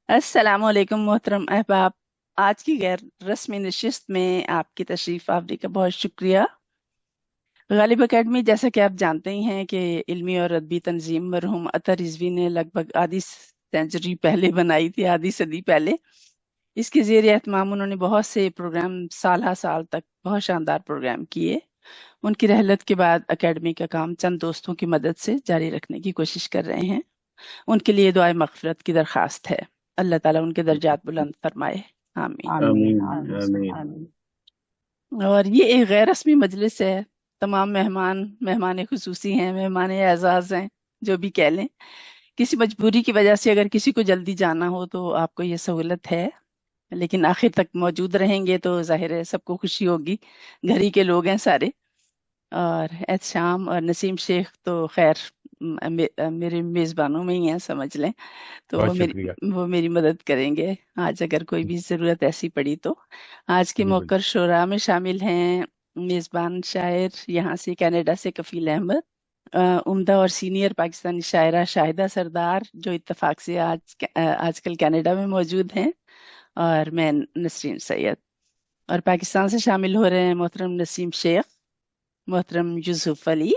السلام علیکم محترم احباب، آج کی غیر رسمی نشست میں آپ کی تشریف آوری کا بہت شکریہ۔ غالب اکیڈمی، جیسا کہ آپ جانتے ہی ہیں کہ علمی اور ادبی تنظیم مرحوم عطا رضوی نے لگ بھگ آدھی سینچری پہلے بنائی تھی، آدھی صدی پہلے۔ اس کے زیر اہتمام انہوں نے بہت سے پروگرام سال ہا سال تک بہت شاندار پروگرام کیے۔ ان کی رحلت کے بعد اکیڈمی کا کام چند دوستوں کی مدد سے جاری رکھنے کی کوشش کر رہے ہیں۔ ان کے لیے دعائے مغفرت کی درخواست ہے۔ اللہ تعالیٰ ان کے درجات بلند فرمائے، آمین۔ آمین آمین آمین آمین۔ اور یہ ایک غیر رسمی مجلس ہے، تمام مہمان خصوصی ہیں، مہمان اعزاز ہیں، جو بھی کہہ لیں۔ کسی مجبوری کی وجہ سے اگر کسی کو جلدی جانا ہو تو آپ کو یہ سہولت ہے، لیکن آخر تک موجود رہیں گے تو ظاہر ہے سب کو خوشی ہوگی، گھر ہی کے لوگ ہیں سارے۔ اور احتشام اور نسیم شیخ تو خیر میرے میزبانوں میں ہی ہیں، سمجھ لیں، تو بہت شکریہ وہ میری مدد کریں گے آج اگر کوئی بھی ضرورت ایسی پڑی تو۔ آج کے جی بالکل۔ موقر شعراء میں شامل ہیں میزبان شاعر یہاں سے کینیڈا سے کفیل احمد، عمدہ اور سینئر پاکستانی شاعرہ شاہدہ سردار جو اتفاق سے آج کل کینیڈا میں موجود ہیں، اور میں نسرین سید۔ اور پاکستان سے شامل ہو رہے ہیں محترم نسیم شیخ، محترم یوسف علی،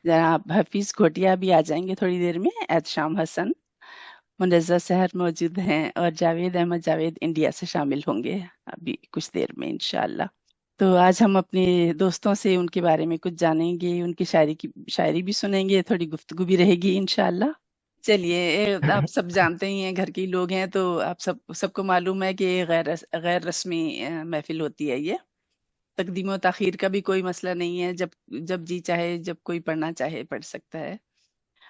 جناب حفیظ گھوٹیا بھی آ جائیں گے تھوڑی دیر میں، احتشام حسن، منزہ سحر موجود ہیں، اور جاوید احمد جاوید انڈیا سے شامل ہوں گے ابھی کچھ دیر میں انشاءاللہ۔ تو آج ہم اپنے دوستوں سے ان کے بارے میں کچھ جانیں گے، ان کی شاعری بھی سنیں گے، تھوڑی گفتگو بھی رہے گی انشاءاللہ۔ چلیے، آپ سب جانتے ہی ہیں، گھر کے لوگ ہیں، تو آپ سب کو معلوم ہے کہ غیر رسمی محفل ہوتی ہے یہ۔ تقدیم و تاخیر کا بھی کوئی مسئلہ نہیں ہے، جب جی چاہے، جب کوئی پڑھنا چاہے پڑھ سکتا ہے۔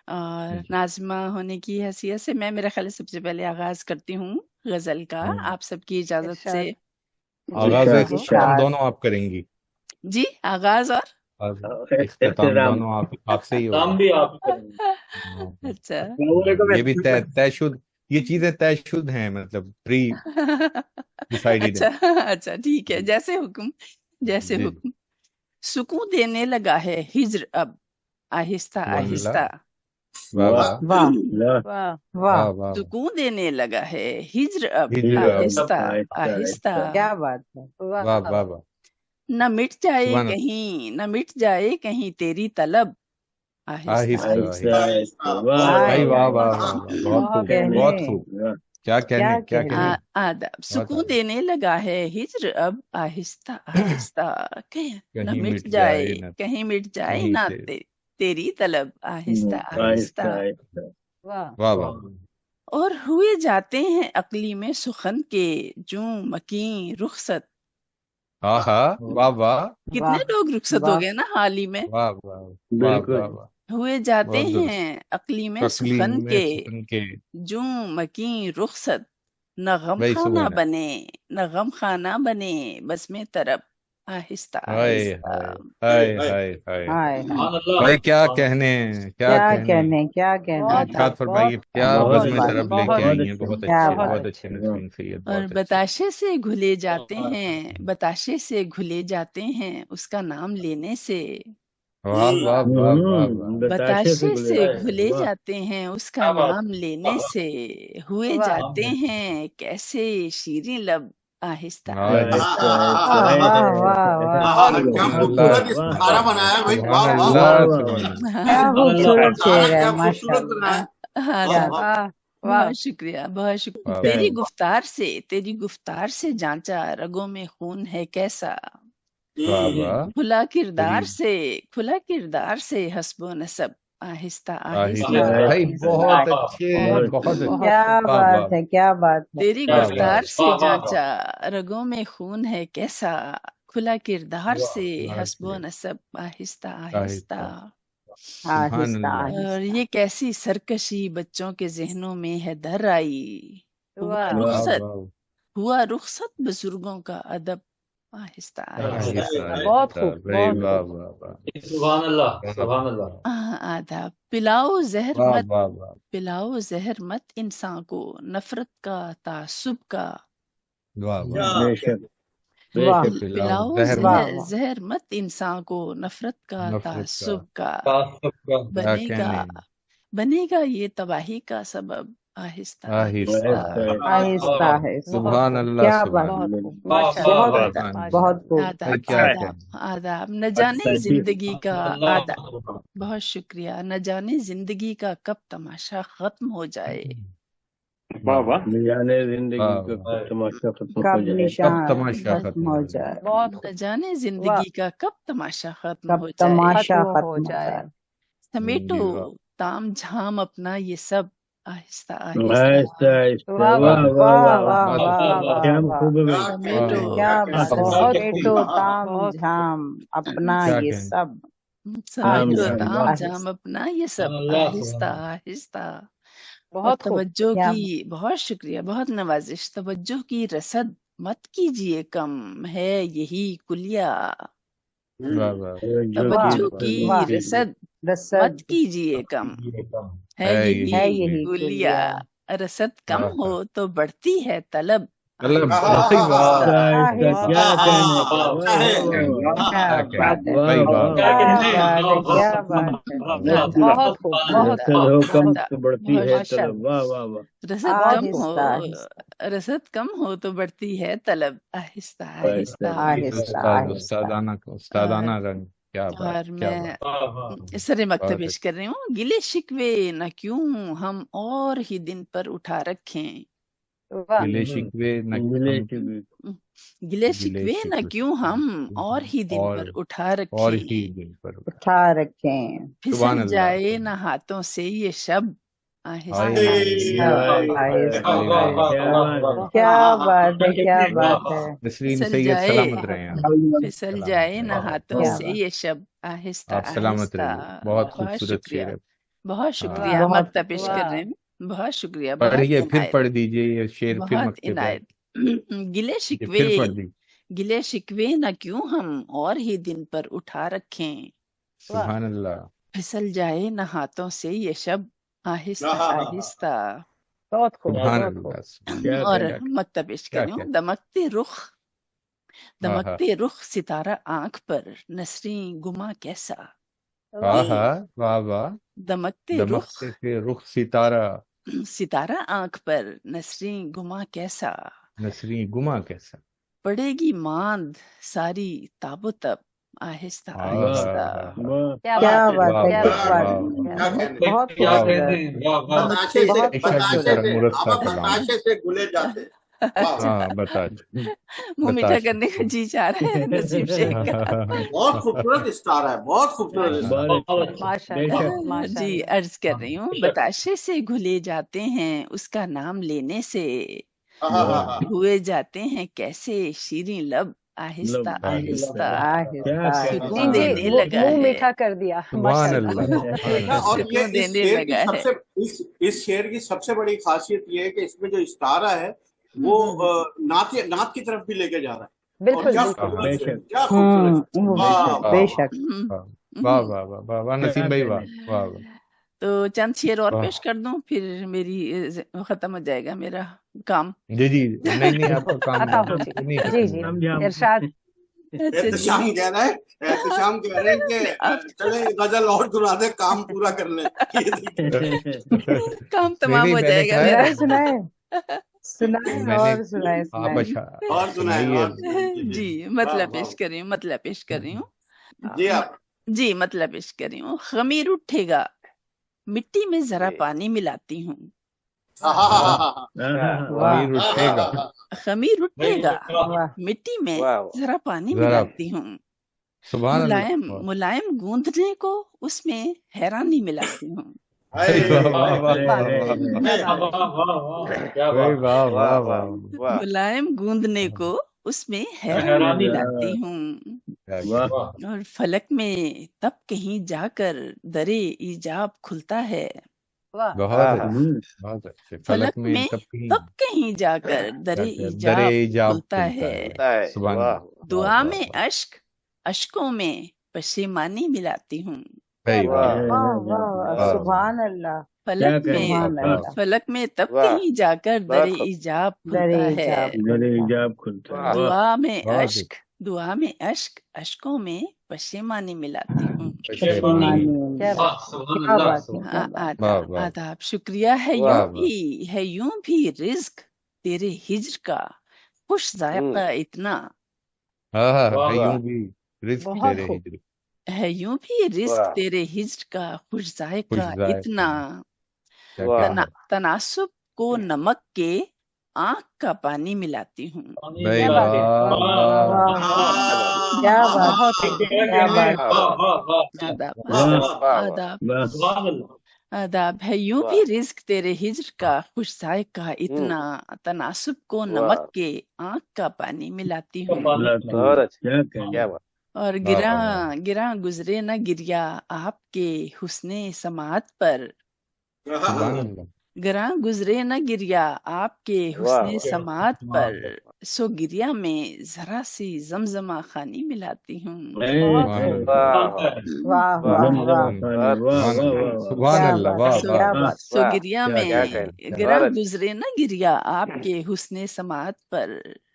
اور جی ناظمہ ہونے کی حیثیت سے میں میرا خیال ہے سب سے پہلے آغاز کرتی ہوں غزل کا، آپ سب کی اجازت سے۔ ارشاد جی آغاز و ارشاد اختتام ارشاد دونوں آپ کریں گی؟ جی، آغاز اور آغاز اختتام اختتام دونوں آپ سے ہی ہوگا؟ کام بھی آپ ہی کریں گے۔ اچھا السلام علیکم یہ بھی طے شد، یہ چیزیں طے شد ہیں، مطلب پری ڈیسائیڈڈ اچھا ہیں۔ اچھا، ٹھیک ہے، جیسے حکم، جیسے جی حکم۔ سکون دینے لگا ہے ہجر اب، آہستہ سبحان اللہ، آہستہ۔ واہ واہ واہ واہ واہ واہ واہ واہ، واہ، سکون دینے لگا ہے ہجر اب، ہجر اب، آہستہ آہستہ آہستہ۔ آہستہ کیا بات ہے، واہ واہ واہ واہ، نہ مٹ جائے سبحان اللہ، کہیں، نہ مٹ جائے کہیں تیری طلب، آہستہ آہستہ آہستہ آہستہ۔ آہستہ۔ آہستہ واہ بھائی ہائے واہ واہ ہائے، واہ واہ واہ واہ، واہ بہت کیا خوب کہنے، بہت خوب، واہ کیا کہنے کیا کیا کہنے۔ کہنے، آداب، بہت سکون اعلیٰ۔ دینے لگا ہے ہجر اب، آہستہ آہستہ، نہ کہیں مٹ مٹ جائے، جائے نہ کہیں مٹ جائے کہیں نہ سے، تیری طلب، آہستہ آہستہ آہستہ۔ آہستہ واہ واہ واہ، اور ہوئے جاتے ہیں عقلی میں سخن کے، جوں مکیں رخصت۔ ہاں ہاں، واہ واہ کتنے واہ لوگ رخصت ہو واہ، گئے نا حال ہی میں۔ واہ واہ واہ بالکل واہ واہ، ہوئے جاتے بہت درست۔ ہیں عقلی میں تقلیم سخن میں کے، سکن کے، جوں مکیں رخصت۔ نہ غم بھائی خانہ سبحان اللہ، بنے، نہ غم خانہ بنے، بس میں طرب، آہستہ ہائے آہستہ۔ ہائے ہائے ہائے ہائے، ہائے ہائے، سبحان اللہ، بھائی کیا سبحان اللہ۔ کہنے، کیا کیا کہنے، کہنے، کیا کہنے، بہت ارشاد خوب، فرمائیے، کیا بہت بزم بہت بات، اچھے طرب لے کے بہت آئی ہیں، اچھے بہت کیا اچھے بات، بہت بہت۔ اچھے واہ نسرین سید، اور بہت اچھے۔ بتاشے سے گھلے جاتے ہیں، بتاشے سے گھلے جاتے ہیں اس کا نام لینے سے۔ واہ واہ واہ واہ واہ، بتاشے سے بتاشے گلے سے جاتے ہیں گھلے واہ جاتے ہیں اس کا کیا بات نام ہے، لینے سے، ہوئے واہ جاتے ہیں کیسے شیریں لب، آہستہ آہستہ آہستہ آہستہ۔ آہستہ واہ ہے واہ ہے واہ ہے واہ، ہے کیا سبحان اللہ، خوبصورت واہ استعارہ بنایا ہے بھائی، سبحان واہ واہ اللہ، واہ، واہ واہ سبحان واہ اللہ، کیا سبحان اللہ۔ خوبصورت استعارہ شعر ہے، کیا ماشاء خوبصورت اللہ، بنایا، واہ آداب، واہ۔ واہ واہ، بہت شکریہ، بہت شکریہ۔ واہ کیا واہ، تیری گفتار سے جانچا رگوں میں خون ہے کیسا، واہ ہوں، واہ، تیری کھلا کردار سے حسب و نسب، آہستہ آہستہ۔ آہستہ، بھائی آہستہ بہت واہ اچھے، بہت بہت خوب، اچھے، کیا واہ واہ بات ہے، کیا بات ہے، تیری واہ واہ، گفتار سے واہ واہ واہ، جانچا رگوں میں خون ہے کیسا، کھلا کردار سے حسب و نسب، آہستہ آہستہ۔ آہستہ، سبحان آہستہ اللہ، اور آہستہ، یہ کیسی سرکشی بچوں کے ذہنوں میں ہے در آئی، ہوا واہ واہ واہ رخصت، واہ، ہوا رخصت بزرگوں کا ادب، آہستہ آہستہ آہستہ۔ آہستہ بہت آہستہ، خوب، بھائی بہت واہ خوب، واہ واہ سبحان اللہ، واہ سبحان اللہ۔ آدھا پلاؤ زہر واہ مت، واہ واہ، پلاؤ زہر مت انسان کو نفرت کا تعصب کا، واہ واہ، کیا بے شک بے واہ شک پلاؤ پلاؤ زہر واہ مت واہ، زہر مت انسان کو نفرت کا نفرت کا، تعصب کا، تعصب کا، کیا بنے گا کہنے، بنے گا یہ تباہی کا سبب، آہستہ آہستہ آہستہ آہستہ ہے سبحان اللہ کیا سبحان بات اللہ ہے ماشاءاللہ بہت بہت خوب آداب بھائی کیا آداب آداب نہ جانے زندگی کا آداب بہت شکریہ نہ جانے زندگی کا کب تماشا ختم ہو جائے واہ واہ جانے زندگی واہ کا واہ۔ کب تماشا ختم ہو کب جائے نشان تماشا ختم ہو جائے نہ جانے زندگی کا کب تماشا ختم کب ہو جائے تماشا ختم ہو جائے سمیٹو جی واہ تام جھام اپنا یہ سب آہستہ آہستہ آہستہ آہستہ واہ واہ واہ واہ واہ واہ واہ واہ کیا واہ خوب ہے بھائی سمیٹو کیا بات ہے بہت سمیٹو تام جھام اپنا کیا یہ کہیں سب سمیٹو آہستہ تام آہستہ جھام اپنا یہ سب اللہ آہستہ سبحان آہستہ اور بہت خوب توجہ کیا کی بہت شکریہ بہت نوازش توجہ کی رسد مت کیجیے کم ہے یہی کلیہ واہ واہ توجہ واہ کی واہ رسد رسد مت کیجیے کم ہے ہے یہی ہے یہی کلیہ رسد کم واہ ہو تو بڑھتی ہے طلب طلب آہستہ بھائی واہ آہستہ کیا کہنے کا کیا واہ واہ واہ بات ہے بھائی واہ کیا بات ہے کیا بات ہے بہت خوب بہت رسد ہو کم آہستہ تو بڑھتی ہے طلب واہ واہ واہ رسد کم ہو آہستہ آہستہ رسد کم ہو تو بڑھتی ہے طلب آہستہ آہستہ آہستہ آہستہ آہستہ استادانہ رنگ کیا اور بات کیا میں بات اس طرح مکتب بہت پیش کر رہی ہوں گلے شکوے نہ کیوں ہم اور ہی دن پر اٹھا رکھیں واہ گلے شکوے نہ ملے ہم شکوے گلے شکوے نہ کیوں ہم اور ہی دن اور پر اٹھا اور رکھیں ہی دن پر اٹھا رکھیں پھسل سبحان اللہ جائے نہ ہاتھوں سے یہ شب آہستہ ہائے آہستہ آہستہ کیا بات ہے کیا بات ہے کیا بات ہے نسرین پھسل سید جائے سلامت رہے ہیں پھسل سلامت جائے رہے نہ ہاتھوں کیا سے بات یہ شب آہستہ آپ سلامت آہستہ رہیے بہت بہت خوبصورت شکریہ شعر ہے بہت شکریہ بہت مکتب پیش کر رہے ہیں بہت شکریہ بہت پڑھیے پھر عنایت پڑھ دیجئے یہ شعر پھر بہت مکتب ہے عنایت گلے یہ شکوے پھر پڑھ دیجئے گلے شکوے نہ کیوں ہم اور ہی دن پر اٹھا رکھیں سبحان اللہ پھسل جائے نہ ہاتھوں سے یہ شب آہستہ آہستہ بہت خوب سبحان بہت خوب اللہ سبحان کیا اور کہنے اللہ مکتب پیش کر کیا رہی کیا ہوں آہا دمکتے رخ ستارہ آنکھ پر نسریں گما کیسا آہا واہ واہ دمکتے رخ دمکتے سے رخ ستارہ ستارہ آنکھ پر نسریں گما کیسا نسریں گما کیسا پڑے گی ماند ساری تاب و تب آہستہ آہا آہستہ واہ کیا بات واہ ہے واہ کیا واہ بات واہ بہت کیا خوبصورت کہتے ہیں واہ واہ بتاشے سے بہت عشاء کی بتاشے طرح سے مرصع اب کلام بتاشے سے گلے جاتے ہاں بتا منہ میٹھا کرنے کا جی چاہ رہا ہے نصیب شیخ کا بہت خوبصورت اسٹار ہے بہت خوبصورت اسٹار بہت اچھا بے شک جی عرض کر رہی ہوں بتاشے سے گھلے جاتے ہیں اس کا نام لینے سے ہوئے جاتے ہیں کیسے شیریں لب آہستہ آہستہ آہستہ سکون دینے لگا منہ ہے میٹھا کر دیا سبحان اللہ سبحان دیکھا اللہ اور یہ سکون اس دینے شعر کی لگا سب ہے سے اس شعر کی سب سے بڑی خاصیت یہ ہے کہ اس میں جو استعارہ ہے وہ نعت کی طرف بھی لے کے جا رہا ہے بالکل کیا بالکل خوبصورت شعر، کیا خوبصورت شعر۔ واہ بے واہ شک واہ واہ واہ واہ واہ نسیم بھائی واہ واہ واہ تو چند شعر اور واہ۔ پیش کر دوں پھر میری ختم ہو جائے گا میرا کام جی جی نہیں آپ کا کام عطا ہو جی نہیں جی ختم جی ہوا ارشاد اچھا احتشام کہہ رہا ہے احتشام کہہ رہے ہیں کہ چلے غزل اور سنا دے کام پورا کر لیں کام نہیں تمام ہو میں نے جائے گا کہا میرا سنائے میں نے اور سنائے آپ اچھا اور سنائیں سنائیے اور سنائیں۔ جی مطلب پیش کر رہی ہوں مطلب پیش کر رہی ہوں جی آپ جی مطلب پیش کر رہی ہوں خمیر اٹھے گا مٹی میں ذرا پانی ملاتی ہوں امیر اٹھے گا خمیر اٹھے گا واہ مٹی میں ذرا پانی ذرا ملاتی ہوں سبحان ملائم اللہ ملائم گوندنے کو اس میں حیرانی ملاتی ہوں واہ واہ واہ واہ واہ واہ ملائم گوندنے کو اس میں حیرانی ملاتی ہوں اور فلک میں تب کہیں جا کر درے ایجاب کھلتا ہے بہت بہت اچھے فلک میں تب کہیں جا کر درے ایجاب کھلتا ہے سبحان اللہ دعا میں اشک اشکوں میں پشیمانی ملاتی ہوں سبحان اللہ فلک میں تب کہیں جا کر درے ایجاب کھلتا ہے ایجاب کھلتا ہے دعا میں اشک دعا میں اشک، اشکوں میں پشیمانی ملاتی ہوں۔ پشیمانی کیا واہ بات سبحان کیا اللہ بات ہے سبحان کیا بات واہ آداب واہ آداب، شکریہ ہے واہ یوں بھی رزق تیرے ہجر کا خوش ذائقہ اتنا، ہاں ہاں واہ ہے واہ یوں بھی رزق بہت تیرے خوب ہجر ہے یوں بھی رزق واہ تیرے ہجر کا خوش خوش ذائقہ ذائقہ اتنا، کیا واہ کہنا تناسب کو نمک کے آنکھ کا پانی ملاتی ہوں۔ پانی بھائی کیا ملا بات کے ہے واہ واہ واہ واہ واہ کیا واہ بات بہت ہے کیا کیا کہنے بات واہ واہ واہ واہ آداب واہ آداب واہ واہ آداب واہ سبحان اللہ آداب، ہے یوں بھی واہ رزق تیرے ہجر کا خوش ذائقہ اتنا، تناسب کو واہ نمک کے آنکھ کا پانی ملاتی کا ہوں۔ پانی لاتی بہت ہوں، اچھا کیا کہنے کیا بات اور واہ گراں واہ واہ گراں گزرے نہ گریا آپ کے حسن سماعت پر، سبحان اللہ گراں گزرے نہ گریا آپ کے واہ حسن واہ سماعت واہ پر، سو گریا میں ذرا سی زمزمہ خانی ملاتی ہوں۔ بہت اے خوب واہ واہ واہ واہ زمزمہ واہ پانی بہت واہ بہت واہ سبحان واہ اللہ کیا واہ بات واہ ہے سو واہ کیا واہ بات سو واہ گریا کیا میں کیا کہنے کہنے گراں بہت اچھا گزرے نہ گریا آپ کے حسن سماعت پر،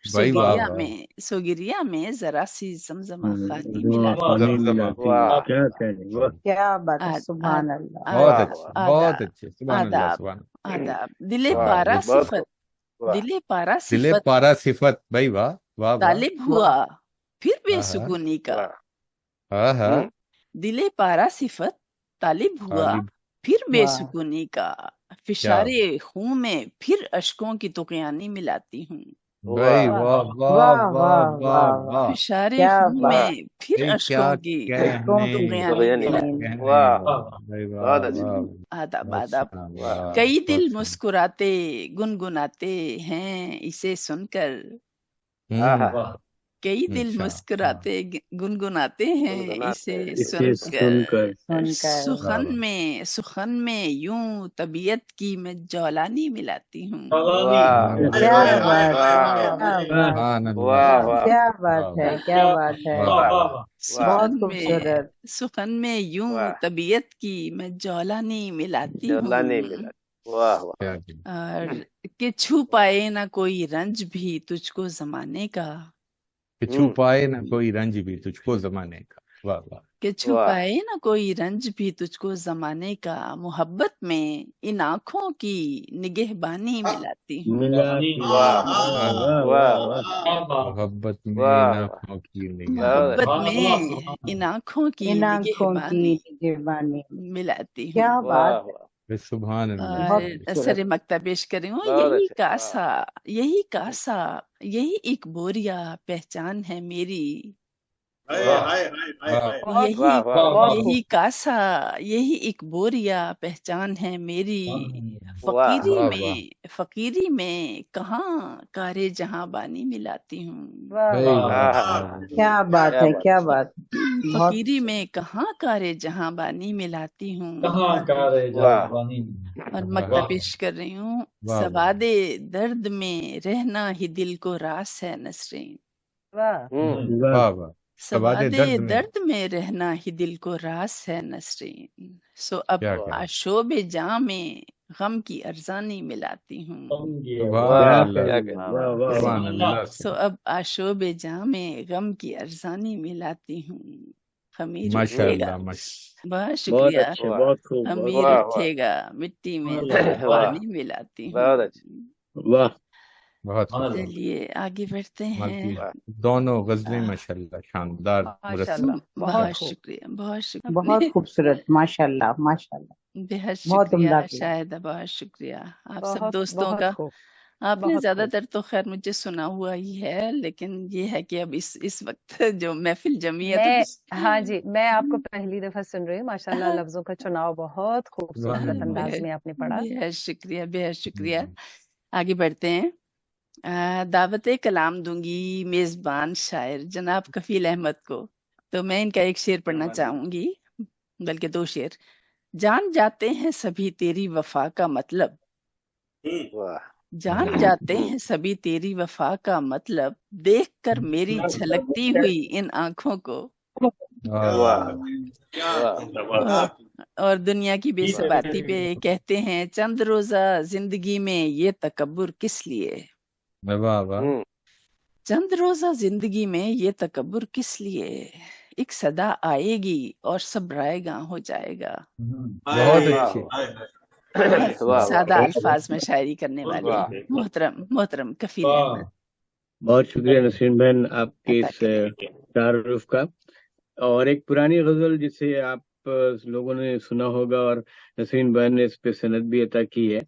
سو بھائی واہ گریا واہ میں سو گریا میں ذرا سی زمزمہ خانی زمزمہ ملاتی پانی ہوں۔ زمزمہ ملاتی واہ ہوں، کیا کہنے واہ کیا بات ہے آد- سبحان آد- اللہ بہت واہ آداب اچھے واہ بہت آداب اچھے سبحان اللہ آداب سبحان اللہ آداب، دل واہ پارا واہ بہت صفت، خوب واہ دل پارا دل صفت پارا صفت بھائی واہ واہ واہ طالب ہوا پھر بے ہاں ہاں سکونی کا، واہ ہاں ہاں دل پارا صفت طالب ہوا طالب پھر بے واہ سکونی کا، کیا فشارے خوں میں پھر اشکوں کی طغیانی ملاتی ہوں۔ بھائی واہ واہ واہ واہ واہ واہ واہ واہ واہ واہ فشارے کیا خوں بات میں واہ پھر بھائی کیا اشکوں کی اشکوں کہنے کی طغیانی طغیانی ملاتی طغیانی ہوں۔ کہنے واہ واہ بھائی واہ بہت اچھا واہ آداب بہت آداب، سنا واہ واہ کئی بہت دل سنا مسکراتے گنگناتے ہیں اسے سن کر، آہا واہ کئی دل اچھا ہاں مسکراتے گنگناتے ہیں گنگناتے اسے ہیں سن اسے کر، سن کر سن کر سخن واہ سخن میں یوں طبیعت کی میں جولانی ملاتی ہوں۔ کلانی واہ کیا واہ بات ہے واہ کیا واہ بات سبحان اللہ واہ واہ کیا واہ بات ہے واہ کیا بات ہے واہ واہ واہ واہ واہ بہت سخن میں خوبصورت سخن میں یوں واہ طبیعت کی میں جولانی ملاتی جولا نہیں ہوں، ملا واہ واہ کیا کہنا اور کہ چھو پائے نہ کوئی رنج بھی تجھ کو زمانے کا، کہ چھو پائے نہ کوئی رنج بھی تجھ کو زمانے کا واہ واہ کہ چھو واہ پائے نہ کوئی رنج بھی تجھ کو زمانے کا، محبت میں ان آنکھوں کی نگہبانی ملاتی ہوں۔ ملاتی واہ واہ واہ واہ واہ واہ کیا بات محبت میں واہ ناخنوں کی نگہبانی بہت محبت سبحان میں اللہ ان آنکھوں کی ان آنکھوں کی نگہبانی نگہبانی ملاتی کیا ہوں۔ بات واہ ہے واہ سبحان اور اللہ بہت بھائی خوبصورت سر مکتب پیش کریں ہوں، بہت یہی اچھے کاسا یہی کاسا یہی ایک بوریا پہچان ہے میری، واہ یہی واہ واہ واہ یہی کاسا یہی ایک بوریا پہچان ہے میری، واہ فقیری میں کہاں کارے جہاں بانی ملاتی ہوں، واہ بھائی واہ واہ آہا واہ کیا بات ہے کیا بات بہت فقیری میں کہاں کارے جہاں بانی ملاتی ہوں، کہاں کا رہے جا واہ پانی اور واہ مکتب واہ پیش کر رہی ہوں، واہ سواد درد میں رہنا ہی دل کو راس ہے نسرین، واہ واہ واہ واہ سواد سواد درد میں درد میں رہنا ہی دل کو راس ہے نسرین، سو اب کیا کہنا آشوب جاں میں غم کی ارزانی ملاتی ہوں، سبحان کیا اللہ کہنے واہ واہ واہ سبحان اللہ سو اب آشوب جاں میں غم کی ارزانی ملاتی ہوں، خمیر ماشاء اٹھے گا، اللہ ماشاء بہت بہت شکریہ، اچھے واہ بہت خوب بہت خمیر واہ اٹھے گا مٹی میں واہ پانی ملاتی ہوں۔ بہت اچھا واہ بہت سبحان اللہ چلیے آگے بڑھتے ہیں، مالکی دونوں غزلیں ماشاء اللہ شاندار ماشاء مرتب اللہ بہت بہت خوب شکریہ بہت بہت شکریہ خوبصورت ماشاء اللہ ماشاء اللہ بہت بہت شکریہ عمدہ کیا شاہدہ، بہت شکریہ آپ سب بہت دوستوں کا۔ بہت خوب آپ نے بہت زیادہ خوب تر تو خیر مجھے سنا ہوا ہی ہے، لیکن یہ ہے کہ اب اس وقت جو محفل جمی ہے تو میں کچھ ہاں جی میں آپ کو پہلی دفعہ سن رہی ہوں ماشاءاللہ لفظوں کا چناؤ بہت خوبصورت انداز میں آپ نے پڑھا بہت شکریہ بہت شکریہ۔ آگے بڑھتے ہیں، دعوت کلام دوں گی میزبان شاعر جناب کفیل احمد کو، تو میں ان کا ایک شعر پڑھنا چاہوں گی، بلکہ دو شعر۔ جان جاتے ہیں سبھی تیری وفا کا مطلب، واہ جان جاتے ہیں سبھی تیری وفا کا مطلب، دیکھ کر میری چھلکتی ہوئی ان آنکھوں کو، واہ واہ اور دنیا کی بے ثباتی پہ کہتے ہیں چند روزہ زندگی میں یہ تکبر کس لیے، واہ واہ चंद रोजा जिंदगी में ये तकब्बुर किस लिए, एक सदा आएगी और सब रायगा हो जाएगा। बहुत अच्छे। वाह सादा वाह अल्फाज में शायरी करने वाले वाह मोहतरम कफील वाह अहमद, बहुत शुक्रिया नसरीन बहन आपके अता इस करें। तारुफ का। और एक पुरानी गजल जिसे आप लोगों ने सुना होगा और नसरीन बहन ने इस पे सनद भी अता की है,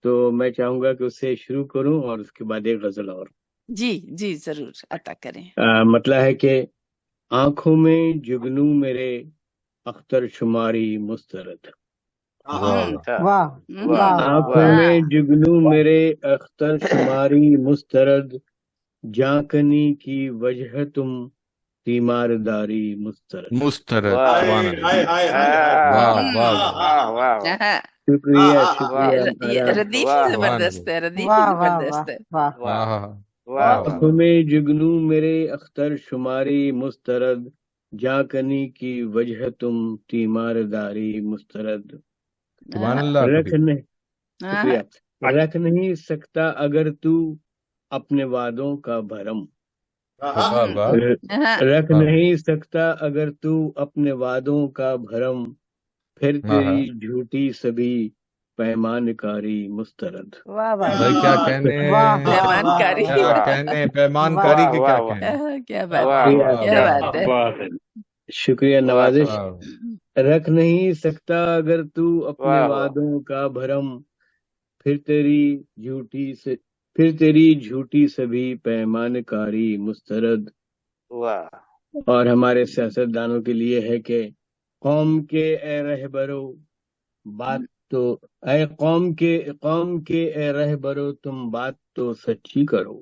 तो मैं चाहूंगा कि उससे शुरू करूं और उसके बाद एक गजल और। जी जी जरूर अता करें। मतलब है कि आंखों में जुगनू मेरे अख्तर शुमारी मुस्तरद, हम्म वाह हम्म, वाह आंखों वाह में जुगनू मेरे अख्तर शुमारी मुस्तरद, जाकनी की वजह तुम तीमारदारी मुस्तरद। मुस्तरद, वाह सुभान अल्लाह। वाह वाह वाह। वाह वाह हाँ, शुक्रिया वाह शुक्रिया ये आदाब। रदीफ वाह जबरदस्त है, रदीफ वाह वाह जबरदस्त है। वाह वाह वाह वाह बहुत आंखों में जुगनू मेरे अख्तर शुमारी मुस्तरद, जाकनी की वजह तुम तीमारदारी मुस्तरद। सुभान हाँ, अल्लाह रख कबीर। नहीं हाँ, शुक्रिया, रख नहीं सकता अगर तू अपने वादों का भरम, वाह वाह हाँ, रख वाह नहीं सकता अगर तू अपने वादों का भरम, फिर वाह। तेरी झूठी सभी पैमानकारी मुस्तरद। वाह वाह भाई क्या कहने, वाह वाह वाह पैमानकारी वाह क्या कहने, पैमानकारी के क्या कहने। क्या बात वाह है, वाह क्या शुक्रिया बात है। बात है। शुक्रिया वाह नवाजिश। वाह रख नहीं सकता अगर तू अपने वाह वाह वादों का भरम, फिर तेरी झूठी सभी पैमानकारी मुस्तरद। वाह और हमारे सियासतदानों के लिए है कि कौम के ए रहबरो बात तो कौम के ए रहबरो तुम बात तो सच्ची करो,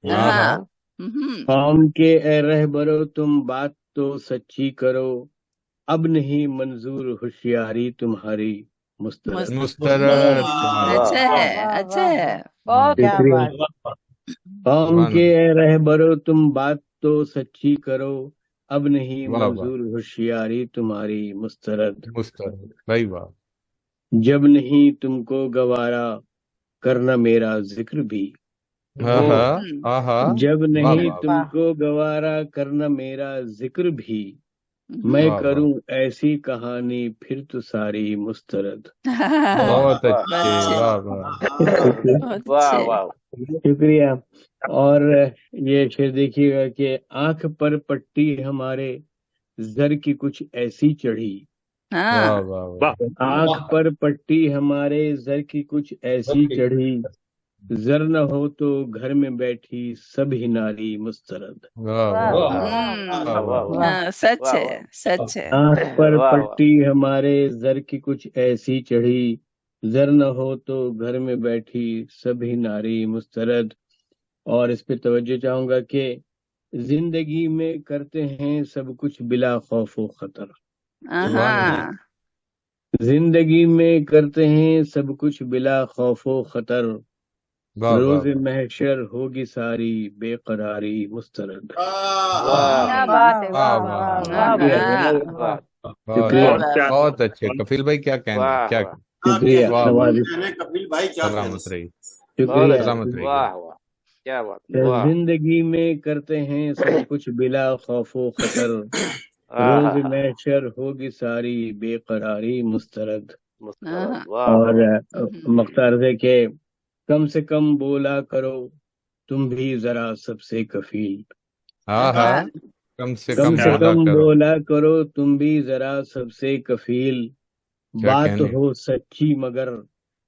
वाह वाह। हाँ, कौम के ए रहबरो तुम बात तो सच्ची करो, अब नहीं मंजूर होशियारी तुम्हारी मुस्तरद। मुस्तरद, सुभान अच्छा अल्लाह। वाह है, वाह अच्छा वाह है। बहुत क्या शुक्रिया। बात। कौम सुभान के अल्लाह। ए रहबरो तुम बात तो सच्ची करो, अब नहीं वाह वाह। मंजूर होशियारी तुम्हारी मुस्तरद। मुस्तरद, भाई वाह। जब नहीं तुमको गवारा करना मेरा जिक्र भी, आहा हम्म, आहा। जब वाह नहीं वाह तुमको गवारा करना मेरा जिक्र भी, मैं वाह वाह। करूं ऐसी कहानी फिर तो सारी मुस्तरद। बहुत वाह अच्छे, अच्छे, वाह वाह। शुक्रिया बहुत वाह अच्छे। वाह शुक्रिया। और ये फिर देखिएगा कि आंख पर पट्टी हमारे जर की कुछ ऐसी चढ़ी, वाह हाँ, वाह वाह। आंख पर पट्टी हमारे जर की कुछ ऐसी चढ़ी, जर न हो तो घर में बैठी सभी नारी मुस्तरद। वाह वाह वाह वाह वाह वाह वाह। वाह हाँ, सच वाह है, सच है। आंख पर वाह पट्टी हमारे जर की कुछ ऐसी चढ़ी, जर न हो तो घर में बैठी सभी नारी मुस्तरद। और इस पे तवज्जो चाहूंगा कि जिंदगी में करते हैं सब कुछ बिला खौफ व खतर, सुभान अल्लाह। हाँ, जिंदगी में करते हैं सब कुछ बिला खौफ व खतर, वाह वाह रोज वाह। महशर होगी सारी बेकरारी मुस्तरद। क्या वाह बात है। वाह वाह वाह वाह वाह। वाह हाँ, वाह वाह शुक्रिया वाह वाह। बहुत अच्छे कपिल भाई, क्या कहने, वाह क्या वाह शुक्रिया वाह वाह। नवाजिश। कपिल भाई क्या सलामत रही, बहुत शुक्रिया। सलामत रही। वाह वाह क्या बात वाह जिंदगी में करते हैं सब कुछ बिला खौफ व खतर, रोज आहा, महशर होगी सारी बेकरारी मुस्तरद। मुस्तरद वाह और वाह मख्तार से के कम से कम बोला करो तुम भी जरा सबसे कफील, हाँ हाँ, हाँ। कम से कम कम से बोला कम करो, बोला करो तुम भी जरा सबसे कफील, क्या बात कहने, हो सच्ची मगर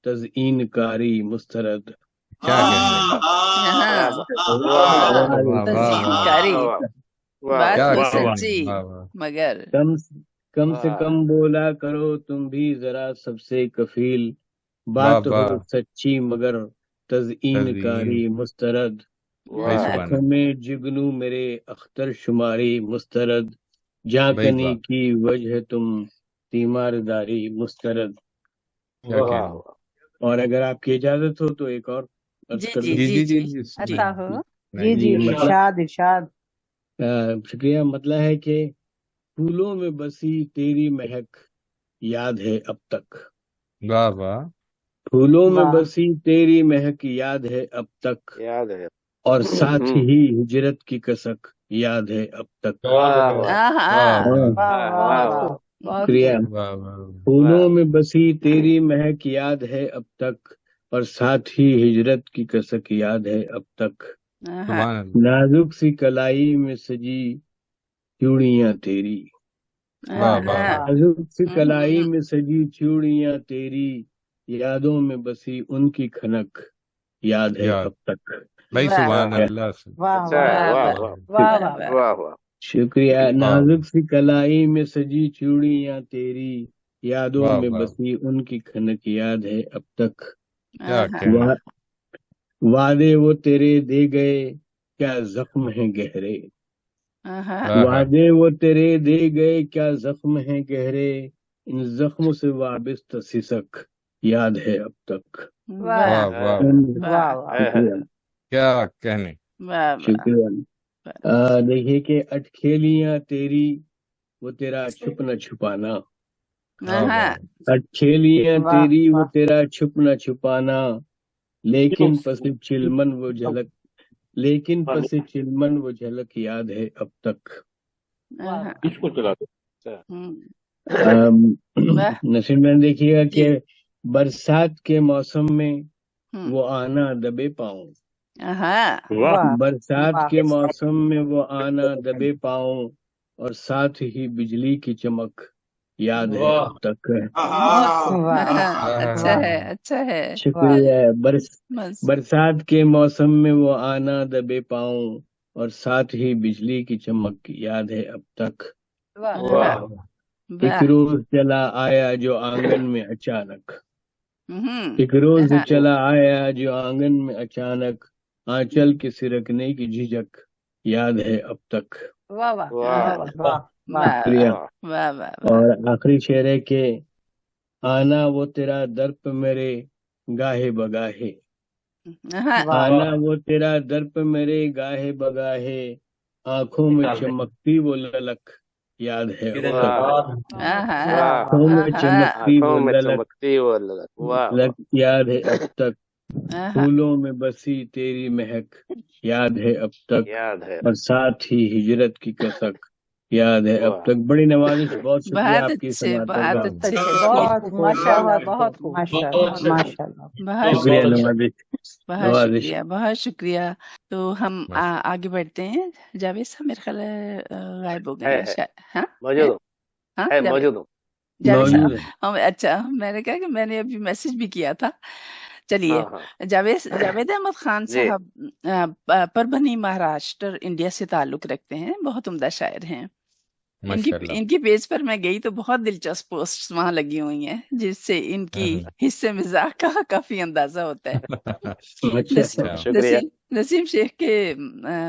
तज़ईन कारी मुस्तरद। क्या कहने। हाँ, वाह वाह और वाह तज़ीनकारी, वाह बात क्या हो कहने। सच्ची वाह वाह। मगर कम से वाह कम बोला करो तुम भी जरा सबसे कफील, वाह बात वाह। हो सच्ची मगर तज़ईन तज़ीन, कारी मुस्तरद। भाई वाह सुभान आंखों में जुगनू मेरे अख्तर शुमारी मुस्तरद, भाई जाकनी वाह। की वजह तुम तीमारदारी मुस्तरद। क्या वाह कहने। और अगर आपकी इजाजत हो तो एक और अर्ज जी कर जी दूं। जी जी जी जी जी जी जी। अता हो। जी नहीं जी जी मतलब इरशाद इरशाद। शुक्रिया। मतलब है कि फूलों में बसी तेरी महक याद है अब तक, वाह वाह। फूलों में वाह बसी तेरी महक याद है अब तक, याद है اور ساتھ ہی ہجرت کی کسک یاد ہے اب تک۔ واہ واہ آہا واہ واہ واہ واہ، بہت شکریہ۔ خوب۔ واہ واہ پھولوں میں بسی تیری مہک یاد ہے اب تک، اور ساتھ ہی ہجرت کی کسک یاد ہے اب تک۔ آہا سبحان اللہ، نازک سی کلائی میں سجی چوڑیاں تیری، واہ واہ آہا نازک سی کلائی میں سجی چوڑیاں تیری، یادوں میں بسی ان کی کھنک یاد ہے یاد اب تک۔ بھائی، واہ سبحان واہ اللہ واہ اچھا ہے، واہ واہ واہ واہ واہ واہ واہ واہ شکریہ۔ واہ نازک سی کلائی میں سجی چوڑیاں تیری، یادوں واہ میں واہ، بسی ان کی کھنک یاد ہے اب تک۔ کیا آہا کہنے، وا- وعدے وہ تیرے دے گئے کیا زخم ہیں گہرے، آہا آہا، وعدے وہ تیرے دے گئے کیا زخم ہیں گہرے، ان زخموں سے وابستہ سسک یاد ہے اب تک۔ واہ واہ واہ، واہ واہ واہ، شکریہ کیا کہنے، واہ واہ شکریہ۔ دیکھیے کہ اٹکھیلیاں تیری وہ تیرا چھپ نہ چھپانا، واہ آہا واہ، اٹکھیلیاں واہ تیری وہ واہ، تیرا چھپ نہ چھپانا، لیکن پس چلمن وہ جھلک، لیکن پس چلمن وہ جھلک یاد ہے اب تک۔ آہا اس کو چلا دو۔ واہ نسیم میں دیکھیے گا کہ برسات کے موسم میں ہم، وہ آنا دبے پاؤں، آہا واہ برسات واہ، کے موسم میں وہ آنا دبے پاؤں، اور ساتھ ہی بجلی کی چمک یاد ہے واہ اب تک۔ واہ اچھا ہے اچھا ہے شکریہ۔ بس برسات کے موسم میں وہ آنا دبے پاؤں، اور ساتھ ہی بجلی کی چمک یاد ہے اب تک۔ واہ آہا واہ ایک واہ روز چلا آیا جو آنگن میں اچانک، ہم، ایک روز آہا چلا آیا جو آنگن میں اچانک، آنچل کے سرکنے کی جھجک یاد ہے اب تک۔ واہ واہ واہ واہ واہ واہ، واہ شکریہ۔ واہ واہ واہ اور آخری شعر ہے کہ آنا وہ تیرا در پہ میرے گاہے بگاہے، آہا واہ آنا وہ تیرا در پہ میرے گاہے بگاہے، آنکھوں میں چمکتی وہ للک یاد ہے اب تک۔ آہا آنکھوں میں آہا چمکتی وہ آنکھوں میں للک چمکتی وہ للک، واہ لک یاد ہے اب تک۔ آہا پھولوں میں بسی تیری مہک یاد ہے اب تک، یاد ہے، اور ساتھ ہی ہجرت کی کسک یاد ہے اب واہ تک۔ بڑی نوازش، بہت شکریہ بہت آپ کی اچھے سماعتوں بہت کا، اچھے بہت خوب، ماشاء اللہ، بہت خوب، ماشاء ماشاء اللہ۔ بہت شکریہ شکریہ نوازش، بہت نوازش۔ شکریہ بہت شکریہ۔ تو ہم آگے بڑھتے ہیں۔ جاوید صاحب میرے خیال ہے غائب ہو گئے ہیں ہے شاید، ہاں موجود ہوں، ہاں ہے جاوید موجود ہوں، جاوید موجود صاحب ہے۔ اچھا میں نے کہا کہ میں نے ابھی میسج بھی کیا تھا۔ چلیے ہاں ہاں جاوید احمد خان جی، صاحب پربھنی مہاراشٹر انڈیا سے تعلق رکھتے ہیں، بہت عمدہ شاعر ہیں۔ ماشاء اللہ، ان کی پیج پر میں گئی تو بہت دلچسپ پوسٹ وہاں لگی ہوئی ہیں، جس سے ان کی حصے مزاح کا کافی اندازہ ہوتا ہے۔ اچھا، شکریہ، نسیم شیخ کے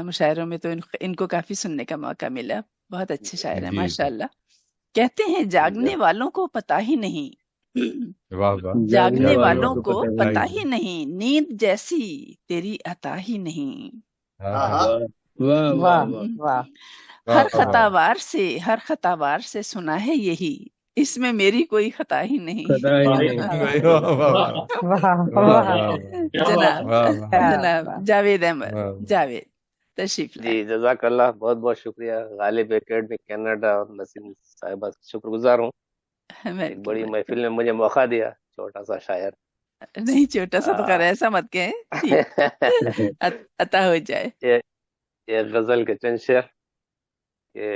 مشاعروں میں تو ان کو کافی سننے کا موقع ملا، بہت اچھے شاعر ہیں جی ماشاء جی، اللہ۔ کہتے ہیں جاگنے والوں کو پتہ ہی نہیں، واہ واہ، جاگنے والوں کو پتہ پتہ ہی نہیں، نیند جیسی تیری عطا ہی نہیں، واہ واہ واہ واہ، واہ، ہر خطاوار سے سنا ہے یہی، اس میں میری کوئی خطا ہی نہیں۔ خدا ہی نہیں۔ واہ واہ واہ، واہ واہ واہ، جناب واہ واہ، جناب جاوید احمد واہ، جاوید تشریف جی جزاک اللہ، بہت بہت شکریہ۔ غالب اکیڈمی کینیڈا اور نسیم صاحبہ شکر گزار ہوں، لائے۔ ایک بڑی محفل میں مجھے موقع دیا، چھوٹا سا شاعر۔ نہیں چھوٹا سا تو خیر ایسا مت کہیں، ٹھیک عطا ہو جائے۔ یہ غزل کے چند شعر کہ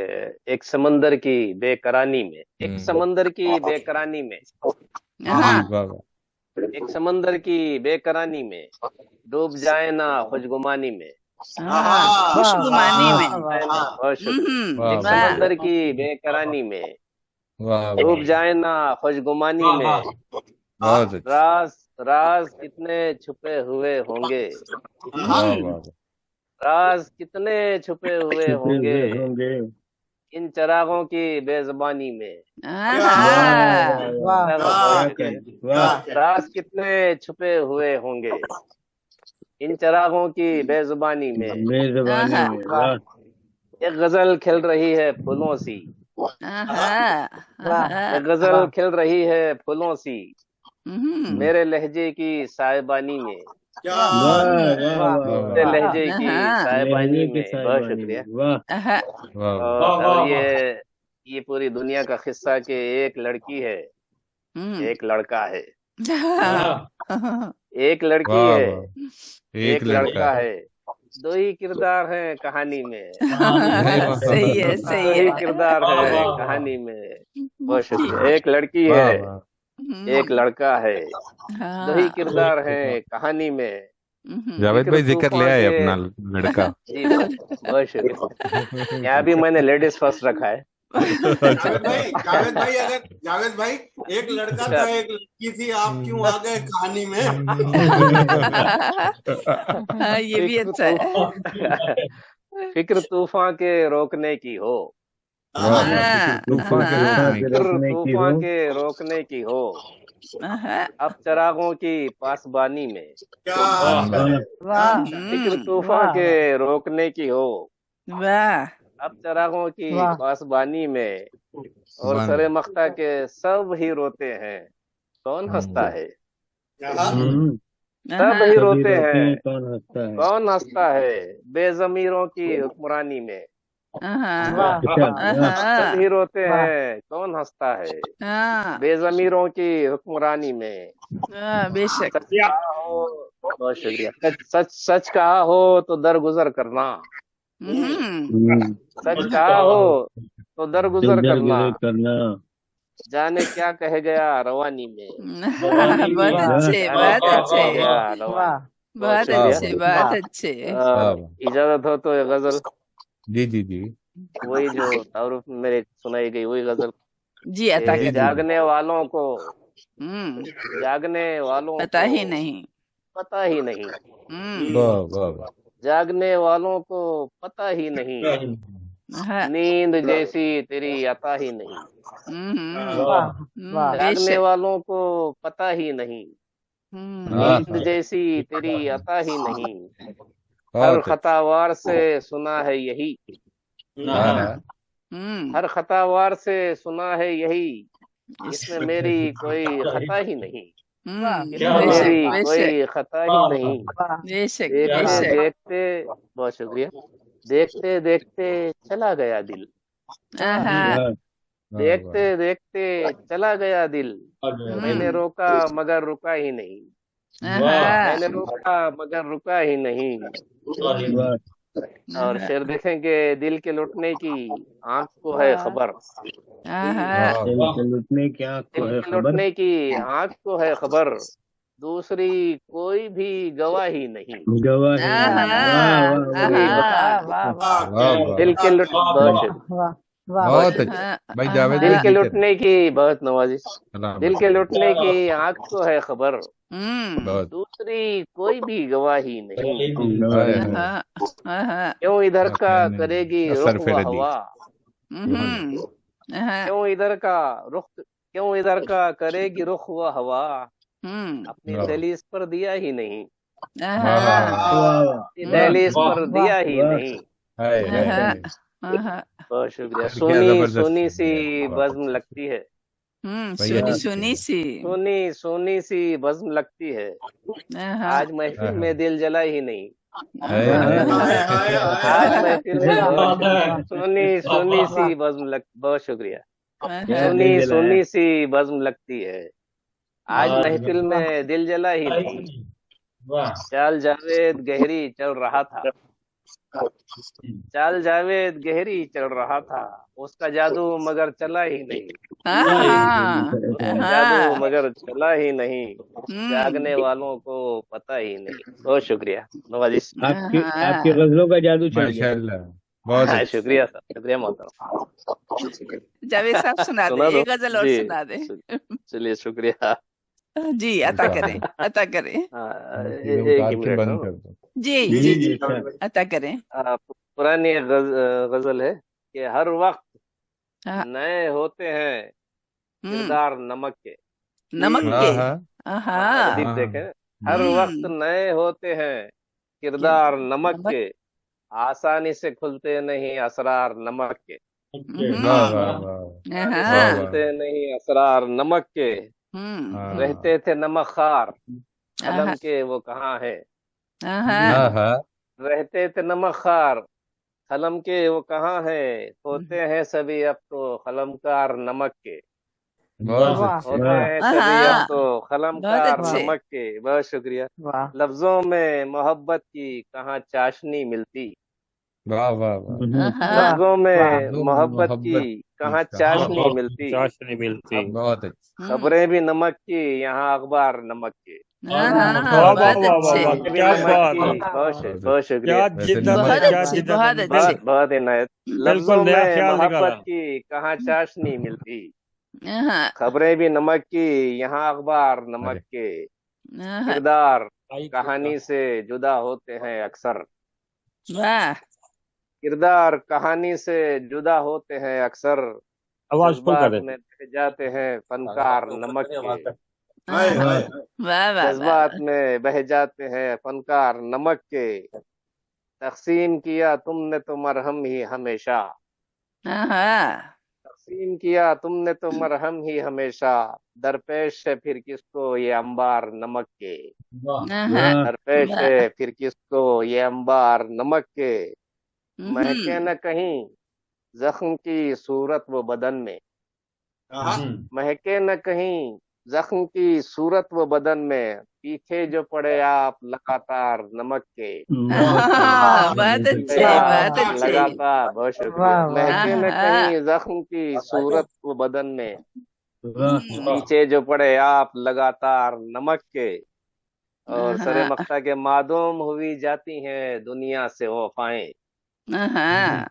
ایک سمندر کی بے قرانی میں، ایک سمندر کی بے قرانی میں، ہاں جی، واہ واہ، ایک سمندر کی بے قرانی میں، ڈوب جائے نا خوشگمانی میں، ہاں خوش گمانی میں، بہت شکریہ۔ واہ ایک واہ، سمندر کی بے قرانی میں، واہ ڈوب واہ، جائے نا خوشگمانی میں، بہت اچھا، راز کتنے چھپے ہوئے ہوں گے، واہ واہ، راز کتنے چھپے ہوئے چھپے ہوں گے ہوئے ہوں گے، ان چراغوں کی بے زبانی میں، واہ راز کتنے چھپے ہوئے ہوں گے ان چراغوں کی بے زبانی میں، بے زبانی میں، واہ ایک غزل کھل رہی ہے پھولوں سی، ایک غزل کھل رہی ہے پھولوں سی، میرے لہجے کی سائبانی میں، क्या वाह बात है। वाह वाह वाह, वाह से वाह लहजे की हाँ। साहिबानी लहजे के में। बहुत साहिबानी शुक्रिया। में, वाह हाँ, वाह, वाह। और वाह, ये पूरी दुनिया का किस्सा कि एक लड़की है, हम्म, एक लड़का है। वाह, एक लड़की वाह, है, वाह। एक लड़का है, दो ही किरदार हैं कहानी में। नहीं, वाह, सही है, दो सही ही है। किरदार वाह, है वाह, वाह। कहानी में। बहुत शुक्रिया। एक लड़की वाह, है, वाह। एक लड़का है, दो ही हाँ। किरदार हैं कहानी में। जावेद फिक्र भाई जिक्र ले तूफान आए के। अपना लड़का। जी बहुत शुक्रिया। यहाँ भी मैंने लेडीज फर्स्ट रखा है। जावेद भाई अगर जावेद भाई एक लड़का था एक लड़की थी, आप क्यों आ गए कहानी में? हाँ, ये भी अच्छा है। फिक्र तूफान के रोकने की हो, वाह, वाह। हाँ, तूफान के हाँ, रोकने फिक्र रोकने की तूफान हो, के रोकने की हो, हाँ, अब चरागों की पासबानी में। क्या वाह, बात है। वाह फिक्र हम्म, तूफान वाह के रोकने की हो, वाह, अब चरागों की वाह पासबानी में। और बंद। सरे मख्ता के सब ही रोते हैं, कौन हंसता है? क्या सब हाँ, ही सभी रोते हैं, कौन हंसता है? कौन हंसता है बेजमीरों की हुक्मरानी में। हाँ, वाह अच्छा वाह वाह, सब ही रोते वाह हैं, कौन हंसता है हाँ, बेजमीरों की हुक्मरानी में। हाँ, बेशक। सच कहा हो, बहुत शुक्रिया। सच सच सच कहा हो तो दरगुजर करना, हम्म, सच कहा हो तो दरगुजर करना। गुजर करना, जाने क्या कह गया रवानी में, बहुत वाह अच्छे, जाने बहुत क्या कह अच्छे, गया वाह रवानी। वाह बहुत बहुत शुक्रिया। अच्छे, वाह बहुत अच्छे। वाह, वाह। इजाजत हो तो ये गजल जी जी जी वही जो तारुफ में मेरे सुनाई गई वही गजल जी, अता कि जी, करें। जागने वालों को, हम्म, जागने वालों पता को ही नहीं। पता ही नहीं, वाह, वाह, वाह। जागने वालों को पता ही नहीं, हाँ, नींद जैसी तेरी अता ही नहीं। वाह वाह जागने बेशक। वालों को पता ही नहीं, नींद जैसी तेरी अता ही नहीं। हर बहुत अच्छा। खतावार से सुना है यही, हाँ, हाँ। हर खतावार से सुना है यही, इसमें मेरी कोई खता ही नहीं, इसमें बेशक, मेरी बेशक, कोई खता ही नहीं। वाह बेशक, देखते बेशक। देखते, बहुत शुक्रिया, देखते देखते चला गया दिल, हाँ, वाह, वाह, देखते देखते चला गया दिल। मैंने रोका मगर रुका ही नहीं, हाँ, मैंने रोका मगर रुका ही नहीं। वाह, और शेर देखेंगे, दिल के लुटने की आंख को है खबर, हाँ, दिल के लुटने की आँख को दिल है के खबर, लुटने की आंख को है खबर, दूसरी कोई भी गवाही नहीं। गवाही नहीं। वाह वाह वाह, वाह वाह वाह, वाह। दिल के लुट बहुत शुक्रिया। वाह वाह बहुत अच्छा भाई जावेद दिल भाई के जी कर लुटने की बहुत नवाजिश, सलाम। दिल के लुटने की आंख को है खबर, बहुत दूसरी कोई भी गवाही नहीं। गवाही नहीं। क्यों इधर का आपने करेगी असर रुख व फेरे दी। हवा, क्यों इधर का रुख, क्यों इधर का करेगी रुख व हवा, अपनी वाह। दहलीज पर दिया ही नहीं, वाह वाह, दहलीज पर वाह, दिया ही वाह। नहीं। हाय, हाय, हाय। बहुत शुक्रिया। क्या सोनी जबरदस्त सोनी है। सी वाह। बज़्म लगती है, सुनी सुनी सी। सोनी सोनी सी बज़्म लगती है, आज महफिल में दिल जला ही नहीं, हाय, हाय, हाय। आज महफिल में बात है। सोनी सोनी सी बज़्म लग, बहुत शुक्रिया। क्या सोनी दिल जलाया। सोनी सी बज़्म लगती है, आज महफिल में दिल जला ही नहीं। वाह, चाल जावेद गहरी चल रहा था, चाल जावेद गहरी चल रहा था, उसका जादू मगर चला ही नहीं, उसका जादू मगर चला ही नहीं, जागने वालों को पता ही नहीं। बहुत शुक्रिया नवाजिश। आपकी गजलों का जादू चल गया। माशाल्लाह बहुत हाँ, अच्छा। शुक्रिया सर, शुक्रिया मोहतरम। जावेद साहब सुना सुना दे, दो एक गजल और जी, सुना दे। चलिए शुक्रिया। जी, अता करें, अता करें। हाँ, चीजें एक उतार ही के मिनट बंद कर दो। जी जी जी, अता करें। पुरानी एक गजल है कि हर वक्त हाँ, नए होते हैं किरदार नमक के। नमक हाँ, के। हाँ, हाँ, अदीब देखें, हर वक्त नए होते हैं किरदार नमक के, आसानी से खुलते नहीं असरार नमक के, वाह, वाह, वाह, हाँ, वाह, खुलते नहीं असरार नमक के, हाँ। रहते थे नमक खार कलम के वो कहाँ है। हाँ रहते थे नमक खार, कलम के वो कहाँ है। होते हैं सभी अब तो कलमकार नमक के। बहुत वाह अच्छे। होते वाह हैं सभी अब तो बहुत कलमकार अच्छे। नमक के। बहुत शुक्रिया। वाह लफ्जों में मोहब्बत की कहाँ चाशनी मिलती। वाह वाह वाह। वाह लफ्जों में लफ्जों में मोहब्बत मोहब्बत की की कहाँ कहाँ चाशनी मिलती। चाशनी मिलती। बहुत अच्छे। खबरें भी नमक की, यहाँ अखबार नमक के। वाह बहुत वाह वाह वाह अच्छे। वाह, खबरें भी क्या नमक बात की। है। वाह बहुत वाह बहुत क्या शुक्रिया। क्या वैसे जिद्दत बहुत है, क्या अच्छे, जिद्दत बहुत है। अच्छे। बहुत बहुत इनायत। बिल्कुल लफ्जों नया में ख्याल मोहब्बत निकाला। की कहाँ चाशनी मिलती। हाँ, खबरें भी नमक की, यहाँ अखबार नमक अरे के। हाँ, किरदार कहानी से जुदा होते हैं अक्सर। वाह किरदार कहानी से जुदा होते हैं अक्सर। आवाज फुल कर जज्बात दे। में बह जाते हैं फनकार नमक के। हाय हाँ, हाय वाह वाह वाह जज्बात में बह जाते हैं फनकार नमक के। तकसीम किया तुमने तो मरहम ही हमेशा। हाँ, तकसीम किया तुमने तो मरहम ही हमेशा। दरपेश है फिर किसको ये अंबार नमक के। हाँ, दरपेश वाह है फिर किसको ये अंबार नमक के। महके न कहीं जख्म की सूरत व बदन में। महके न कहीं जख्म की सूरत व बदन में। पीछे जो पड़े आप लगातार नमक के। हाँ, बहुत अच्छे, बहुत आप अच्छे। लगातार। बहुत शुक्रिया। वाह वाह महके न हाँ, कहीं जख्म की सूरत व बदन में। हम्म, पीछे जो पड़े आप लगातार नमक के। और सरे हाँ, मक्ता के मादूम हुई जाती हैं दुनिया से वफाएं। हाँ,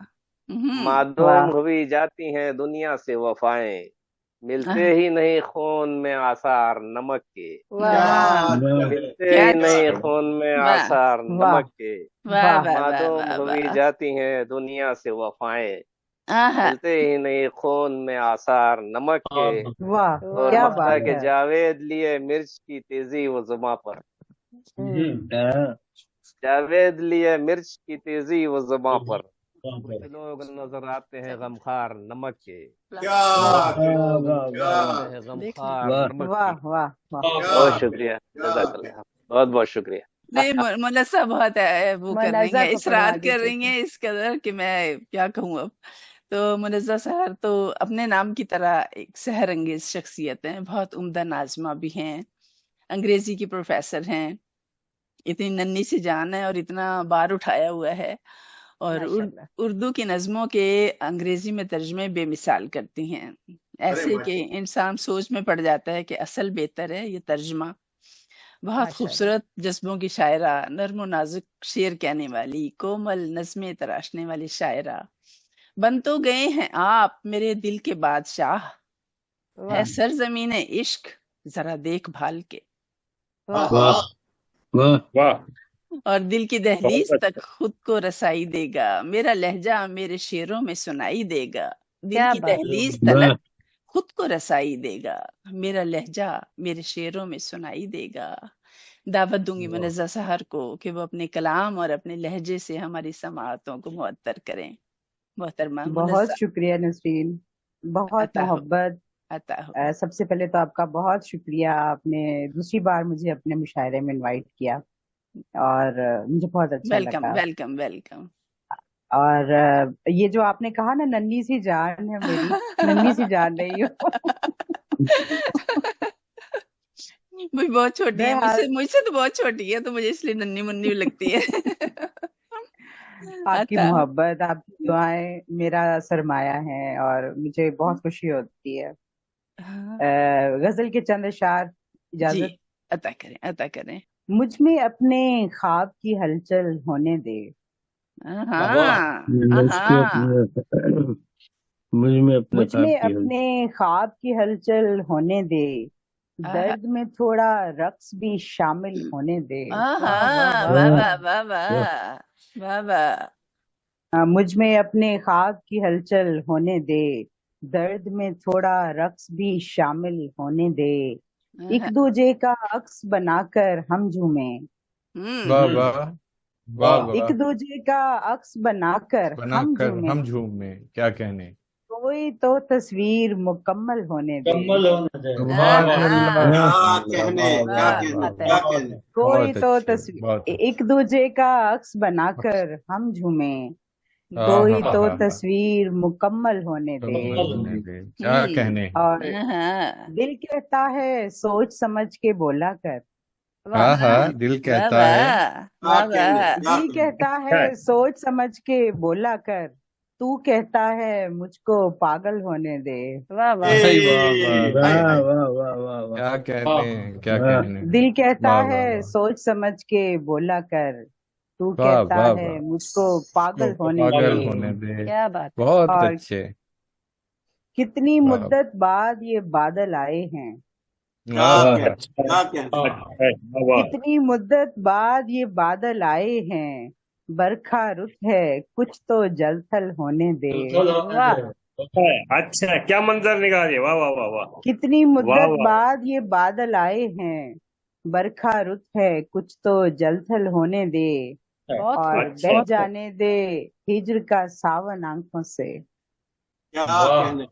मादूम वाह हुई जाती हैं दुनिया से वफाएं। मिलते हाँ, ही नहीं खून में आसार नमक के। वाह क्या हाँ, बात मिलते है, ही क्या नहीं क्या खून में वाह आसार वाह नमक के। वाह वाह वाह वाह मादूम वाह हुई वाह। जाती हैं दुनिया से वफाएं। हाँ, मिलते ही नहीं खून में आसार नमक के। वाह और क्या मक्ता बात के है। जावेद लिए मिर्च की तेजी वो जुबां पर। हम्म, जावेद लिए मिर्च की तेजी वो जुबां पर। कुछ लोग नजर आते हैं गमखार नमक के। क्या कुछ लोग नजर आते हैं देख गमखार नमक वाह के। वाह वाह बहुत शुक्रिया। जज़ाकल्लाह। बहुत बहुत शुक्रिया। नहीं, मुनस्सा बहुत है, वो कर रही मुनज़्ज़ा हैं, को पढ़वा इसरार कर दीजिए। रही हैं इस कदर कि मैं क्या कहूँ अब। तो मुनज़्ज़ा सहर तो अपने नाम की तरह एक सहर अंगेज शख्सियत हैं, बहुत उम्दा नाज़िमा भी हैं, अंग्रेजी की प्रोफेसर हैं, इतनी नन्ही सी जान है और इतना बार उठाया हुआ है, और माशाल्लाह। उर्दू की नज़मों के अंग्रेजी में तर्जमे बेमिसाल करती हैं, अरे ऐसे कि माशाल्लाह इंसान सोच में पड़ जाता है कि असल बेहतर है ये तर्जमा। बहुत माशाल्लाह खूबसूरत जज्बों की शायरा, नर्म नाजुक शेर कहने वाली, कोमल नज़में तराशने वाली शायरा। बन तो गए हैं आप मेरे दिल के बादशाह, है वाह सरजमीन इश्क जरा देख भाल के। वाह वाह वाह वाह, और दिल की दहलीज बहुत तक खुद को रसाई देगा, मेरा लहजा मेरे शेरों में सुनाई देगा। दिल क्या की बात है। दहलीज वाह तलक खुद को रसाई देगा, मेरा लहजा मेरे शेरों में सुनाई देगा। दावत दूंगी मुनज़्ज़ा सहर को कि वो अपने कलाम और अपने लहजे से हमारी समाअतों को मुअत्तर करें। मोहतरमा बहुत मुनज़्ज़ा शुक्रिया नसरीन, बहुत अता हो, मोहब्बत। अता हो। सबसे पहले तो आपका बहुत शुक्रिया, आपने दूसरी बार मुझे अपने मुशायरे में इनवाइट किया और मुझे बहुत अच्छा वेलकम लगा। Welcome welcome. और ये जो आपने कहा ना नन्ही सी जान है मेरी, नन्ही सी जान नहीं हो। मुझे बहुत छोटी है, बहरहाल मुझसे तो बहुत छोटी है, तो मुझे इसलिए नन्ही मुन्नी भी लगती है। आपकी अता हो। मोहब्बत, आपकी दुआएं मेरा सरमाया है और मुझे बहुत खुशी होती है। हाँ, गजल के चंद अशार जी इजाजत। अता करें, अता करें। मुझ में अपने ख्वाब की हलचल होने दे। हाँ मुझको हाँ अपने मुझ में अपने मुझ ख्वाब में की हलचल अपने ख्वाब की हलचल होने दे, दर्द में थोड़ा रक्स भी शामिल होने दे। वाह वाह वाह वाह वाह वाह। वाह वाह वाह वाह। मुझ में अपने ख्वाब की हलचल होने दे, दर्द में थोड़ा रक्स भी शामिल होने दे। एक दूजे का अक्स बनाकर हम झूमें, वाह वाह वाह एक वाह। दूजे का अक्स बनाकर हम बनाकर झूमें। हम झूम में क्या कहने। कोई तो तस्वीर मुकम्मल होने दे। कम्मल होने दे। सुभान अल्लाह, क्या कहने, क्या कहने, क्या कहने। कोई बहुत तो अच्छे, तस्वीर बहुत अच्छे। एक दूजे का अक्स बनाकर हम झूमे, कोई तो तस्वीर मुकम्मल होने दे। क्या कहने। और दिल कहता है सोच समझ के बोला कर, दिल कहता है, क्या कहने, क्या दिल कहने। कहता है सोच समझ के बोला कर, तू कहता है मुझको पागल होने दे। वाह वाह वाह, वाह वाह वाह वाह वाह। क्या कहने, क्या वाह। कहने। दिल कहता वाह, वाह, है वाह। सोच समझ के बोला कर, तू वाह, कहता वाह, है वाह। मुझको पागल होने पागल दे। होने दे। क्या बात है। बहुत और अच्छे। कितनी वाह। मुद्दत बाद ये बादल आए हैं, क्या वाह, कहने, क्या कहने। कितनी मुद्दत बाद ये बादल आए हैं, बरखा रुत है कुछ तो जल थल होने दे। अच्छा, क्या मंजर निकाल रही है। वाह वाह वाह वाह। कितनी वाह मुद्दत वाह। बाद ये बादल आए हैं, बरखा रुत है कुछ तो जल थल होने दे। बहुत और खूब, बह बहुत खूब। जाने दे हिज्र का सावन आंखों से, क्या वाह। कहने।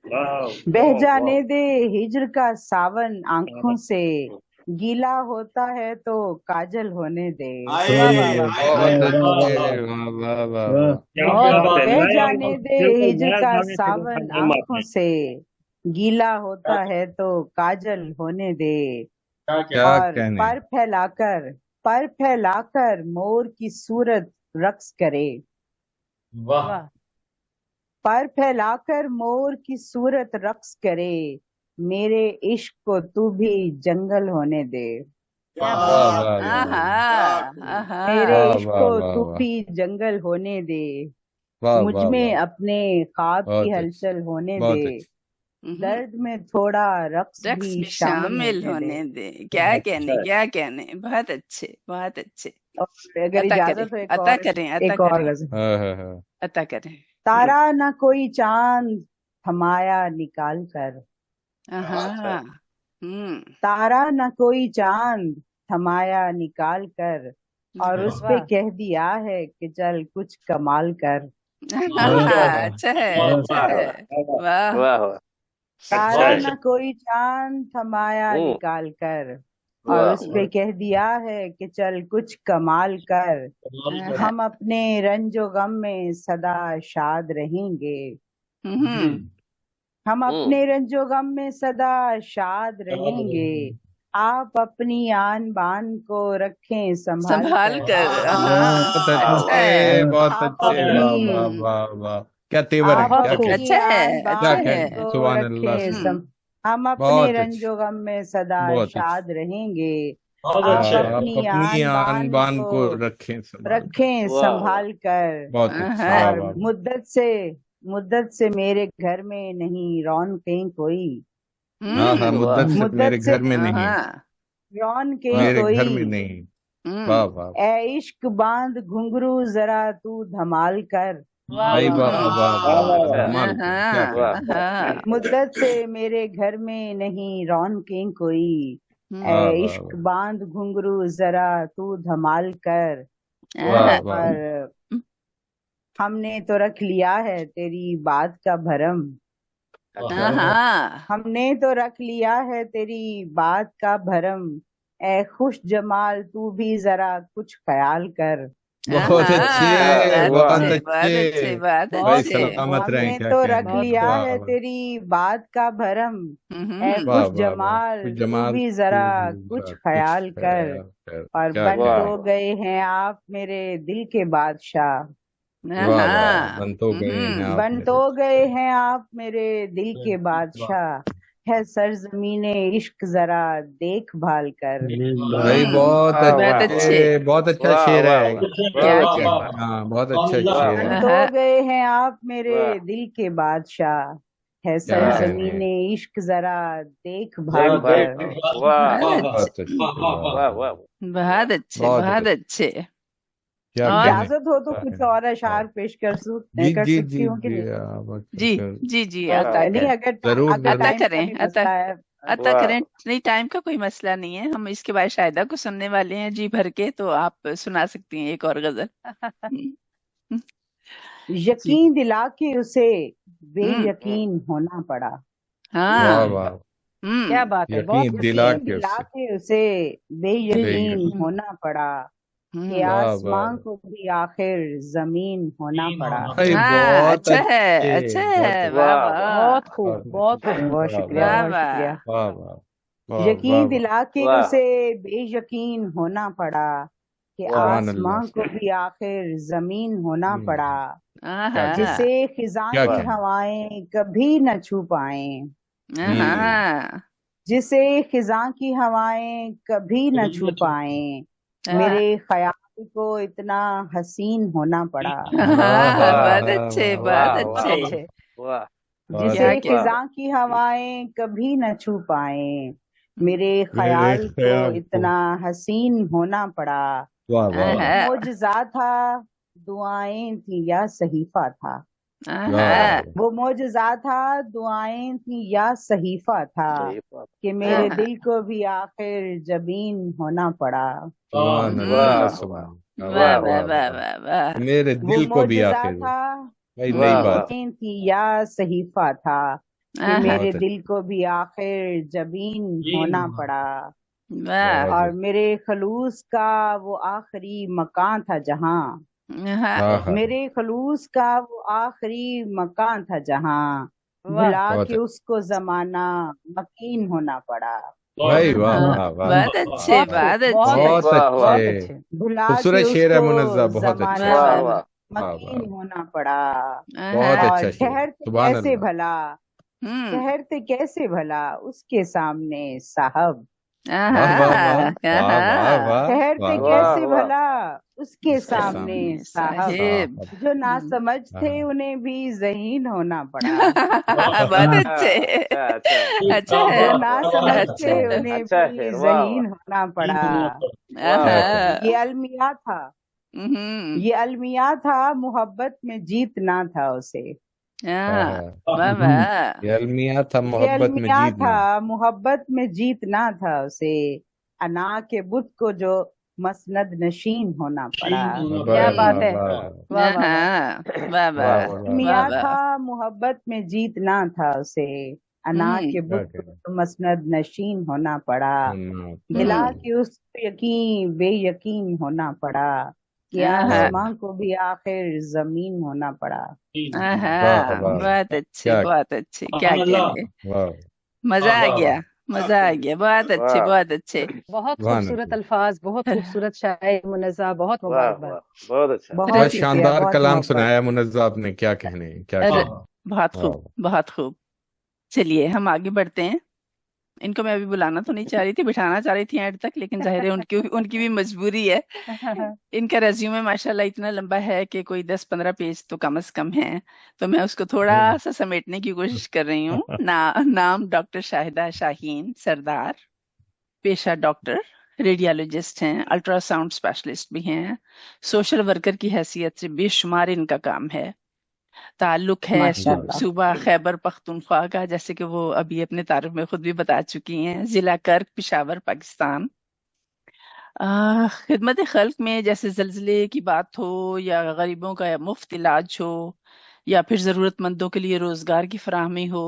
वाह बह वाह जाने वाह। दे हिज्र का सावन आंखों से, गीला होता है तो काजल होने दे। आए, वाह, आए, वाह, वाह। आए, बहुत आए। अच्छे। वाह वाह वाह वाह। वाह। क्या बहुत क्या बात है। बह नया जाने दे बिल्कुल हिज्र नया का गाने से सावन जैसा हम आते आंखों हैं। से, गीला होता है तो काजल होने दे। क्या और कहने। पर फैलाकर मोर की सूरत रक्स करे, वाह। पर फैलाकर मोर की सूरत रक्स करे, मेरे इश्क को तू भी जंगल होने दे। क्या वाह, बात है। वाह, वाह, आहा, मेरे वाह, इश्क वाह, को वाह, तू वाह। भी जंगल होने दे, वाह मुझ वाह में वाह। अपने ख्वाब की बहुत अच्छे, हलचल होने बहुत दे, अच्छे। दर्द में थोड़ा रक्स रक्स भी भी शामिल शामिल होने दे। होने दे। क्या कहने, क्या कहने। बहुत अच्छे, बहुत अच्छे। और अगर अता इजाजत करें, हो अता करें, अता एक और करें, गजल। हाँ। अता करें। तारा न कोई चांद थमाया निकाल कर, आहा, तारा न कोई चांद थमाया निकाल कर, और उस पे वाह। कह दिया है कि चल कुछ कमाल कर। अच्छा है, अच्छा है। वाह। वाह वाह। तारा अच्छा न कोई चांद थमाया हम्म, निकाल कर, और वाह उस पे कह दिया है कि चल कुछ कमाल कर। आहा, हम अपने रंजो गम में सदा शाद रहेंगे, हम अपने रंजो गम में सदा शाद रहेंगे, आप अपनी आन बान को रखें संभाल संभाल कर। कर। बहुत अच्छा अच्छे, है। बहुत आप अच्छे। वाह वाह अपनी वाह वाह। क्या तेवर है, आप क्या बहुत अपनी कहने, अच्छा है, आन अच्छा बान क्या है। कहने। को सुभान अल्लाह। रखें हम अपने बहुत अच्छे, रंजो गम में सदा बहुत अच्छे। शाद रहेंगे, बहुत आप अच्छे। आप अपनी अपनी आन आन बान बान को को रखें संभाल कर। रखें वाह संभाल कर। बहुत अच्छे। आहा, वाह और वाह। मुद्दत से मेरे घर में नहीं रौनकें कोई, हाँ हाँ, हम्म, मुद्दत से मेरे मुद्दत से घर में नहीं, आहा, रौनकें मेरे घर कोई, में नहीं। वाह हम्म, वाह। ए इश्क बांध घुंघरू जरा तू धमाल कर। वाह भाई वाह वाह वाह। वाह वाह, धमाल कर, क्या आहा, कहने। आहा, मुद्दत से मेरे घर में नहीं रौनकें कोई, हम्म, वाह ए वाह इश्क वाह, बांध घुंघरू जरा तू धमाल कर। वाह आहा, वाह। और हमने तो रख लिया है तेरी बात का भरम, आहा, हमने तो रख लिया है तेरी बात का भरम, ए खुश जमाल तू भी जरा कुछ ख्याल कर। बहुत अच्छे, आहा, बहुत बहुत अच्छे, अच्छे। बहुत भाई अच्छे। सलामत रहें, हमने क्या तो कहने। रख लिया वाह है वाह तेरी बात का भरम, ए वाह खुश वाह वाह। जमाल कुछ तू जमाल भी तू जरा भी कुछ जरा कुछ ख्याल कर। ख्याल कर, और क्या बन वाह तो कहने। गए हैं आप मेरे दिल के बादशाह, वाह वाह वाह, आहा, बन तो गए हैं आप बन मेरे। तो गए हैं आप मेरे दिल के बादशाह, है सरजमीने इश्क जरा देखभाल कर। भाई बहुत वाह बहुत वाह अच्छे। बहुत अच्छा वाह शेर वाह है। वाह। क्या बहुत क्या अच्छा। हाँ, बहुत अच्छा वाह शेर बन है। तो आहा, गए हैं आप मेरे वाह दिल के बादशाह, है क्या वाह कहने। सरजमीने इश्क जरा देखभाल देखभाल कर। करो। वाह बहुत बहुत अच्छे, अच्छे, वाह वाह वाह, वाह। बहुत अच्छे, बहुत बहुत अच्छे। अच्छे। क्या और कहने, इजाजत हो तो क्या कुछ कहने। और अशार और पेश कर जी कर जी सकती जी हूँ कि जी, नहीं? आप जी जी जी, अता नहीं, कर, जरूर अगर अता जरूर। टाइम का करें, भी अता मसला है। अता वाह करें। नहीं, टाइम का कोई मसला नहीं है, हम इसके बाद शायदा को सुनने वाले हैं जी भर के, तो आप सुना सकती हैं एक और गजल। जी यकीन दिला के उसे बे यकीन होना पड़ा। वाह हाँ वाह, क्या बात है, बहुत यकीन दिला यकीन के दिला उससे के उसे बे यकीन बेयकीन। होना पड़ा कि वाह आसमां वाह को भी आखिर जमीन होना पड़ा। भाई, हाँ, बहुत अच्छा है, अच्छे, अच्छा बहुत है, अच्छे, वाह वाह वाह, बहुत खूब, बहुत खूब। बहुत वाह शुक्रिया, वाह वाह बहुत वाह, शुक्रिया। वाह वाह वाह यकीन वाह दिला के वाह उसे बेयकीन होना पड़ा कि वाह सुभान अल्लाह। आसमां को भी आखिर जमीन होना पड़ा। क्या हाँ, जिसे खिजां क्या की वाह क्या हवाएं कभी न छू पाएं, हाँ, जिसे खिजां की हवाएं कभी न छू पाएं, मेरे ख्याल को इतना हसीन होना पड़ा। हाँ, बहुत वाह अच्छे, वाह बहुत वाह बहुत अच्छे, अच्छे। वाह बहुत जिसे क्या वाह खिजां की हवाएं कभी न छू पाएं, मेरे मेरे ख्याल को ख्याल को इतना हसीन होना पड़ा। वाह वाह वो हाँ, मोजज़ा था, दुआएं थी या सहीफा था। वाह हाँ, वो मोजज़ा था, दुआएं थी या सहीफा था, सही बात कि मेरे हाँ, दिल को भी आखिर जबीन होना पड़ा। सुभान अल्लाह, वाह सुभान वाह वाह वाह वाह वाह वाह, वाह वाह, मेरे वो दिल को भी मोजज़ा आखिर था, भाई, नई वाह बात, दुआएं थी या सहीफा था, कि हाँ, मेरे बहुत दिल को भी आखिर जबीन होना पड़ा। वाह, बहुत और मेरे खलूस का वो आखिरी मकान था जहाँ, हाँ, हाँ हाँ, मेरे खलूस का वो आखिरी मकान था जहाँ, वाह, भुला बहुत के उसको जमाना मकीन होना पड़ा। भाई, वाह हाँ, वाह वाह, बहुत अच्छे, बहुत खूब, बहुत बहुत अच्छे, बहुत अच्छे, वाह वाह बहुत अच्छे, अच्छे। भुला खूबसूरत के शेर है उसको मुनज़्ज़ा, बहुत अच्छे, जमाना वाह वाह वाह वाह मकीन वाह, होना पड़ा। बहुत हाँ, अच्छा और शेर, ठहरते सुभान कैसे अल्लाह। भला, हम्म, ठहरते कैसे भला उसके सामने साहब, वाह वाह वाह हाँ, वाह वाह वाह ठहरते वाह, वाह कैसे वाह भला उसके उसके सामने सामने साहब, साहेब, साहब, जो ना समझ थे हाँ, उन्हें भी ज़हीन होना पड़ा। बहुत अच्छे, अच्छा अच्छा अच्छा है, जो ना समझ अच्छा, थे उन्हें अच्छा भी शेर वाह ज़हीन होना पड़ा। वाह क्या वाह कहें, ये अलमिया था, हम्म, ये अलमिया था, मोहब्बत में जीतना था उसे। हाँ हाँ, हाँ, वाह वाह, ये अलमिया था, ये मोहब्बत में अलमिया जीतना, था, मोहब्बत में जीतना था उसे। अना के बुत को जो मसनद नशीन होना पड़ा। क्या वाह बात वाह है, वाह वाह वाह वाह। हाँ, वाह वाह वाह, वाह अलमिया वाह वाह, था, मोहब्बत में जीतना था उसे। अना के क्या बुत को कहें, जो मसनद नशीन होना पड़ा। सुनना दिला हम्म, के उस यकीन बेयकीन होना पड़ा, कि हाँ, आसमां को भी आखिर जमीन होना पड़ा। वाह वाह, बहुत अच्छे, क्या बहुत अच्छे, क्या कहने, वाह, मजा आ गया, मजा आ गया, बहुत अच्छे, वाह बहुत अच्छे, बहुत सुभान खूबसूरत अल्लाह, अल्फाज, बहुत खूबसूरत शायर मुनज़्ज़ा, बहुत वाह मुबारकबाद। वाह बहुत अच्छा बहुत बहुत रसी, शुक्रिया, शानदार बहुत कलाम मोहब्बत। सुनाया मुनज़्ज़ा आपने, क्या कहने, क्या अरे, कहने, बहुत वाह खूब, बहुत खूब। चलिए हम आगे बढ़ते हैं। इनको मैं अभी बुलाना तो नहीं चाह रही थी, बिठाना चाह रही थी एंड तक, लेकिन जाहिर है उनकी उनकी भी मजबूरी है। इनका रेज्यूमे माशाल्लाह इतना लंबा है कि कोई 10-15 पेज तो कम से कम है, तो मैं उसको थोड़ा सा समेटने की कोशिश कर रही हूँ। नाम डॉक्टर शाहिदा शाहीन सरदार, पेशा डॉक्टर, रेडियोलॉजिस्ट हैं, अल्ट्रासाउंड स्पेशलिस्ट भी हैं, सोशल वर्कर की हैसियत से बेशुमार इनका काम है। ताल्लुक है माशाल्लाह। सूबा खैबर पख्तूनख्वा का, जैसे कि वो अभी अपने तारुफ में खुद भी बता चुकी हैं, जिला कर्क पिशावर पाकिस्तान। खिदमत खल्क में जैसे जल्जले की बात हो, या गरीबों का मुफ्त इलाज हो, या फिर ज़रूरतमंदों के लिए रोज़गार की फराहमी हो,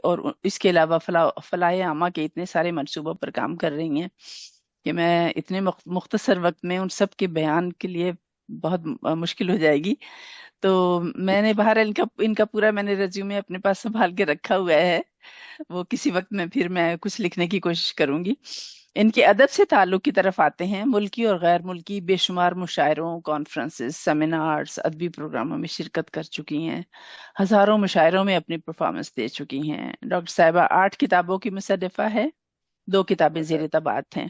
और इसके अलावा फलाह आमा के इतने सारे मनसूबों पर काम कर रही हैं कि मैं इतने मुख्तसर वक्त में उन सब के बयान के लिए बहुत मुश्किल हो जाएगी। तो मैंने बहरहाल इनका इनका पूरा मैंने रिज्यूमे अपने पास संभाल के रखा हुआ है, वो किसी वक्त में फिर मैं कुछ लिखने की कोशिश करूंगी। इनके अदब से ताल्लुक की तरफ आते हैं। मुल्की और गैर मुल्की बेशुमार मुशायरों, कॉन्फ्रेंसेस, सेमिनार्स, अदबी प्रोग्रामों में शिरकत कर चुकी हैं। हजारों मुशायरों में अपनी परफॉर्मेंस दे चुकी हैं। डॉक्टर साहिबा 8 किताबों की मुसन्निफा है, 2 किताबें ज़ेर तबात हैं।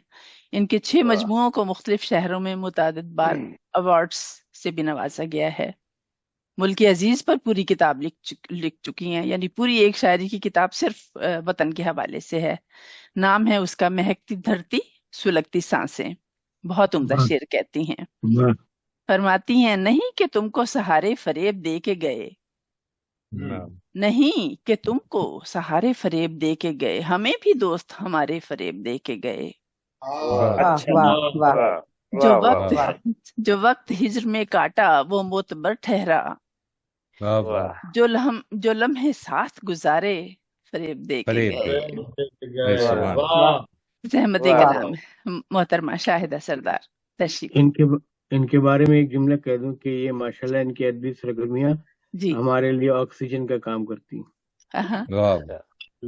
इनके 6 वाह मजमुओं को मुख्तलिफ शहरों में मुतादिद बार अवार्ड्स से भी नवाजा गया है। मुल्क अजीज पर पूरी किताब लिख चुकी हैं, यानी पूरी एक शायरी की किताब सिर्फ वतन के हवाले से है। नाम है उसका महकती धरती सुलगती सांसें। बहुत उम्दा शेर कहती हैं, फरमाती हैं, नहीं कि तुमको सहारे फरेब दे के गए, नहीं कि तुमको सहारे फरेब दे के गए, हमें भी दोस्त हमारे फरेब दे के गए। वाह वाह वाह वाह वाह जो वाह वाह वक्त वाह। जो वक्त हिज्र में काटा वो मोतबर ठहरा, वाह वाह वाह जो लम्हे साथ गुजारे फरेब दे के फरेब गए। अरे सुभान वाह जहमती वाह कलाम मोहतरमा शाहिदा सरदार तशरीफ। इनके बारे में एक जुमला कह दूं कि ये माशाल्लाह इनकी अदबी सरगर्मियां जी हमारे लिए ऑक्सीजन का काम करती हैं। हाँ, वाह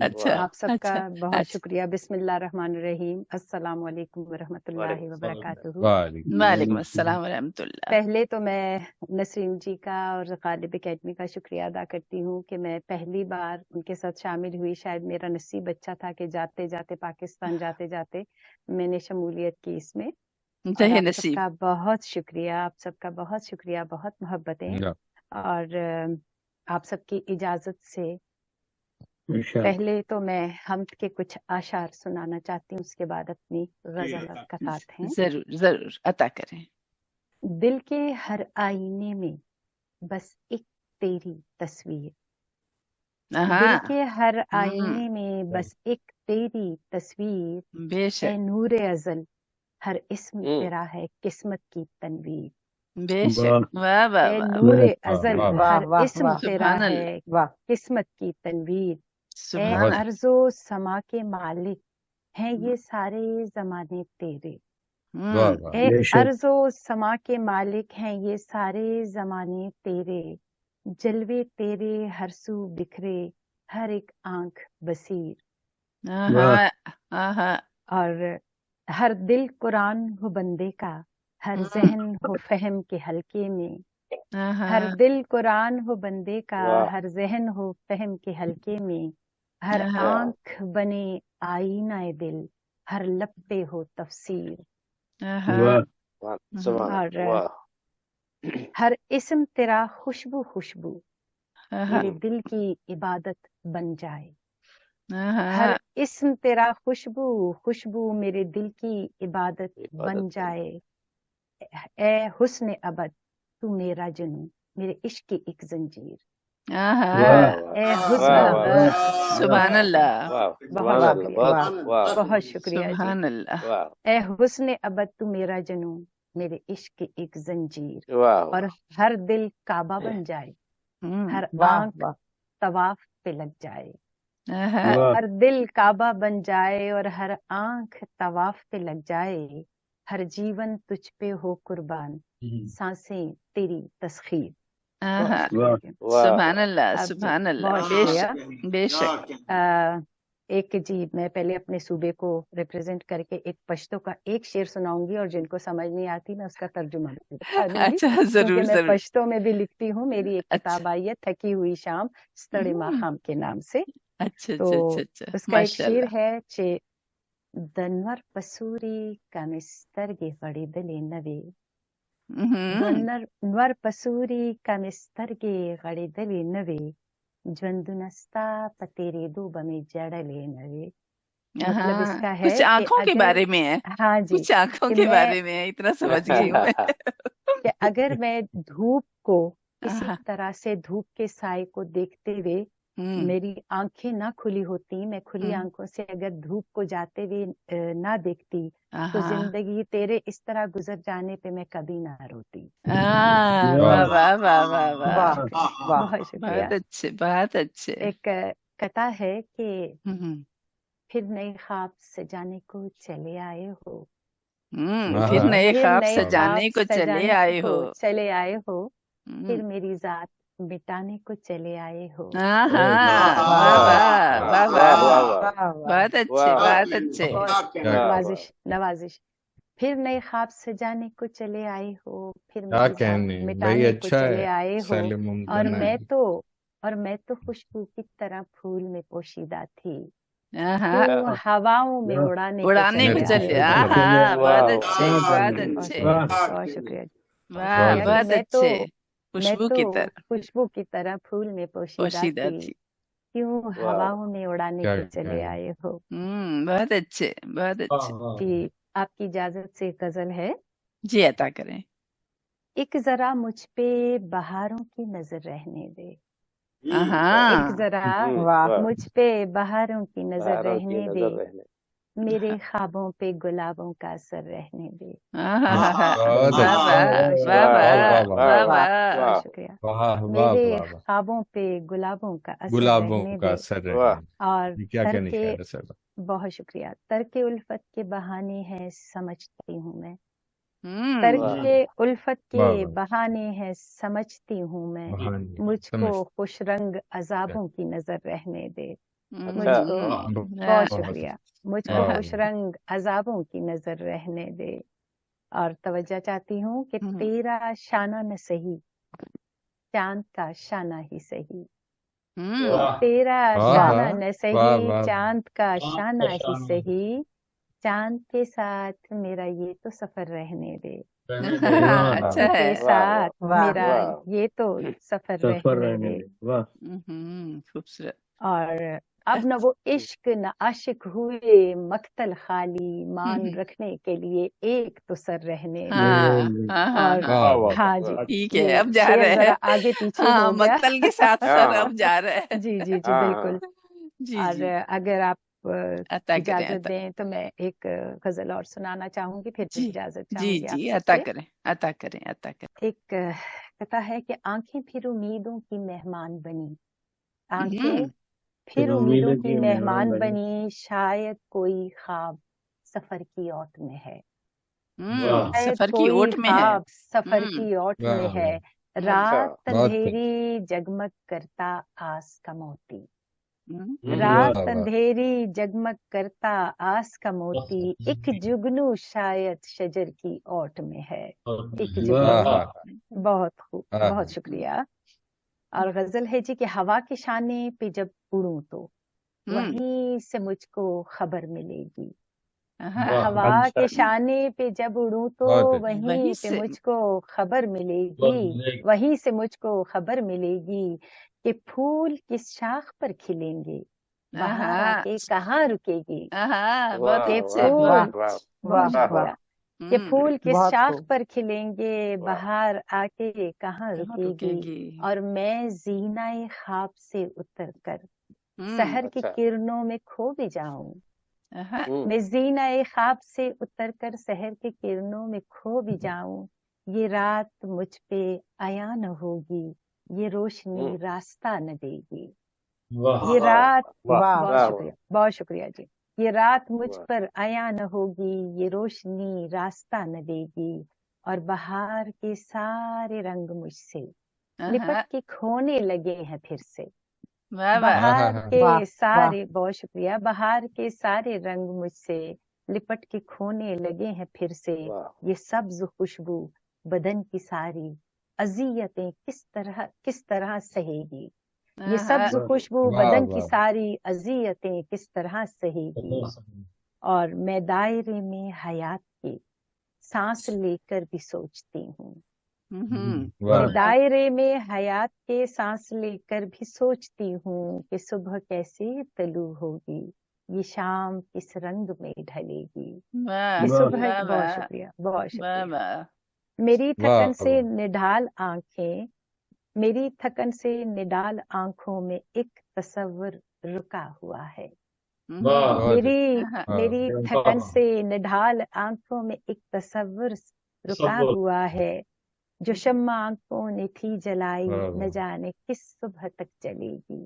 अच्छा आप सबका अच्छा बहुत अच्छा। शुक्रिया। बिस्मिल्लाहिर्रहमानिर्रहीम। अस्सलाम वालेकुम वरहमतुल्लाहि वबरकातुहू। वालेकुम वालेकुम अस्सलाम वरहमतुल्लाह। पहले तो मैं नसरीन जी का और गालिब एकेडमी का शुक्रिया अदा करती हूँ कि मैं पहली बार उनके साथ शामिल हुई। शायद मेरा नसीब अच्छा था कि जाते जाते पाकिस्तान जाते जाते मैंने शमूलियत की इसमें। और जहे आप नसीब। सबका बहुत शुक्रिया, आप सबका बहुत शुक्रिया, बहुत मोहब्बतें। या और आप सबकी इजाजत से इंशाअल्लाह। पहले तो मैं हम्द के कुछ आशार सुनाना चाहती हूँ, उसके बाद अपनी जी गजल और कतात हैं। जरूर जरूर अता करें। दिल के हर आईने में बस एक तेरी तस्वीर, दिल हाँ के हर आईने में बस एक तेरी तस्वीर, ए बेशक नूरे अजल हर इस्म हम्म तेरा है किस्मत की तनवीर, बेशक। वाह वाह ए वाह नूरे वाह अजल वाह वाह हर वाह इस्म वाह तेरा सुभान है अल्लाह वाह किस्मत की तनवीर, ए सुभान बहुत अल्लाह। अर्जो समा के मालिक हैं ये सारे जमाने तेरे, वाह वाह ए बेशक अर्जो समा के मालिक हैं ये सारे जमाने तेरे, जलवे तेरे हर सू बिखरे हर एक आंख बसीर, वाह हाँ हाँ और हर दिल कुरान हो बंदे का, हर जहन हो फहम के हल्के में, हर दिल कुरान हो बंदे का, वाह हर जहन हो फहम के हल्के में, हर वाह आंख बने आईना ए दिल, हर लब पे हो तफसीर, वाह वाह सुभान और वाह हर इस्म तेरा खुशबू खुशबू मेरे हम्म दिल की इबादत बन जाए, हर इस्म तेरा खुशबू खुशबू मेरे दिल की इबादत बन इबादत बन जाए, ए हुस्न अबद तू मेरा जुनून मेरे इश्क की एक जंजीर, वाह वाह ए वाह हुस्न वाह वाह अबद। सुभान अल्लाह वाह बहुत सुभान अल्लाह शुक्रिया, बहुत वाह बहुत शुक्रिया जी। सुभान अल्लाह। वाह ए हुस्न अबद तू मेरा जुनून मेरे इश्क की एक जंजीर, वाह और हर दिल काबा बन जाए, हर वाह आंख वाह तवाफ पे लग जाए, वाह हर दिल काबा बन जाए और हर आंख तवाफ पे लग जाए, हर जीवन तुझ पे हो कुर्बान सांसें तेरी तस्खीर। बहुत वाह शुक्रिया जी। वाह सुभान वाह अल्लाह अब सुभान अल्लाह। बहुत शुक्रिया। बेशक बेशक। एक जी मैं पहले अपने सूबे को रिप्रेजेंट करके एक पश्तो का एक शेर सुनाऊंगी, और जिनको समझ नहीं आती मैं उसका तर्जुमा भी बता दूंगी, अच्छा क्योंकि जरूर मैं जरूर। पश्तो में भी लिखती हूँ। मेरी एक अच्छा किताब आई है थकी हुई शाम स्तड़े माखाम के नाम से। अच्छा तो अच्छा अच्छा अच्छा उसका एक शेर माशाल्लाह। है चे दनवर पसूरी कमिस्तरगे गड़िदले नवे, ದ್ವನ್ವರ್ ಪಸೂರಿ ಕಮಿಸ್ತರ್ಗೆ ಗಡಿದಲಿ ನವೆ ಜ್ವಂದುನಸ್ತಾ ಪतेरे दूब में जड़ले नवे। मतलब इसका है कुछ कि आंखों के अगर बारे में है। हाँ जी कुछ आंखों कि के मैं बारे में है, इतना समझ गई हूँ मैं। कि अगर मैं धूप को किसी आहा, तरह से धूप के साए को देखते हुए मेरी आंखें ना खुली होती, मैं खुली आंखों से अगर धूप को जाते हुए ना देखती, तो आहा, जिंदगी तेरे इस तरह गुजर जाने पे मैं कभी ना रोती। वाह वाह वाह वाह वाह। वाह वाह बहुत शुक्रिया। बहुत अच्छे बहुत अच्छे। एक कथा है कि हम्म, फिर नए ख्वाब सजाने को चले आए हो, फिर नए फिर ख्वाब नए सजाने को चले सजाने आए को हो। चले आए हो, हम्म, फिर मेरी जात मिटाने को चले आए हो। आहा, वाह वाह वाह वाह वाह वाह वाह। वाह वाह वाह वाह बहुत अच्छे वाह बहुत अच्छे। बहुत क्या नवाजिश नवाजिश। फिर नए ख्वाब सजाने को चले आए हो, फिर क्या मेरी जात कहने भाई, मिटाने को अच्छा चले है आए हो, सैले और मुमतना है। मैं तो खुशबू की तरह फूल में पोशीदा थी, आहा, क्यों हवाओं में उड़ाने को उड़ाने को चले चले आए हो। आहा, वाह बहुत अच्छे वाह बहुत बहुत अच्छे। शुक्रिया, बहुत शुक्रिया जी। वाह शुक्रिया कि बहुत अच्छे। मैं खुशबू तो की तरह खुशबू की तरह फूल में पोशीदा पोशीदा थी, थी। क्यों वाह हवाओं में उड़ाने क्या को चले कहने। आए हो। बहुत अच्छे बहुत अच्छे। जी आपकी इजाजत से गजल है। जी अता करें। एक जरा मुझ पे बहारों की नजर रहने दे, आहा, एक जरा वाह मुझ पे बहारों की नजर बहारों की रहने दे, नजर रहने मेरे ख्वाबों पे गुलाबों का असर रहने दे। बहुत वाह अच्छा, वाह वाह वाह वाह वाह बहुत शुक्रिया। वाह वाह मेरे वाह वाह, ख्वाबों पे गुलाबों का असर गुलाबों रहने का दे। असर वाह रहने, और ये क्या क्या तरके निशान है सर। बहुत शुक्रिया। तरके उल्फत के बहाने हैं समझती हूँ मैं। वाह तरके उल्फत वाह के वाह, बहाने हैं समझती हूँ मैं। बहाने मुझको समझ, खुश रंग अजाबों की नजर रहने दे। अच्छा मुझको बहुत बहुत बहुत शुक्रिया। मुझको वाह खुश रंग अजाबों की नजर रहने दे। और तवज्जो चाहती हूँ कि तेरा शाना न सही, चांद का शाना ही सही। वाह तेरा वाह शाना वाह न वाह सही, वाह, चांद का शाना ही सही। चांद के साथ मेरा ये तो सफर रहने दे। वाह अच्छा चांद है। के साथ वाह मेरा वाह ये तो सफर सफर रहने रहने दे। दे, वाह खूबसूरत। और अब न वो इश्क न आशिक हुए मख्तल खाली, मान रखने के लिए एक तो सर रहने दे। हाँ हाँ हाँ और वाह वाह वाह, वाह हाँ वाह जी, ठीक है, ये अब जा शेर रहे जरा हैं। आगे पीछे हाँ, हो गया। मक्तल के साथ हाँ सर अब जा रहे हैं। जी जी जी हाँ बिल्कुल। जी और जी, अगर आप अता करें इजाजत अता। दें तो मैं एक गजल और सुनाना चाहूंगी, फिर जी इजाजत जी चाहूंगी जी, आप अता सबसे। करें अता करें अता करें। एक कथा है कि आंखें फिर उम्मीदों की मेहमान बनी। आंखें हम्म फिर उम्मीदों उम्मीदों की की मेहमान मेहमान बनी। बनी, शायद कोई ख्वाब सफर की ओट में है। वाह शायद सफर की कोई ओट में है। ख्वाब सफर हम्म की ओट वाह में है। वाह, अच्छा रात बहुत खूब, अंधेरी जगमग करता आस का मोती। हम्म रात वाह वाह, अंधेरी जगमग करता आस का मोती, एक जुगनू शायद शजर की ओट में है। एक जुगनू। वाह वाह बहुत खूब, वाह, बहुत शुक्रिया। और गजल है जी कि हवा के शाने पे जब उड़ूं तो वहीं से मुझको खबर मिलेगी। हवा के शाने पे जब उड़ूं तो बहुत अच्छा, वहीं वहीं पे से। मुझको खबर मिलेगी। वहीं से मुझको खबर मिलेगी कि फूल किस शाख पर खिलेंगे, बाहर आके कहाँ रुकेगी। बहुत वाह कि खूबसूरत। वाह वाह फूल, वाह बहुत वाह शुक्रिया, वाह, कि फूल किस बहुत शाख खूब। पर खिलेंगे, वाह बाहर आके कहाँ कहाँ रुकेगी। रुकेगी। और मैं जीनाए ख्वाब से उतर कर सहर की अच्छा किरणों में खो भी जाऊं। हम्म मैं जीनाए ख्वाब से उतर कर शहर के किरणों में खो भी जाऊं। ये रात मुझ पे आया न होगी, ये रोशनी रास्ता न देगी। ये वाह रात, वाह वाह बहुत वाह शुक्रिया, बहुत शुक्रिया जी। ये रात मुझ वाह पर आया न होगी, ये रोशनी रास्ता न देगी। और बहार के सारे रंग मुझसे लिपट के खोने लगे हैं फिर से। वाह वाह बहार वाह के वाह वाह, सारे, बहुत शुक्रिया, बहार के सारे रंग मुझसे लिपट के खोने लगे हैं फिर से। वाह ये सब्ज खुशबू बदन की सारी अजियतें किस तरह सहेगी। ये सब्ज खुशबू वाह बदन की वाह, सारी अजियतें किस तरह सहेगी। और मैं दायरे में हयात के सांस लेकर भी सोचती हूँ। वाह मैं दायरे में हयात के सांस लेकर भी सोचती हूँ कि सुबह कैसे तलू होगी, ये शाम किस रंग में ढलेगी। वाह ये सुबह, वाह बहुत वाह शुक्रिया, बहुत वाह शुक्रिया। वाह। मेरी वाह थकन से वाह, निढाल आंखें, मेरी थकन से निडाल आंखों में एक तस्वर रुका हुआ है। बहुत मेरी अच्छा, मेरी थकन से निढाल आंखों में एक तस्वर रुका हुआ है, जो शम्मा आंखों ने थी जलाई, वाह न वाह, जाने किस सुबह तक चलेगी।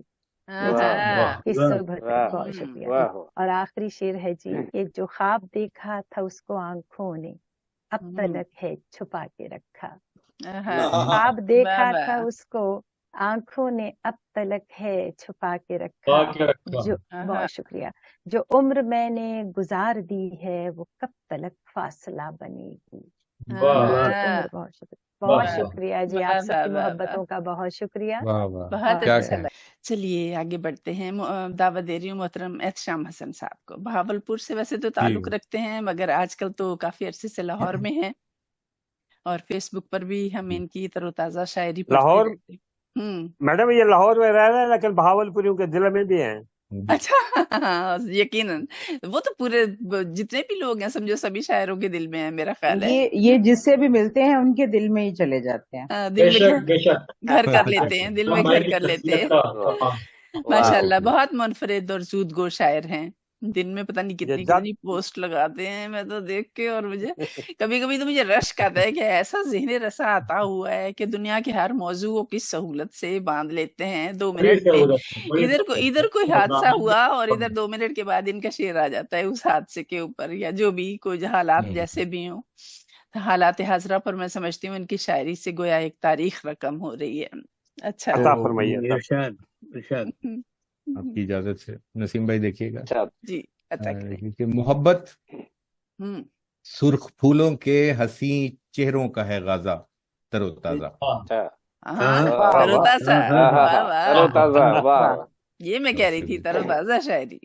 न वाह जाने किस सुबह तक। वाह बहुत शुक्रिया। वाह और आखिरी शेर है जी कि जो ख्वाब देखा था उसको आंखों ने अब तलक है छुपा के रखा। ख्वाब देखा वाह था वाह। उसको आंखों ने अब तलक है छुपा के रखा। जो, बहुत शुक्रिया, जो उम्र मैंने गुजार दी है वो कब तलक फासला बनेगी। जो उम्र, बहुत शुक्रिया, बहुत वाह शुक्रिया जी, वाह आप वाह सबकी वाह वाह। मोहब्बतों का बहुत शुक्रिया। वाह वाह, बहुत क्या और अच्छा कहें, लगा। चलिए आगे बढ़ते हैं। दावत दे रही हूँ मोहतरम एहतशाम हसन साहब को। बहावलपुर से वैसे तो जी ताल्लुक रखते हैं, मगर आजकल तो काफी अरसे से लाहौर में हैं और फेसबुक पर भी हम इनकी तरोताजा शायरी पढ़ते लाहौर रहते हैं। मैडम, ये लाहौर में रह रहे हैं लेकिन बहावलपुरियों के दिल में भी हैं। अच्छा हाँ, यकीनन वो तो पूरे जितने भी लोग हैं समझो सभी शायरों के दिल में है, मेरा ख्याल है। ये जिससे भी मिलते हैं उनके दिल में ही चले जाते हैं। दिल में घर बेशक घर कर लेते हैं, दिल में घर कर लेते हैं। वाह वाह माशाल्लाह, वाह बहुत मुनफरिद और सूदगो शायर हैं। دن میں پتہ نہیں کتنی جد کتنی پوسٹ لگاتے ہیں، میں تو دیکھ کے، اور مجھے کبھی کبھی تو مجھے رشک آتا ہے کہ ایسا ذہن رسا آتا ہوا ہے کہ دنیا کے ہر موضوع کو کس سہولت سے باندھ لیتے ہیں 2 منٹ میں. ادھر کوئی حادثہ ہوا اور ادھر 2 منٹ کے بعد ان کا شعر آ جاتا ہے اس حادثے کے اوپر، یا جو بھی کوئی حالات جیسے بھی ہوں. حالات حاضرہ پر میں سمجھتی ہوں ان کی شاعری سے گویا ایک تاریخ رقم ہو رہی ہے. اچھا عطا فرمائیے. ارشاد آپ کی اجازت سے نسیم بھائی دیکھیے گا. جی عطا کریں. کیونکہ محبت سرخ پھولوں کے حسین چہروں کا ہے غازہ تر و تازہ. تر و تازہ، یہ میں کہہ رہی تھی، تر و تازہ شاعری.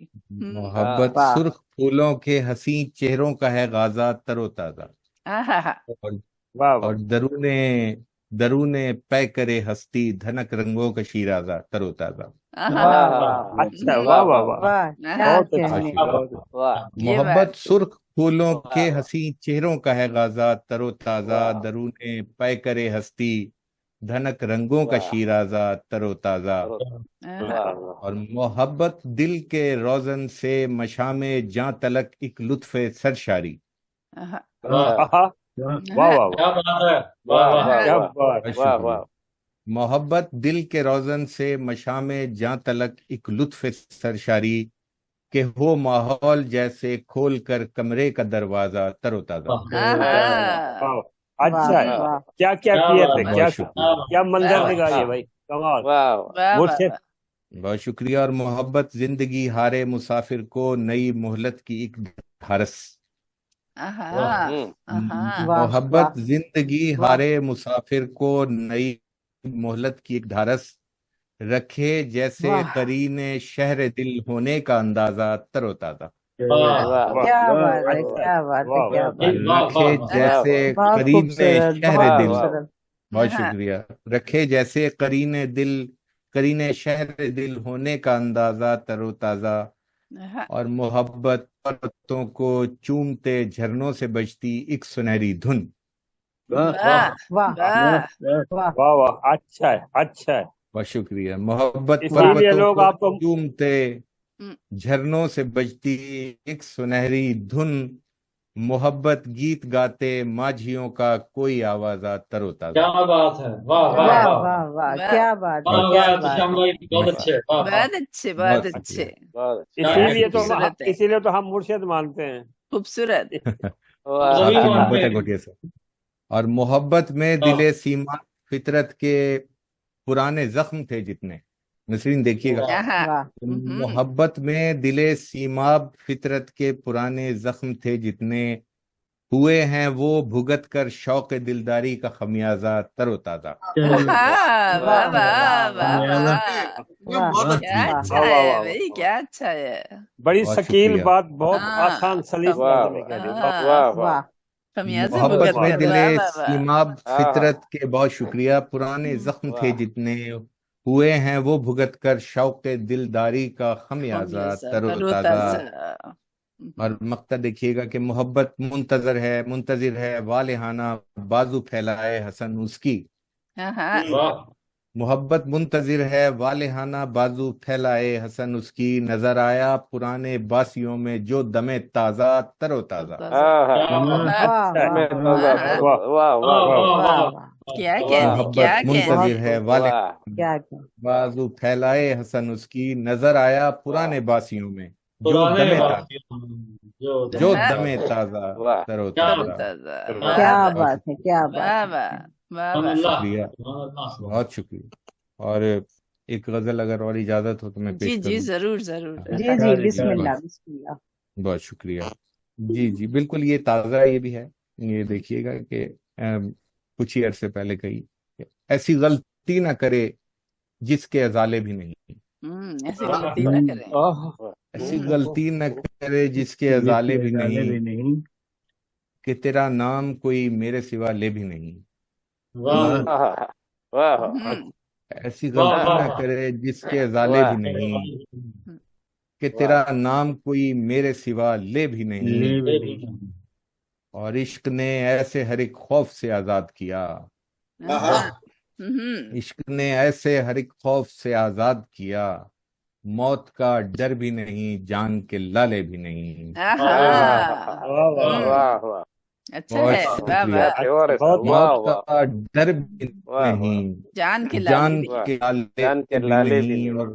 محبت سرخ پھولوں کے حسین چہروں کا ہے غازہ تر و تازہ، اور درون پے کرے ہستی دھنک رنگوں کا شیرازہ تر و تازہ. اچھا، واہ واہ واہ، بہت اچھا. محبت سرخ پھولوں کے حسین چہروں کا ہے غازہ تر و تازہ، درون پے کرے ہستی دھنک رنگوں کا شیرازہ تر و تازہ. اور محبت دل کے روزن سے مشام جاں تلک ایک لطف سرشاری. محبت دل کے روزن سے مشام جاں تلک ایک لطف سرشاری، کہ ہو ماحول جیسے کھول کر کمرے کا دروازہ تر و تازہ. اچھا، کیا کیے تھے، کیا منظر دکھائیے بھائی، کمال. بہت شکریہ. اور محبت زندگی ہارے مسافر کو نئی مہلت کی ایک ڈھارس. محبت زندگی ہارے مسافر کو نئی مہلت کی ایک ڈھارس، رکھے جیسے قرین شہر دل ہونے کا اندازہ تر و تازہ. رکھے جیسے قرین شہر دل، بہت شکریہ، رکھے جیسے قرین شہر دل ہونے کا اندازہ تر و تازہ. اور محبت پرتوں کو چومتے جھرنوں سے بجتی ایک سنہری دھن. اچھا ہے. بہت شکریہ. محبت پرتوں کو چومتے جھرنوں سے بجتی ایک سنہری دھن، محبت گیت گاتے ماجھیوں کا کوئی آوازہ تر و تازہ. کیا بات ہے، واہ واہ واہ واہ، کیا بات ہے، بہت اچھے. اسی لیے تو ہم مرشد مانتے ہیں. خوبصورت. اور محبت میں دل سیما فطرت کے پرانے زخم تھے جتنے. نسرین دیکھیے گا، محبت میں دل سیماب فطرت کے پرانے زخم تھے جتنے، ہوئے ہیں وہ بھگت کر شوق دلداری کا خمیازہ تر و تازہ. کیا اچھا ہے، بڑی شکیل بات، بہت آسان سلیس. محبت میں دل سیماب فطرت کے، بہت شکریہ، پرانے زخم تھے جتنے، ہوئے ہیں وہ بھگت کر شوق دلداری کا خمیازہ تر و تازہ. اور مقطع دیکھیے گا کہ محبت منتظر ہے والہانہ بازو پھیلائے حسن اس کی. محبت منتظر ہے والہانہ بازو پھیلائے حسن اس کی، نظر آیا پرانے باسیوں میں جو دم تازہ تر و تازہ. محبت منتظر ہے والہانہ بازو پھیلائے حسن اس کی، نظر آیا پرانے باسیوں میں جو دم تازہ تر و تازہ. کیا بات ہے، کیا بات ہے. شکریہ، بہت شکریہ. اور ایک غزل اگر اور اجازت ہو تو میں پیش کروں. جی ضرور. جی بسم اللہ. بہت شکریہ. جی بالکل، یہ تازہ یہ بھی ہے. یہ دیکھیے گا کہ کچھ ہی عرصے پہلے کہی، ایسی غلطی نہ کرے جس کے ازالے بھی نہیں. ایسی غلطی نہ کرے جس کے ازالے بھی نہیں، کہ تیرا نام کوئی میرے سوا لے بھی نہیں. ایسی غلطی نہ کرے جس کے ازالے بھی نہیں، کہ تیرا نام کوئی میرے سوا لے بھی نہیں. اور عشق نے ایسے ہر ایک خوف سے آزاد کیا، عشق نے ایسے ہر ایک خوف سے آزاد کیا، موت کا ڈر بھی نہیں، جان کے لالے بھی نہیں۔ اچھا بہت ہے، واہ شکریہ۔ واہ، موت کا ڈر بھی نہیں، جان کے جان لالے کے لالے بھی نہیں۔ اور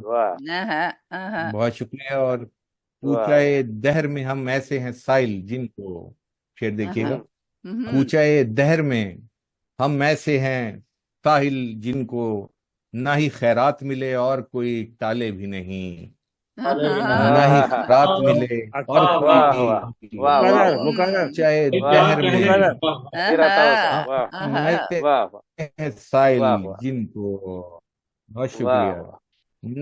بہت شکریہ۔ اور کوچہ دہر میں ہم ایسے ہیں سائل جن کو، شعر دیکھیے گا، کوچہ دہر میں ہم ایسے ہیں ساحل جن کو نہ ہی خیرات ملے اور کوئی ٹالے بھی نہیں، نہ ہی خیرات ملے اور کوئی کوچہ دہر میں ہم ایسے ہیں سائل جن کو، بہت شکریہ،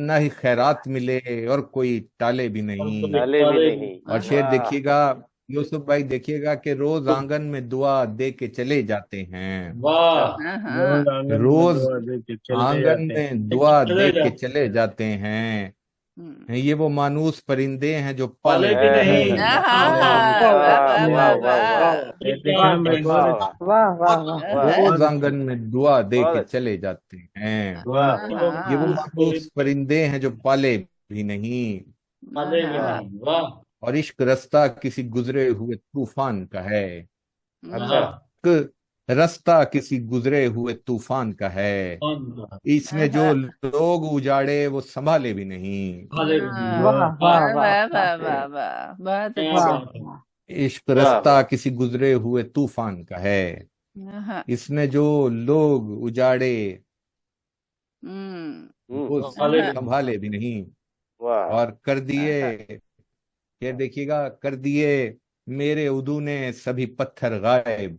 نہ ہی خیرات ملے اور کوئی ٹالے بھی نہیں۔ اور شعر دیکھیے گا یوسف بھائی، دیکھیے گا کہ روز آنگن میں دعا دے کے چلے جاتے ہیں، روز آنگن میں دعا دے کے چلے جاتے ہیں، یہ وہ مانوس پرندے ہیں جو پالے بھی نہیں، روز آنگن میں دعا دے کے چلے جاتے ہیں، یہ وہ مانوس پرندے ہیں جو پالے بھی نہیں۔ اور عشق رستہ کسی گزرے ہوئے طوفان کا ہے، عشق رستہ کسی گزرے ہوئے طوفان کا ہے، اس نے جو لوگ اجاڑے وہ سنبھالے بھی نہیں۔ عشق رستہ کسی گزرے ہوئے طوفان کا ہے، اس نے جو لوگ اجاڑے وہ سنبھالے بھی نہیں۔ اور کر دیے، یہ دیکھیے گا، کر دیے میرے عدو نے سبھی پتھر غائب،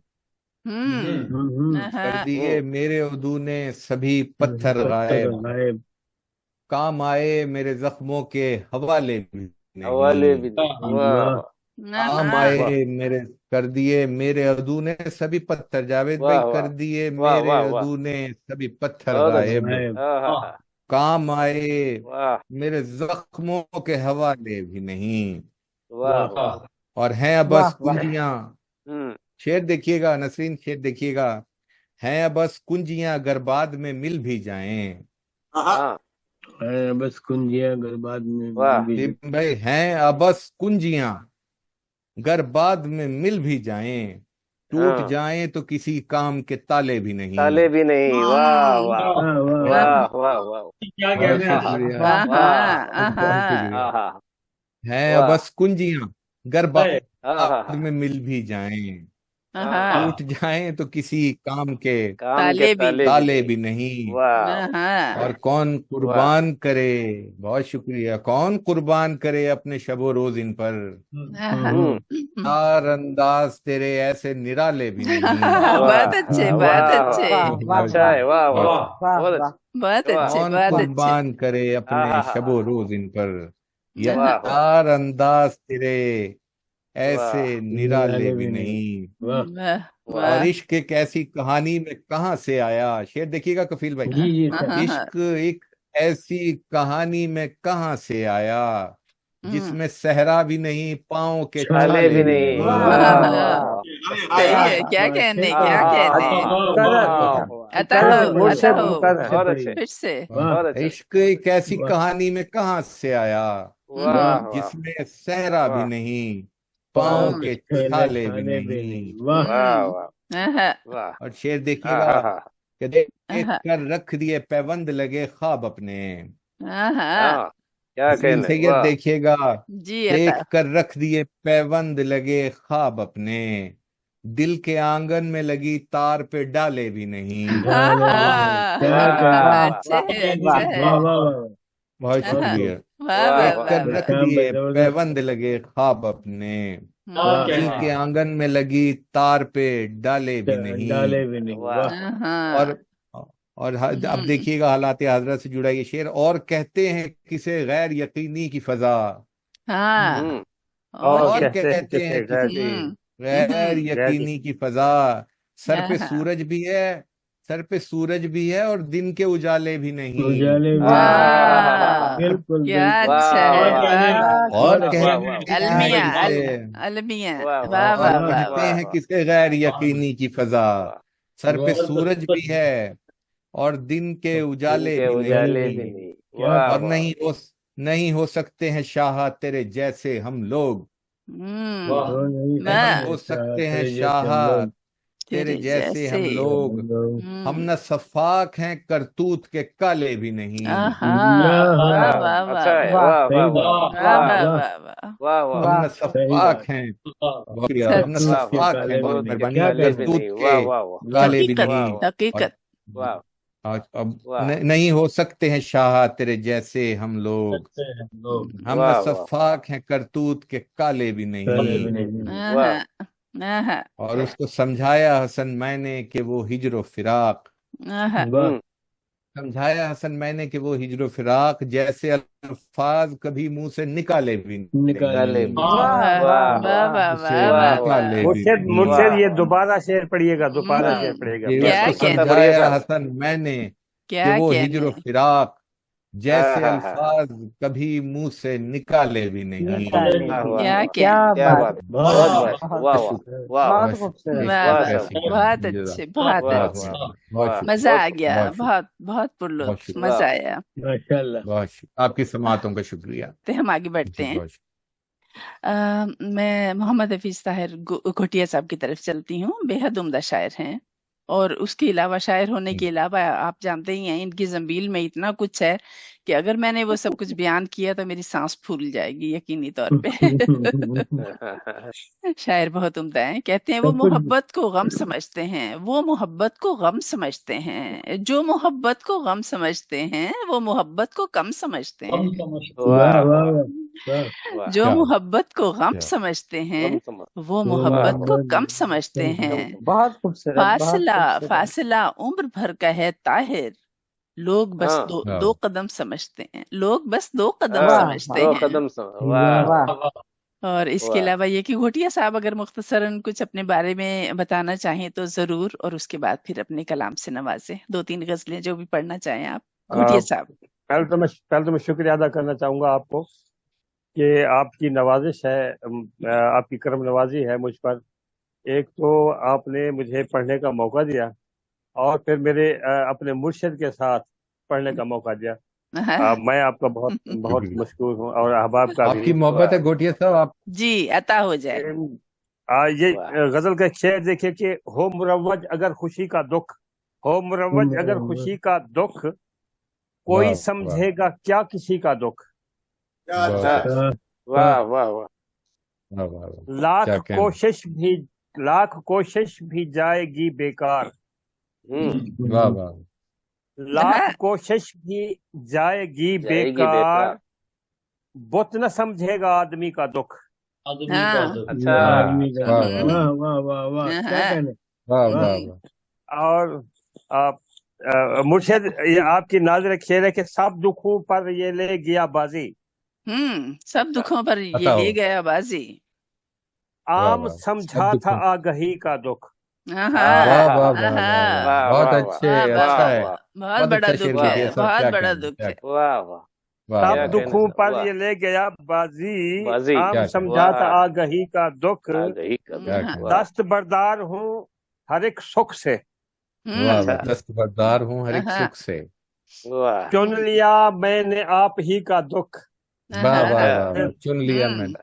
کر دیے میرے عدو نے سبھی پتھر غائب، کام آئے میرے زخموں کے حوالے بھی نہیں، کام آئے میرے، کر دیے میرے عدو نے سبھی پتھر، جاوید بھائی، کر دیے میرے عدو نے سبھی پتھر غائب، کام آئے میرے زخموں کے حوالے بھی نہیں۔ اور ہیں بس کنجیاں، شعر دیکھیے گا نسرین، شعر دیکھیے گا، ہیں بس کنجیاں اگر بعد میں مل بھی جائیں، بس کنجیاں اگر بعد میں بھائی ہیں بس کنجیاں اگر بعد میں مل بھی جائیں، ٹوٹ جائیں تو کسی کام کے تالے بھی نہیں، تالے بھی نہیں۔ واہ واہ واہ واہ واہ، کیا کہنے ہیں بس کنجیاں اگر بعد میں مل بھی جائیں، ٹوٹ جائیں تو کسی کام کے تالے بھی نہیں۔ اور کون قربان کرے، بہت شکریہ، کون قربان کرے اپنے شب و روز ان پر، ہر انداز تیرے ایسے نرالے بھی نہیں۔ بہت اچھے، بہت اچھے، بہت اچھے، کون بہت اچھے۔ قربان کرے اپنے شب و روز ان پر، ہر انداز تیرے ایسے نرالے بھی نہیں۔ اور عشق ایک ایسی کہانی میں کہاں سے آیا، شعر دیکھیے گا کفیل بھائی، عشق ایک ایسی کہانی میں کہاں سے آیا جس میں صحرا بھی نہیں، پاؤں کے چھالے بھی نہیں۔ کیا کہنے، کیا کہنے، عشق ایک ایسی کہانی میں کہاں سے آیا جس میں صحرا بھی نہیں، پاؤں کے چھالے بھی نہیں۔ اور شعر دیکھیے گا کہ دیکھ کر رکھ دیے پیوند لگے خواب اپنے، سید دیکھیے گا، دیکھ کر رکھ دیے پیوند لگے خواب اپنے، دل کے آنگن میں لگی تار پہ ڈالے بھی نہیں۔ بہت شکریہ۔ دیکھ کر رکھ دیے پیوند لگے خواب اپنے، دل کے آنگن میں لگی تار پہ ڈالے بھی نہیں۔ اور اب دیکھیے گا حالات حضرت سے جڑا یہ شعر، اور کہتے ہیں کسے غیر یقینی کی فضا، اور کہتے ہیں کسے غیر یقینی کی فضا، سر پہ سورج بھی ہے، سر پہ سورج بھی ہے اور دن کے اجالے بھی نہیں۔ اور کہتے ہیں کسے غیر یقینی کی فضا، سر پہ سورج بھی ہے اور دن کے اجالے بھی نہیں، اور نہیں ہو سکتے ہیں شاہ تیرے جیسے ہم لوگ، نہیں ہو سکتے ہیں شاہ تیرے جیسے ہم لوگ، ہم نہ صفاق ہیں کرتوت کے کالے بھی نہیں۔ ہم نہ صفاق ہیں، ہم نہ صفاق ہیں کرتوت کے کالے بھی نہیں۔ حقیقت اب نہیں ہو سکتے ہیں شاہ تیرے جیسے ہم لوگ، ہم نہ صفاق ہیں کرتوت کے کالے بھی نہیں۔ اور اس کو سمجھایا حسن میں نے کہ وہ ہجر و فراق، سمجھایا حسن میں نے کہ وہ ہجر و فراق جیسے الفاظ کبھی منہ سے نکالے بھی نہیں۔ مرشد یہ دوبارہ شعر پڑھیے گا، دوبارہ شعر پڑھیے گا۔ اس کو سمجھایا حسن میں نے کہ وہ ہجر و فراق جیسے الفاظ کبھی منہ سے نکالے بھی نہیں۔ بہت اچھے، بہت اچھے، مزہ آ گیا، بہت بہت پرلطف، مزہ آیا۔ بہت آپ کی سماعتوں کا شکریہ۔ ہم آگے بڑھتے ہیں۔ میں محمد حفیظ طاہر گھوٹیا صاحب کی طرف چلتی ہوں۔ بے حد عمدہ شاعر ہیں، اور اس کے علاوہ شاعر ہونے کے علاوہ آپ جانتے ہی ہیں ان کی زنبیل میں اتنا کچھ ہے کہ اگر میں نے وہ سب کچھ بیان کیا تو میری سانس پھول جائے گی یقینی طور پہ۔ شاعر بہت عمدہ ہیں۔ کہتے ہیں وہ محبت کو غم سمجھتے ہیں، وہ محبت کو غم سمجھتے ہیں، جو محبت کو غم سمجھتے ہیں وہ محبت کو کم سمجھتے ہیں، جو محبت کو غم سمجھتے ہیں وہ محبت کو کم سمجھتے ہیں۔ بہت خوبصورت، فاصلہ عمر بھر کا ہے طاہر، لوگ بس دو قدم سمجھتے ہیں، لوگ بس دو قدم سمجھتے ہیں۔ اور اس کے علاوہ یہ کہ گھوٹیا صاحب اگر مختصراً کچھ اپنے بارے میں بتانا چاہیں تو ضرور، اور اس کے بعد پھر اپنے کلام سے نوازیں، 2-3 غزلیں جو بھی پڑھنا چاہیں آپ گھوٹیا صاحب۔ پہلے تو میں شکریہ ادا کرنا چاہوں گا آپ کو کہ آپ کی نوازش ہے، آپ کی کرم نوازی ہے مجھ پر۔ ایک تو آپ نے مجھے پڑھنے کا موقع دیا، اور پھر میرے اپنے مرشد کے ساتھ پڑھنے کا موقع دیا۔ میں آپ کا بہت بہت مشکور ہوں، اور احباب کا آپ کی محبت ہے گھوٹیا صاحب، آپ جی عطا ہو جائے۔ یہ غزل کا شعر دیکھیے کہ ہو مروج اگر خوشی کا دکھ، ہو مروج اگر خوشی کا دکھ، کوئی سمجھے گا کیا کسی کا دکھ، لاکھ کوشش بھی جائے گی بیکار، لاکھ کوشش بھی جائے گی بیکار، بت نہ سمجھے گا آدمی کا دکھ۔ اور مرشد آپ کی ناظر شعر ہے کہ سب دکھوں پر یہ لے گیا بازی، سب دکھوں پر یہ لے گیا بازی، عام سمجھا تھا آگہی کا دکھ۔ بہت اچھے، اچھا ہے، بہت بڑا دکھ ہے، بہت بڑا دکھ ہے۔ سب دکھوں پر یہ لے گیا بازی، عام سمجھا تھا آگہی کا دکھ، دست بردار ہوں ہر ایک سکھ سے، دست بردار ہوں ہر ایک سکھ سے، چن لیا میں نے آپ ہی کا دکھ، چن لیا میں نے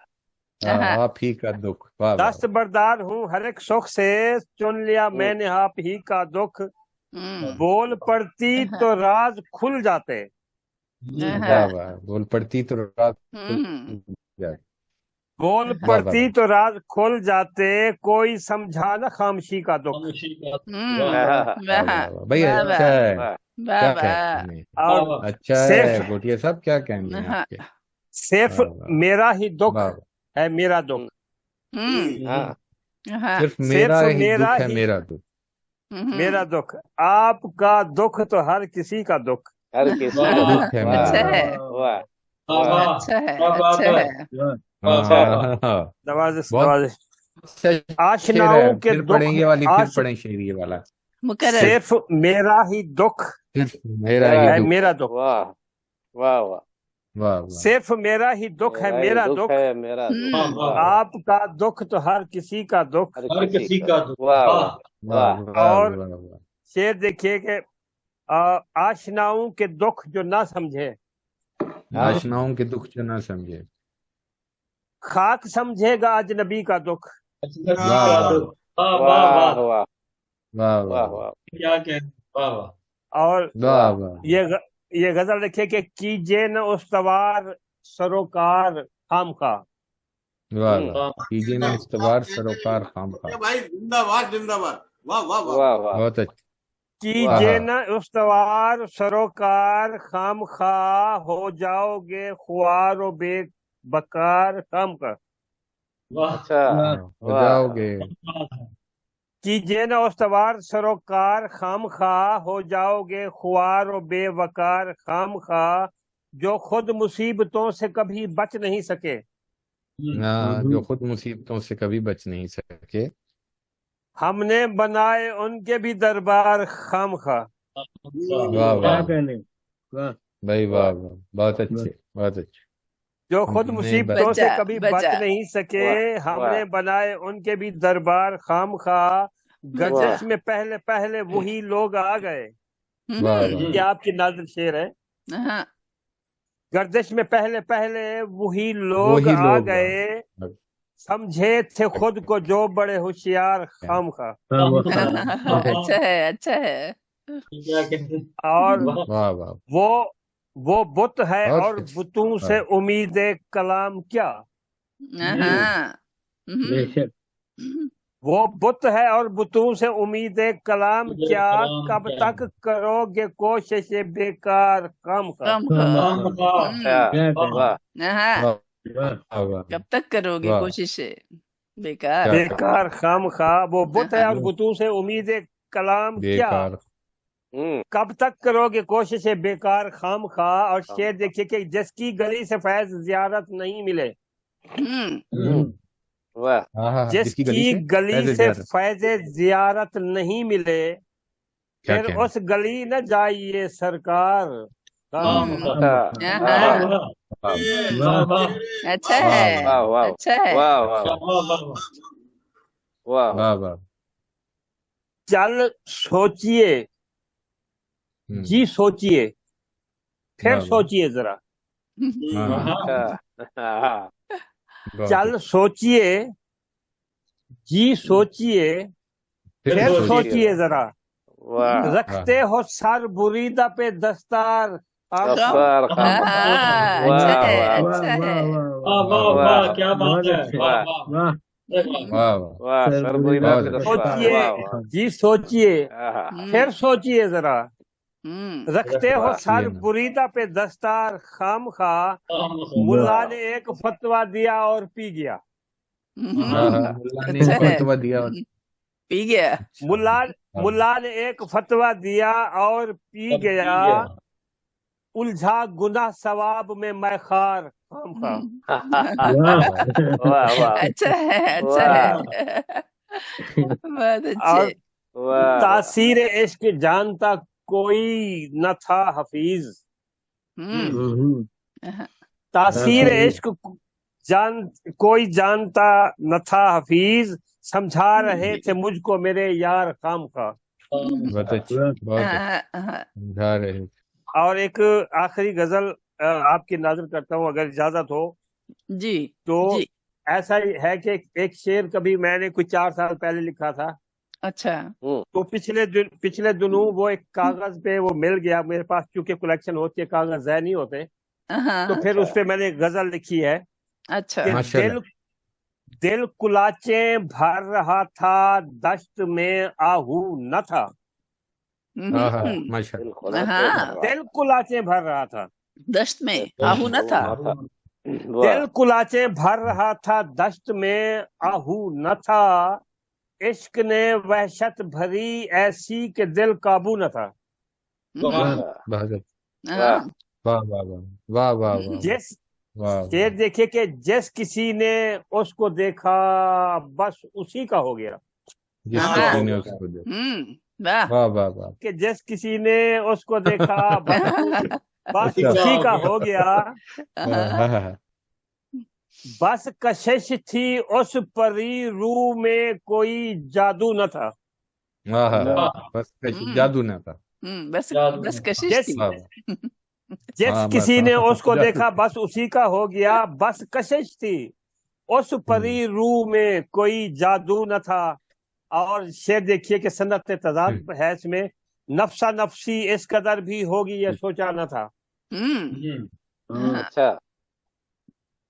آپ ہی کا دکھ، دست بردار ہوں ہر ایک سکھ سے، چن لیا میں نے آپ ہی کا دکھ، بول پڑتی تو راز کھل جاتے، بول پڑتی تو راز بول پڑتی تو راز کھل جاتے، کوئی سمجھا نہ خاموشی کا دکھ۔ بھائی اچھا ہے، کیا کہتے ہیں، اچھا ہے گھوٹیا صاحب، کیا کہیں گے آپ کے؟ صرف میرا ہی دکھ ہے میرا دکھ، صرف میرا ہی دکھ ہے میرا دکھ، میرا دکھ، آپ کا دکھ تو ہر کسی کا دکھ، ہر کسی کا دکھ ہے میرا۔ اچھا ہے، اچھا ہے، اچھا ہے، نوازش آشناؤں کے دکھ، پڑھیں گے والی، پھر پڑھیں شعری والا، صرف میرا ہی دکھ ہے میرا دکھ، صرف میرا ہی دکھ ہے میرا دکھ، آپ کا دکھ تو ہر کسی کا دکھ۔ اور شعر دیکھیے کہ آشناؤں کے دکھ جو نہ سمجھے، آشناؤں کے دکھ جو نہ سمجھے، خاک سمجھے گا اجنبی کا دکھ. واہ واہ واہ واہ واہ واہ واہ واہ. کیا کہ واہ واہ. اور واہ واہ یہ غزل لکھے کہ کیجے نہ استوار سروکار خام خواہ. واہ واہ، کیجیے نہ استوار سروکار خام خواہ. بھائی زندہ باد زندہ باد. واہ واہ واہ. واہ واہ. بہت اچھا. کیجے نہ استوار سروکار خام خواہ، ہو جاؤ گے خوار و بے بکار خام خواہ. واہ. اچھا. ہو جاؤ گے. کیجے نہ استوار سروکار خام خواہ، ہو جاؤ گے خوار و بے وقار خام خواہ. جو خود مصیبتوں سے کبھی بچ نہیں سکے، ہاں، جو خود مصیبتوں سے کبھی بچ نہیں سکے، ہم نے بنائے ان کے بھی دربار خام خواہ. واہ واہ بھائی، واہ واہ، بہت اچھے بہت اچھے. جو خود ہم نے مصیبتوں سے بچا کبھی بچا. بچ نہیں سکے، ہم نے بنائے ان کے بھی دربار خام خواہ. گردش میں پہلے پہلے وہی لوگ آ گئے. واہ واہ یہ آپ کی نازل شعر ہے. ہاں. گردش میں پہلے پہلے وہی لوگ وہی آ لوگ گئے، سمجھے تھے خود کو جو بڑے ہوشیار خام خواہ. اچھا ہے اچھا ہے. کیا کہتے. اور واہ واہ، وہ بت ہے بہت اور اچھا. بتوں سے امید کلام کیا. ہاں. بے شک. وہ بت ہے اور بتوں سے امید کلام کیا، کب کیا؟ تک کرو گے کوشش بیکار خام خواہ. کم خواہ. اچھا. واہ. ہاں. واہ واہ، کب تک کرو گے واہ. کوشش بیکار. کیا بیکار خام خواہ. وہ بت ہے اور بتوں سے امید کلام کیا، بیکار. کب تک کرو گے کوشش بیکار خام خواہ. اور شعر دیکھیے کہ جس کی گلی سے فیض زیارت نہیں ملے، واہ. جس کی گلی سے فیض زیارت نہیں ملے، کیا پھر اس گلی نہ جائیے سرکار. اچھا ہے اچھا ہے. واہ واہ. چل سوچئے جی سوچئے پھر سوچئے ذرا. چل سوچئے جی سوچئے پھر سوچئے ذرا. رکھتے ہو سر بریدہ پہ دستار. جی سوچئے پھر سوچئے ذرا. رکھتے ہو سر بریدہ پہ دستار خام خواہ. ملا نے ایک فتویٰ دیا اور پی گیا. پی گیا. ملا نے ایک فتویٰ دیا اور پی گیا. الجھا گناہ ثواب میں میں خار خام خواہ. اچھا ہے اچھا ہے. بہت اچھے. تاثیر عشق جانتا کوئی نہ تھا حفیظ. تاثیر عشق کوئی جانتا نہ تھا حفیظ. سمجھا رہے تھے مجھ کو میرے یار خام خواہ. سمجھا رہے. اور ایک آخری غزل آپ کی نازل کرتا ہوں اگر اجازت ہو. جی. تو ایسا ہے کہ ایک شعر کبھی میں نے کچھ 4 سال پہلے لکھا تھا. اچھا. تو پچھلے دنوں وہ ایک کاغذ پہ وہ مل گیا میرے پاس، چونکہ کلیکشن ہوتی ہے کاغذ ضائع نہیں ہوتے. تو پھر اس پہ میں نے غزل لکھی ہے. اچھا. دل کلاچیں بھر رہا تھا دشت میں آہو نہ تھا. دل کلاچیں بھر رہا تھا دشت میں آہو نہ تھا. دل کلاچیں بھر رہا تھا دشت میں آہو نہ تھا. عشق نے وحشت بھری ایسی کہ دل قابو نہ تھا. یہ دیکھیے کہ جس کسی نے اس کو دیکھا بس اسی کا ہو گیا. کہ جس کسی نے اس کو دیکھا بس اسی کا ہو گیا. بس کشش تھی اس پری روح میں کوئی جادو نہ تھا. بس جادو نہ تھا. بس کشش تھی. जिस किसी ने उसको देखा बस उसी का हो गया, बस कशिश थी उस परी रूह में कोई जादू न था। और शेर देखिए कि सनत तजाद है इसमें, नफ्सा नफ्सी इस कदर भी होगी ये सोचा न था। अच्छा,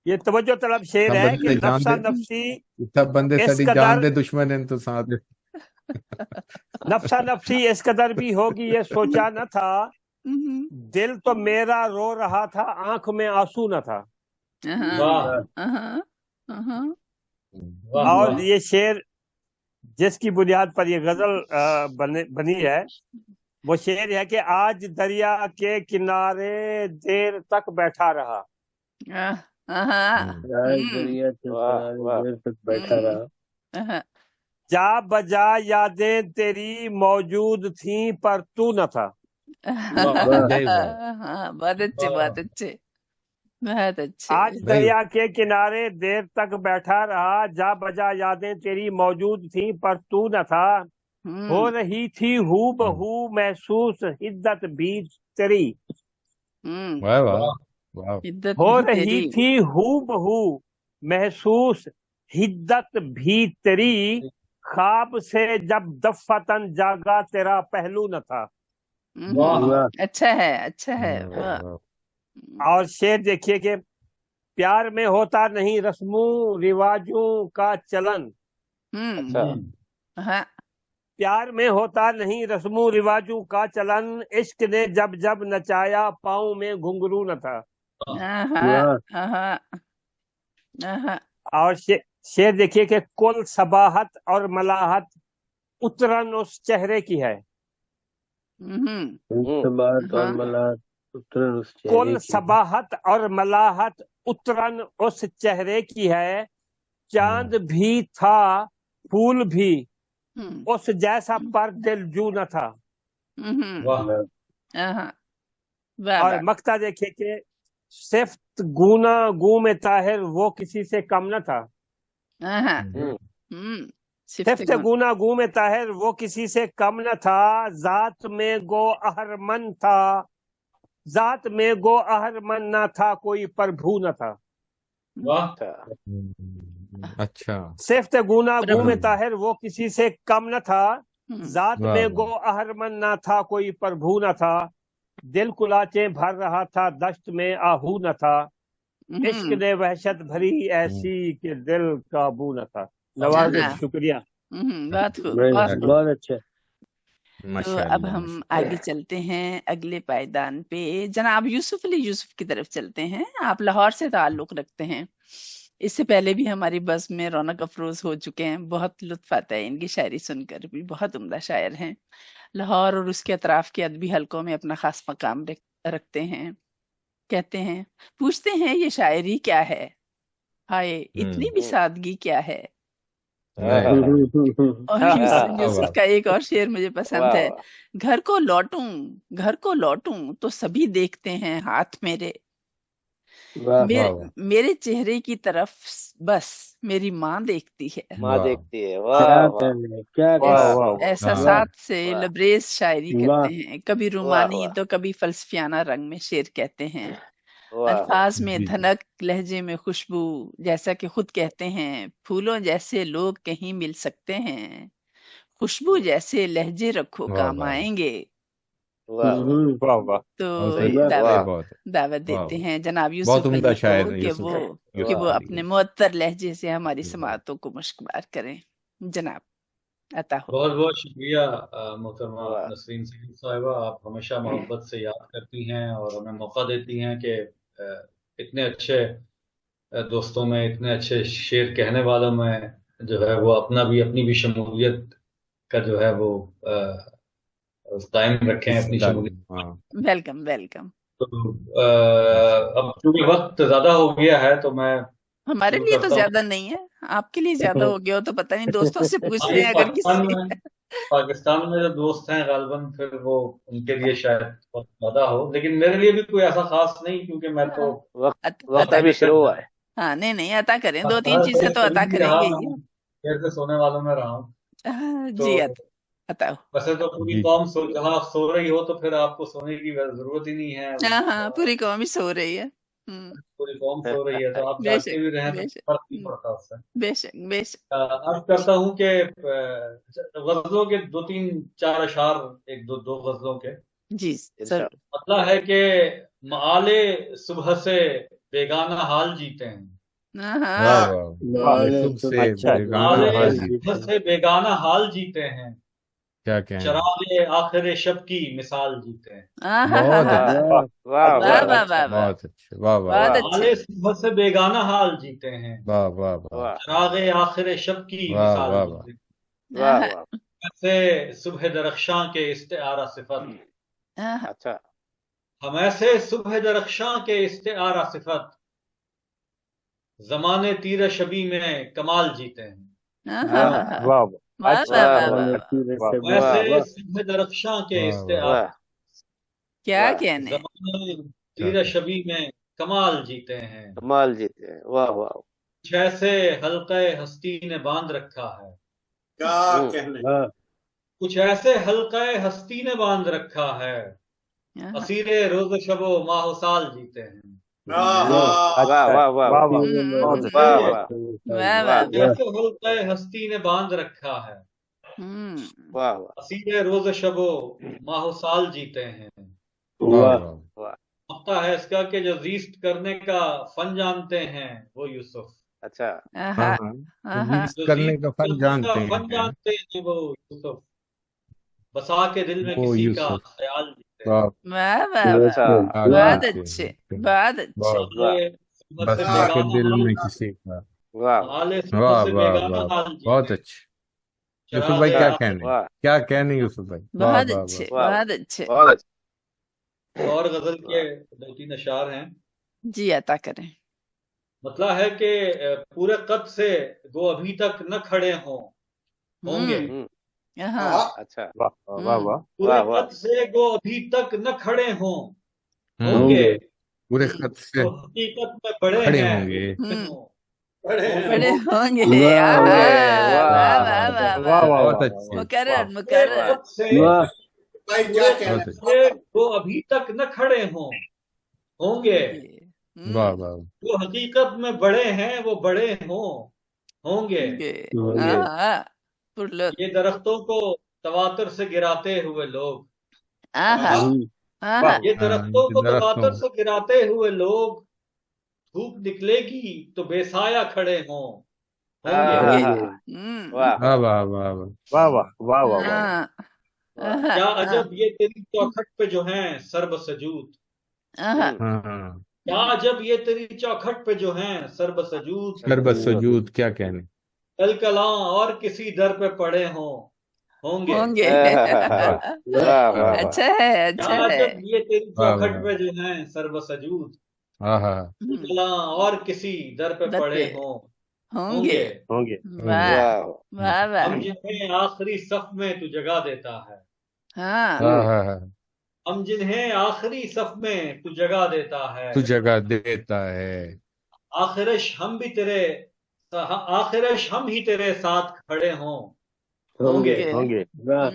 ये तवज्जो तलब शेर है कि नफ्सा नफ्सी सब बंदे इस साडी जान कदर दे दुश्मन हैं तो साथ नफ्सा नफ्सी इस कदर भी होगी ये सोचा न था। दिल तो मेरा रो रहा था, आंख में आंसू न था। और ये शेर जिसकी बुनियाद पर ये गजल बनी है, वो शेर है कि आज दरिया के किनारे देर तक बैठा रहा। दरिया के किनारे देर तक बैठा रहा। जा बजा यादें तेरी मौजूद थी पर तू न था। बहुत अच्छे, बहुत अच्छे, बहुत अच्छे। आज दरिया के किनारे देर तक बैठा रहा, जा बजा यादें तेरी मौजूद थी पर तू न था। हो रही थी हू बहू महसूस हिद्दत भी तेरी। वाह वाह वाह। हो रही थी हू बहू महसूस हिद्दत भी तेरी, ख्वाब से जब दफतन जागा तेरा पहलू न था। अच्छा है, अच्छा है, वाह। और शेर देखिए कि प्यार में होता नहीं रस्मों रिवाजों का चलन। अच्छा, प्यार में होता नहीं रस्मों रिवाजों का चलन, इश्क ने जब जब नचाया पाँव में घुंघरू न था। और शेर देखिए कि कुल सबाहत और मलाहत उतरन उस चेहरे की है। कुल सबाहत और मलाहत उतरन उस चेहरे की है, चांद भी था फूल भी उस जैसा पर दिल जू न था। और मक्ता देखिए कि सिफ्त गूना गू में ताहिर वो किसी से कम न था। सिफ्त गुना गू में ताहिर वो किसी से कम न था, जात में गो अहरमन था, जात में गो अहरमन न था कोई प्रभु न था। अच्छा। सिफ्त गुना गू में ताहिर वो किसी से कम न था, जात में गो अहरमन न था कोई प्रभु न था। दिल कुलाचे भर रहा था दश्त में आहू न था, इश्क ने वहशत भरी ऐसी कि दिल काबू न था। नवाज़िश, शुक्रिया। बहुत अच्छा। तो अब हम आगे चलते हैं अगले पायदान पे। जनाब यूसुफ अली यूसुफ की तरफ चलते हैं। आप लाहौर से ताल्लुक रखते हैं, इससे पहले भी हमारी बस में रौनक अफरोज हो चुके हैं। बहुत लुत्फ आता है इनकी शायरी सुनकर भी, बहुत उम्दा शायर हैं। लाहौर और उसके अतराफ के अदबी हलकों में अपना खास मकाम रखते हैं। कहते हैं, पूछते हैं ये शायरी क्या है, हाय इतनी भी सादगी क्या है। और यूसुफ का एक और शेर मुझे पसंद है, घर को लौटूं तो सभी देखते हैं हाथ मेरे, मेरे चेहरे की तरफ बस मेरी माँ देखती है। माँ देखती है। वाह, ऐसा साथ से लबरेज शायरी करते हैं, कभी रूमानी तो कभी फलसफियाना रंग में शेर कहते हैं। अल्फाज में धनक, लहजे में खुशबू, जैसा कि खुद कहते हैं, फूलों जैसे लोग कहीं मिल सकते हैं, खुशबू जैसे लहजे रखो काम आएंगे। तो दावत देते हैं जनाब यूसुफ अली को कि वो अपने मुअत्तर लहजे से हमारी समाअतों को मुश्कबार करें। जनाब अता हो। बहुत बहुत शुक्रिया मोहतरमा नसरीन साहिबा, आप हमेशा मोहब्बत से याद करती हैं और हमें मौका देती हैं कि इतने अच्छे दोस्तों में, इतने अच्छे शेर कहने वालों में जो है वो अपनी भी शमूलियत का जो है वो कायम रखें, अपनी शमूलियत। Welcome welcome. तो अब चूंकि वक्त ज्यादा हो गया है तो मैं, हमारे लिए तो ज्यादा नहीं है, आपके लिए ज्यादा हो गया हो तो पता नहीं, दोस्तों से पूछ लें अगर किसी पाकिस्तान में जो दोस्त हैं गालिबन फिर वो उनके लिए शायद बहुत ज्यादा हो, लेकिन मेरे लिए भी कोई ऐसा खास नहीं, क्योंकि मैं तो वक्त अभी शुरू हुआ है। हाँ नहीं अता करें, 2-3 चीजें तो अता करेंगे ही। देर से सोने वालों में रहा हूँ जी। बताओ। वैसे तो पूरी कौम जहाँ आप सो रही हो तो फिर आपको सोने की जरूरत ही नहीं है। हाँ, पूरी कौम ही सो रही है। पूरी कौम सो रही है तो आप बेशक जागते भी रहें तो बेशक फर्क नहीं पड़ता उससे। बेशक बेशक। अर्ज करता हूँ कि गजलों के 2-3-4 अशार, एक दो गजलों के जी सर। मतलब है कि माले सुबह से बेगाना हाल जीते हैं। वाह वाह, माले सुबह से बेगाना हाल जीते सुबह से बेगाना हाल जीते हैं, क्या कहने। चरागे आखिर शब की मिसाल जीते हैं। बहुत अच्छे, वाह वाह वाह वाह, बहुत अच्छे, वाह वाह, बहुत माले अच्छे। सुबह से बेगाना हाल जीते हैं, वाह वाह वाह, चरागे आखिर शब की वाह मिसाल वाह जीते हैं। ऐसे सुबह दरख्शां के इस्तेआरा सिफत, अच्छा, हम ऐसे सुबह दरख्शां के इस्तेआरा सिफत, जमाने तीर शबी में कमाल जीते हैं। वाह वैसे सुबह दरख्शां के वाह, इस्तेआरा, क्या कहने। जमाने तीर शबी में कमाल जीते हैं। कमाल जीते हैं। वाह वाह, कुछ ऐसे हल्के हस्ती ने बांध रखा है, क्या कहने। कुछ ऐसे हल्के हस्ती ने बांध रखा है, असीरे रोज शबो माहो साल जीते हैं। वाह वाह वाह जैसे हल्के हस्ती ने बांध रखा है, वाह, असीरे रोज शबो माहो साल जीते हैं। लगता है इसका कि जो जीस्ट करने का फन जानते हैं वो यूसुफ। अच्छा, करने का फन जानते हैं वो यूसुफ, बसा के दिल में वो किसी का यूसुफ। ख्याल जीते हैं। वाह वाह वाह, बहुत अच्छे बहुत अच्छे। बसा के दिल में किसी का, वाह वाह वाह, बहुत अच्छे। यूसुफ भाई क्या कहने, क्या कहने यूसुफ भाई, बहुत अच्छे बहुत अच्छे। और गजल के 2-3 अशार हैं जी, अता करें। मतलब है कि पूरे कद से गो अभी तक न खड़े होंगे। अच्छा, वाह वाह, पूरे कद से गो अभी तक न खड़े होंगे, पूरे कद से तो हकीकत में बड़े खड़े हैं, होंगे, बड़े होंगे। वाह वाह वाह वाह, वाह, बहुत अच्छे, मुकर्रर मुकर्रर। कद से भाई क्या कहने। बहुत अच्छे, वो अभी तक न खड़े होंगे, वाह वाह, वो हकीकत में बड़े हैं, वो बड़े होंगे। ये दरख्तों को तवातर से गिराते हुए लोग, ये दरख्तों को तवातर से गिराते हुए लोग, धूप निकलेगी तो बेसाया खड़े होंगे। वाह वाह वाह वाह, वाह वाह, वाह क्या अजब ये तेरी चौखट पे जो हैं सर्ब सजूद, क्या अजब ये तेरी चौखट पे जो हैं सर्ब सजूद, सर्ब सजूद, क्या कहने। कल कलां और किसी दर पे पड़े होंगे। अच्छा है, अच्छा क्या है। अजब ये तेरी चौखट पे जो हैं सर्ब सजूद, कल कलां और किसी दर पे पड़े होंगे। वाह वाह वाह। हम जिन्हें आखिरी सफ में तू जगह देता है, हम जिन्हें आखिरी सफ में तू जगह देता है, तू जगह देता है, आखिरश हम ही तेरे साथ खड़े होंगे। वाह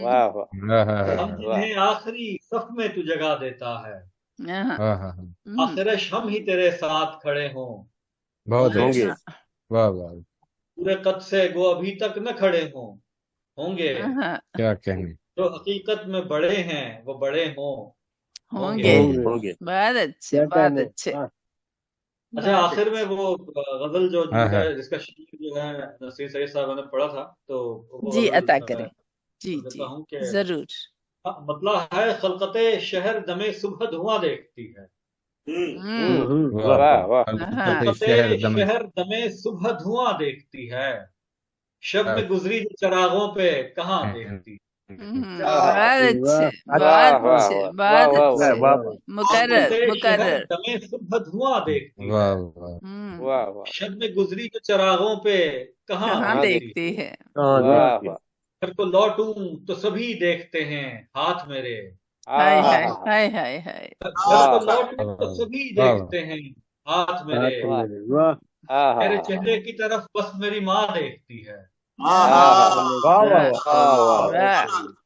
हम जिन्हें आखिरी सफ में तू जगह देता है, आखिरश हम ही तेरे साथ खड़े बहुत अच्छे, वाह वाह, पूरे कद से गो अभी तक न खड़े होंगे, क्या कहने। जो हकीकत में बड़े हैं वो बड़े होंगे। बहुत अच्छे बहुत अच्छे। अच्छा, आखिर में वो गजल जो जिसका शेर जो है नसीर सईद साहब ने पढ़ा था, तो जी अता करें। जी जी जरूर। मतलब है खलकते शहर दमे सुबह धुआं देखती है, शहर दमे सुबह धुआं देखती है, शब में गुजरी चरागों पे कहाँ देखती। बहुत अच्छे बहुत अच्छे बहुत अच्छे। मुकर्रर मुकर्रर। दमे सुबह धुआं देखती है, शब में गुजरी जो चरागों पे कहाँ देखती है। घर को लौटूं तो सभी देखते हैं हाथ मेरे, हाय हाय हाय हाय हाय। घर को लौटूं तो सभी देखते हैं हाथ मेरे, मेरे चेहरे की तरफ बस मेरी माँ देखती है। واہ واہ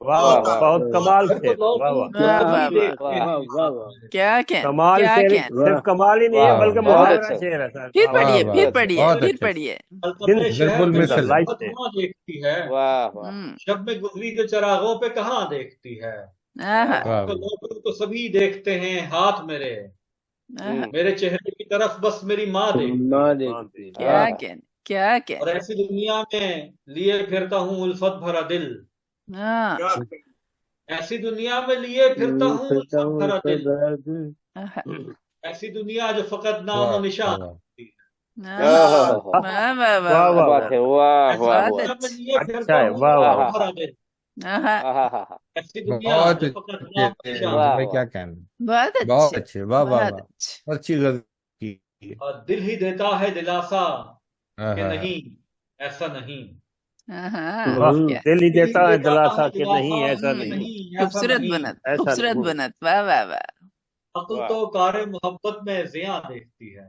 واہ واہ، بہت کمال پھر تھے، تو لوگ واہ واہ، تبھی دیکھتے ہیں کیا کہن کمال کیا شعر، کہن صرف کمال ہی نہیں ہے واہ بلکہ واہ بہت محاورہ اچھا، شعر ہے سر، پھر واہ پڑھیے واہ، پھر واہ، پڑھیے بہت پھر اچھا پڑھیے الطبع ضرب شہر میں المثل، لائف محبت تھے، وہاں دیکھتی ہے، واہ واہ، شب میں گزری جو چراغوں پہ کہاں دیکھتی ہے، آہا واہ تو واہ، لوگوں کو سبھی دیکھتے ہیں ہاتھ میرے، آہا میرے چہرے کی طرف بس میری ماں دیکھتی ماں ہے، دیکھتی کیا آہ، کہن کیا اور کہن ایسی دنیا میں لیے پھرتا ہوں الفت بھرا دل، ہاں ایسی دنیا میں لیے پھرتا ہوں پھرتا الفت ہوں بھرا دل، درد، آہا ایسی دنیا جو فقط نام و واہ نشان واہ، رکھتی ہے، آہا آہ، واہ واہ واہ واہ کیا واہ واہ بات واہ، ہے، واہ ایسی واہ بہت واہ، دنیا میں اچھا لیے اچھا پھرتا ہے، ہوں واہ واہ آہ الفت واہ، بھرا دل، آہا ایسی دنیا بہت جو فقط اچھے نام و نشان واہ بھائی، واہ، کیا کہنا، بہت بہت اچھے اچھے، واہ واہ بہت واہ، اچھے اچھی غزل کی، اور دل ہی دیتا ہے دلاسا کہ ہاں نہیں ایسا نہیں، ہاں واہ، کیا دل ہی دل ہی دیتا ہے دیتا دلاسا ہے کہ دلاسا نہیں ایسا کہ نہیں، نہیں ایسا خوبصورت نہیں، بنت ایسا خوبصورت نہیں، بنت واہ واہ واہ عقل واہ، تو کار محبت میں زیاں دیکھتی ہے،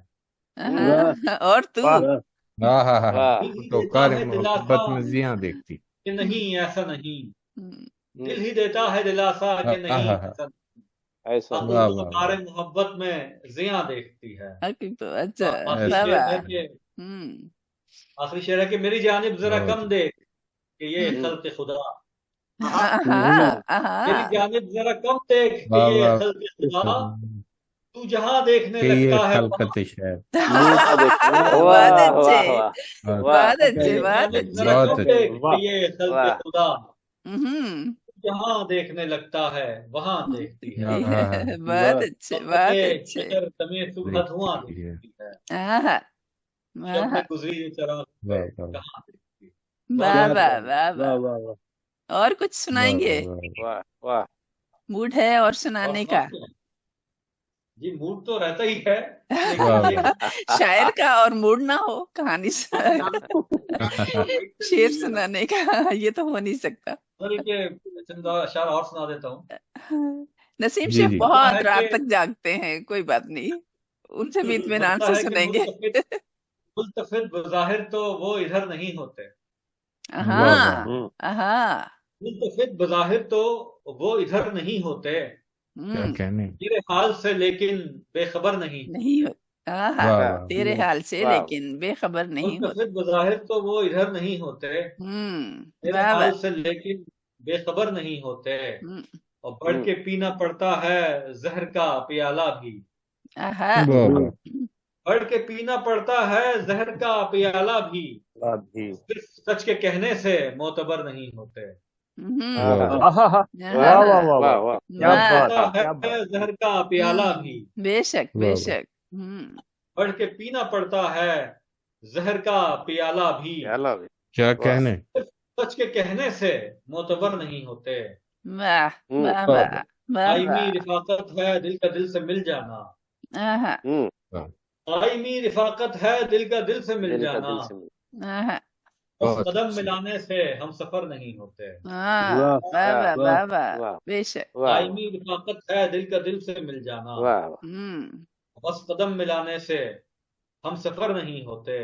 آہا، اور تو واہ واہ، ہاں ہاں ہاں، واہ، دل ہی تو دیتا کار ہے دلاسا محبت میں زیاں دیکھتی، کہ نہیں ایسا نہیں، ہم، دل ہی دیتا ہے دلاسا کہ ہاں نہیں ہاں ہاں، ایسا نہیں، ایسا عقل نہیں، واہ تو واہ کار واہ، محبت میں زیاں دیکھتی ہے، حقیقت تو تو اچھا آخری واہ ایسا شعر واہ ہے کہ ہم، آخری شعر ہے کہ میری جانب ذرا بہت کم دیکھ کہ یہ ہم، خلق خدا، آہا میری آہا جانب ذرا کم دیکھ کہ واہ یہ واہ، خلق خدا، تو جہاں دیکھنے کہ یہ لگتا ہے وہاں، خلقت شعر، وہاں دیکھتے ہیں، بہت واہ اچھے واہ واہ، واہ، بہت اچھے میری بہت جانب اچھے ذرا بہت کم اچھے، دیکھ کہ واہ، یہ خلق واہ، خدا، ہم، جہاں دیکھنے لگتا ہے وہاں دیکھتی ہے، ہاں ہاں ہاں، بہت اچھے وقت بہت اچھے شجر دمے صبح دھواں دیکھتی ہے، دیکھتی ہے، آہا شب آہا میں گزری چراغ پہ واہ واہ کہاں دیکھتی ہے، بہت واہ کیا اچھا، واہ بات، واہ واہ واہ واہ واہ، اور کچھ واہ سنائیں گے واہ واہ، واہ واہ، موڈ ہے اور اور سنانے سنا کا دیں؟ جی موڈ تو رہتا ہی ہے، لیکن واہ یہ واہ، شاعر کا اور موڈ نہ ہو کہانی شعر سنانے کا یہ تو ہو نہیں سکتا بلکہ چند اشعار اور سنا دیتا ہوں، نسیم جی شیخ جی، بنتا بہت ہے رات کہ تک جاگتے ہیں کوئی بات نہیں ان سے بھی اطمینان بنتا سے ہے کہ سنیں گے ملتفت بظاہر تو وہ ادھر نہیں ہوتے، واہ واہ، ہاں ہاں ملتفت بظاہر تو وہ ادھر نہیں ہوتے، کیا کہنے، میرے حال سے لیکن بے خبر نہیں ہوتے، نہیں ہاں واہ واہ واہ، تیرے حال سے واہ، لیکن بے خبر نہیں ہوتے ملتفت بظاہر تو وہ ادھر نہیں ہوتے، میرے واہ واہ حال سے لیکن بے خبر نہیں ہوتے، اور بڑھ کے پینا پڑتا ہے زہر کا پیالہ بھی، آہا واہ واہ، بڑھ کے پینا پڑتا ہے زہر کا پیالہ بھی، صرف سچ کے کہنے سے معتبر نہیں ہوتے، واہ واہ، آہا، واہ واہ واہ واہ، واہ، کیا بات پڑتا ہے، کیا ہے بات، زہر کا پیالہ بھی، بے شک بے واہ واہ، شک بڑھ کے پینا پڑتا ہے زہر کا پیالہ بھی، پیالہ بھی، کیا واہ، کہنے، صرف سچ کے کہنے سے معتبر نہیں ہوتے، واہ واہ واہ واہ واہ، واہ دائمی واہ رفاقت ہے دل کا دل سے مل جانا، آہا واہ، دائمی رفاقت ہے دل کا دل سے مل دل کا جانا، دل سے مل، آہا بس بہت قدم اچھے، ملانے سے ہم سفر نہیں ہوتے، واہ واہ واہ واہ واہ واہ واہ، بے شک واہ دائمی رفاقت ہے دل کا دل سے مل جانا، واہ، بس قدم ملانے سے ہم سفر نہیں ہوتے،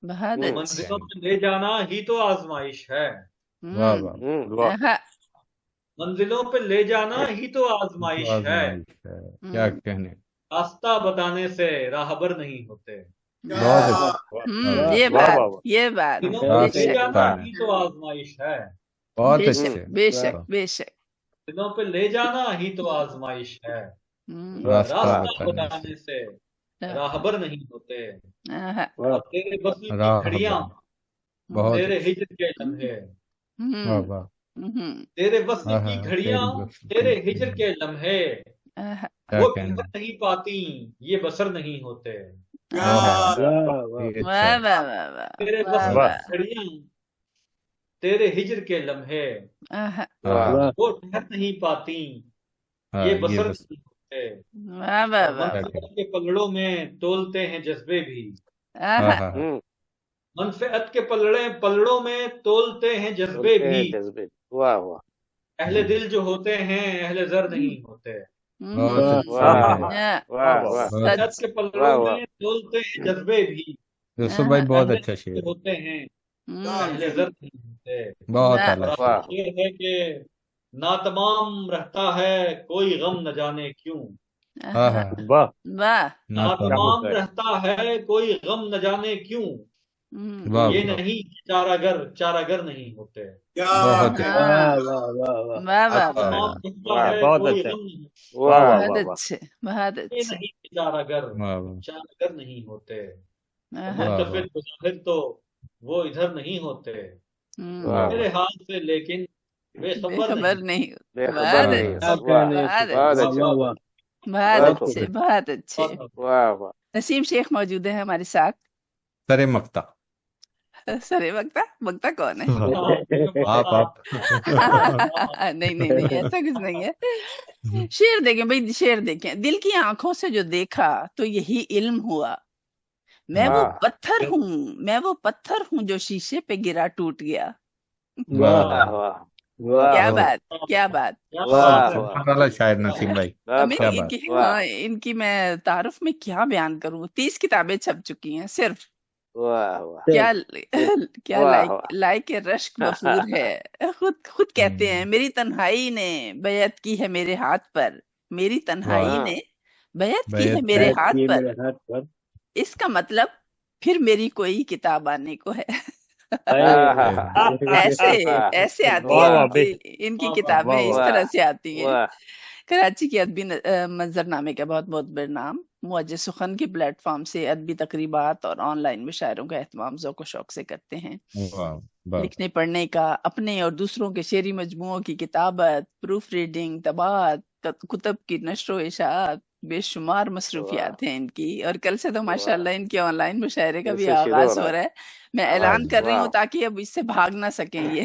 بہت کیا اچھے منزلوں کہنے، میں لے جانا ہی تو آزمائش ہے، واہ واہ، واہ، آہا منزلوں پہ لے جانا ہی تو آزمائش ہے، آزمائش ہے، کیا کہنے، راستہ بتانے سے راہبر نہیں ہوتے، بہت اچھے، واہ یہ واہ بات واہ، یہ بات دنوں پہ بے لے شک جانا راستہ ہی تو آزمائش ہے، بہت بے شک اچھے، بے شک بے شک دنوں پہ لے جانا ہی تو آزمائش ہے، راستہ راستہ بتانے بتانے سے راہبر نہیں ہوتے، آہا اور تیرے وصل کی راہ گھڑیاں بر، بہت تیرے اچھے، ہجر کے لمحے، واہ واہ، تیرے وصل کی آہا، گھڑیاں تیری بخش تیرے کی ہجر کے لمحے، آہا کیا وہ کہنے، گزر نہیں پاتی یہ بسر نہیں ہوتے، آہا، واہ واہ، یہ اچھا واہ ہے، واہ واہ واہ تیرے واہ وصل واہ، کی گھڑیاں تیرے ہجر کے لمحے، آہا آہا، واہ وہ ٹھہر نہیں پاتی ہاں، یہ یہ بسر بس نہیں ہوتے، واہ واہ اور واہ کیا منفعت کہنے، کے پلڑوں میں تولتے ہیں جذبے بھی، آہا آہا، منفعت کے پلڑوں میں تولتے ہیں جذبے بولتے بھی، ہیں جذبے، واہ واہ، اہل دل جو ہوتے ہیں اہل زر نہیں ہوتے، بہت واہ اچھے آہا، ہیں، واہ واہ، بہت منفعت کے پلڑوں میں تولتے ہیں جذبے بھی، یوسف بھائی بہت اہل اچھا دل شعر جو ہے، ہوتے ہیں اہل زر نہیں ہوتے، होते। बहुत वाह आला वाह शेर है कि नातमाम रहता है कोई गम न जाने क्यों, हाँ हाँ वाह वाह क्या नातमाम मुद्दा है। रहता है कोई गम न जाने क्यों, वाह ये वाह नहीं कि चारागर नहीं होते। क्या बहुत क्या हाँ वाह वाह वाह वाह वाह वाह अच्छा वाह नातमाम रहता वाह है बहुत कोई अच्छा, गम नहीं, वाह वाह वाह बहुत वाह वाह। अच्छे बहुत ये अच्छे। नहीं कि चारागर वाह वाह चारागर नहीं होते, हाँ, वाह मुंतफिर वाह मुजाहिर तो वो इधर नहीं होते, वाह मेरे वाह हाल से लेकिन बेखबर बेखबर नहीं। नहीं। बेखबर बहुत नहीं अच्छे क्या हो। वाह कहने बहुत से, बहुत अच्छे वाह अच्छे वाह वाह। बहुत बहुत खूब अच्छे बहुत अच्छे। बहुत वाह वाह नसीम शेख मौजूद है हमारे साथ। सरे मक्ता सरे वक्ता वक्ता कौन है? आप नहीं नहीं नहीं, ऐसा कुछ नहीं है। शेर देखें भाई, शेर देखें। दिल की आंखों से जो देखा तो यही इल्म हुआ। मैं वो वाह पत्थर हूँ, मैं वो पत्थर हूँ जो शीशे पे गिरा टूट गया। वाह वाह वाह वाह वाह क्या बहुत बात, क्या बात। क्या वाह बात है। वाह बहुत आला शायर नसीम भाई, बहुत मैं क्या खूब बात। इनकी वाह हाँ, इनकी मैं तारुफ में क्या बयान करूं। 30 किताबें छप चुकी हैं सिर्फ। वाह वाह क्या सिर्फ क्या वाह लाइक रश्क वफूर है। खुद कहते हैं, हम्म, मेरी तन्हाई ने बैत की है मेरे हाथ पर, मेरी तन्हाई वाह ने बैत की है बैत मेरे बैठ हाथ किए पर। मेरे हाथ पर। इसका मतलब फिर मेरी कोई किताब आने को है। ऐसे ऐसे आती वाह है वाह इनकी बेस्ट, इनकी वाह किताबें, इस वाह। तरह से आती हैं। वाह कराची के अदबी मंजरनामे का बहुत बहुत बरनाम मुअज्जज सुखन के प्लेटफॉर्म से अदबी तकरीबात और ऑनलाइन मुशायरों का एहतमाम ज़ौक़ व शौक से करते हैं। वाह वाह लिखने पढ़ने का, अपने और दूसरों के शेरी मजमुओं की किताबत, प्रूफ रीडिंग, तबात, कुतब की नशर व इशाअत, बेशुमार वाह मसरूफियात हैं इनकी। और कल से तो वाह माशाल्लाह इनके ऑनलाइन मुशायरे का भी इससे शुरू हो आगाज रहा हो है। रहा है। मैं वाह ऐलान कर रही हूँ वाह ताकि अब इससे भाग ना सकें ये।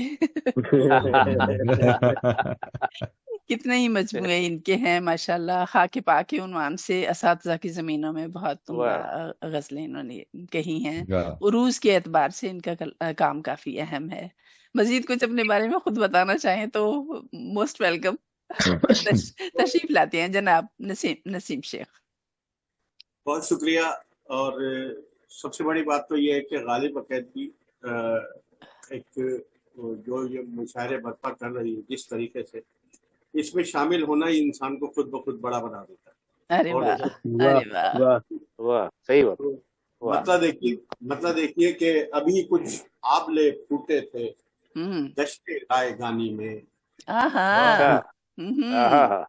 कितने ही मजमूए इनके हैं माशाल्लाह। खाके पाके उन्वान से असातिज़ा की ज़मीनों में बहुत उम्दा वाह गज़लें इन्होंने कही हैं। वाह। उरूज़ के एतबार से इनका काम काफ़ी अहम है। मज़ीद कुछ अपने बारे में खुद बताना चाहें तो मोस्ट वेलकम। तशरीफ लाते हैं जनाब नसीम शेख। बहुत शुक्रिया। और सबसे बड़ी बात तो ये है कि गालिब अकैडमी एक जो ये मुशायरे बर्पा कर रही है जिस तरीके से, इसमें शामिल होना ही इंसान को खुद ब खुद बड़ा बना देता है। अरे और वाह, वाह अरे वाह। वाह वाह सही बात तो वाह मतलब देखिए कि अभी कुछ आबले फूटे थे हम्म, दश्ते रायगानी में। आहा, अच्छा हम्म,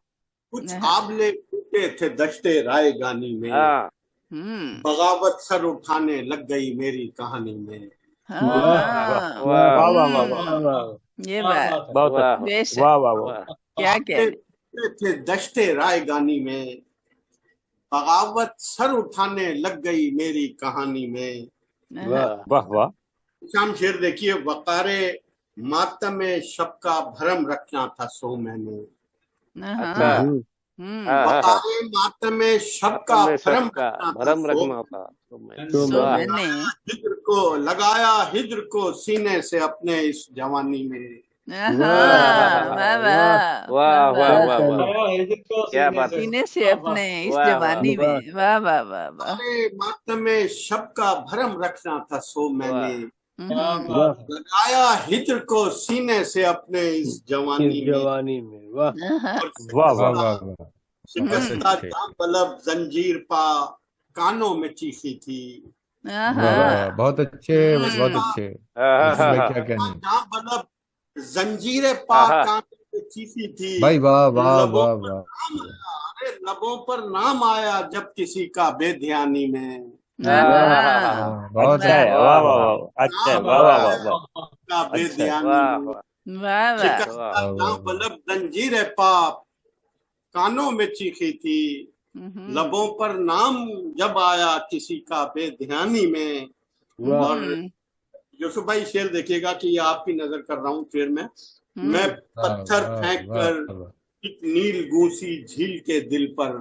कुछ आबले फूटे थे दश्ते रायगानी में, हाँ बगावत सर उठाने लग गई मेरी कहानी में। हाँ, वाह वाह वाह वाह वाह, वाह वाह। ये क्या बात बात है। बहुत वाह अच्छा, बेशक, वाह वाह वाह। वाह क्या आबले कहने। फूटे थे दश्ते रायगानी में, बगावत सर उठाने लग गई मेरी कहानी में। आहा, वाह वाह। शाम शेर देखिए, वकारे मातम शब का भरम रखना था सो मैंने। अच्छा आहा, वकारे मातम शब का में भरम सबका रखना था भरम सो रखना था तो सो वाह मैंने लगाया हिज्र को सीने से अपने इस जवानी में। आहा, वाह वाह वाह वाह वाह, वाह वाह आया हिजर को क्या सीने बात से। है सीने से वाह, वाह। अपने इस वाह वाह जवानी में। वाह वाह वाह वाह। वकारे मातम शब का भरम रखना था सो मैंने। क्या हम्म, बात है। लगाया हिज्र को सीने से अपने इस जवानी इस में। जवानी में वाह आहा, और वाह वाह शिकस्ता वाह। वाह बहुत शिकस्ता अच्छे। जां बलब जंजीर पा कानों में चीखी थी। आहा, वाह वाह बहुत अच्छे, बहुत अच्छे नसीम भाई, क्या कहने। जां बलब जंजीरें पा कानों में चीखी थी। भाई वाह वाह लबों वाह पर वाह। नाम आया, अरे लबों पर नाम आया जब किसी का बेध्यानी में। आहा, बहुत अच्छा है, वाह वाह वाह, अच्छा है, नाम वाह वाह वाह आया वाह। का अच्छा है। बेध्यानी वाह में। वाह वाह वाह। शिकस्ता जां बलब जंजीरें पा कानों में चीखी थी। लबों पर नाम जब आया किसी का बेध्यानी में। और यूसुफ भाई शेर देखिएगा कि ये आपकी नजर कर रहा हूँ शेर में। मैं पत्थर फेंक कर एक नील गूसी झील के दिल पर,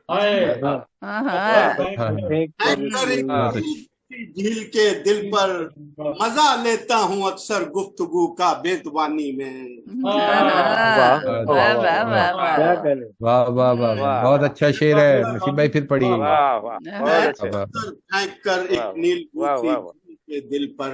फेंक कर एक झील के दिल पर मजा लेता हूँ अक्सर गुफ्तगू का बेजुबानी में। वाह वाह वाह क्या कहने। वाह वाह वाह वाह, बहुत अच्छा शेर है नसीम भाई, फिर पढ़िए। वाह वाह बहुत अच्छे फेंक कर एक नील गूसी झील के दिल पर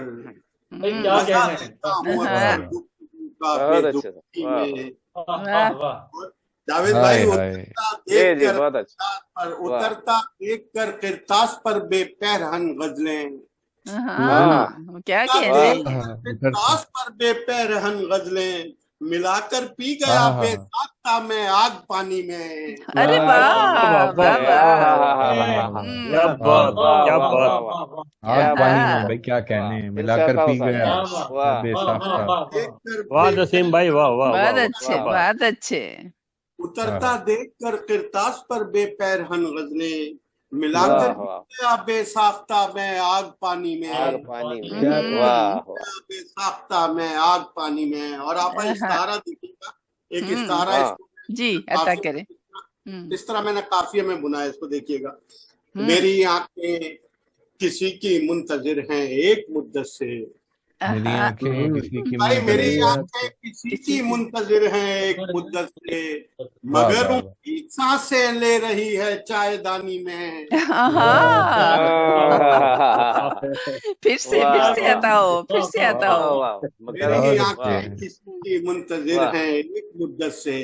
क्या मजा कहने लेता हूँ हाँ। अक्सर गुफ्तगू का बहुत अच्छे से, बेदुखी वाह में। वाह वाह वाह जावेद हाय भाई, हाय उतरता जी देख जी कर बहुत अच्छा, किरतास पर, वाह उतरता देख कर किरतास पर बेपैरहन गजलें, हाँ, क्या उतरता कहने देख हैं। कर किरतास पर बेपैरहन गजलें, मिलाकर पी गया हाँ बेसाख्ता मैं आग पानी में। अरे वाह वाह वाह अरे वाह। क्या हम्म, बात, क्या वाह बात। वाह वाह, आग क्या पानी बात में है, भाई क्या वाह कहने, दिल से मिलाकर आता पी साहब, गया वाह बेसाख्ता। देख कर वाह नसीम भाई, वाह वाह वाह बहुत वाह, अच्छे, क्या बात। बहुत अच्छे। उतरता देख कर किरतास पर बेपैरहन गजलें, मिलाकर वाह पी वाह, गया बेसाख्ता मैं आग पानी आग में। पानी में, क्या वाह वाह, बेसाख्ता में आग पानी में। और आप हाँ, इस्तारा देखिएगा, एक हम्म, इस्तारा हाँ इसको जी अता काफिया करे। में, इस तरह मैंने काफिया में बुना है, इसको देखिएगा। हम्म, मेरी आंखें किसी की मुंतजिर हैं एक मुद्दत से, मेरी हाँ, आंखें किसी की भाई मेरी मुंतजिर, आंखें किसी किसी की की मुंतजिर हैं एक मुद्दत से, वाह मगर वाह वाह, उनकी सांसें ले रही है चायदानी में। हाँ, फिर से वाह आता हो, फिर से आता वाह हो। वाह, मेरी बहुत आंखें अच्छे, किसी की मुंतजिर वाह हैं एक मुद्दत से,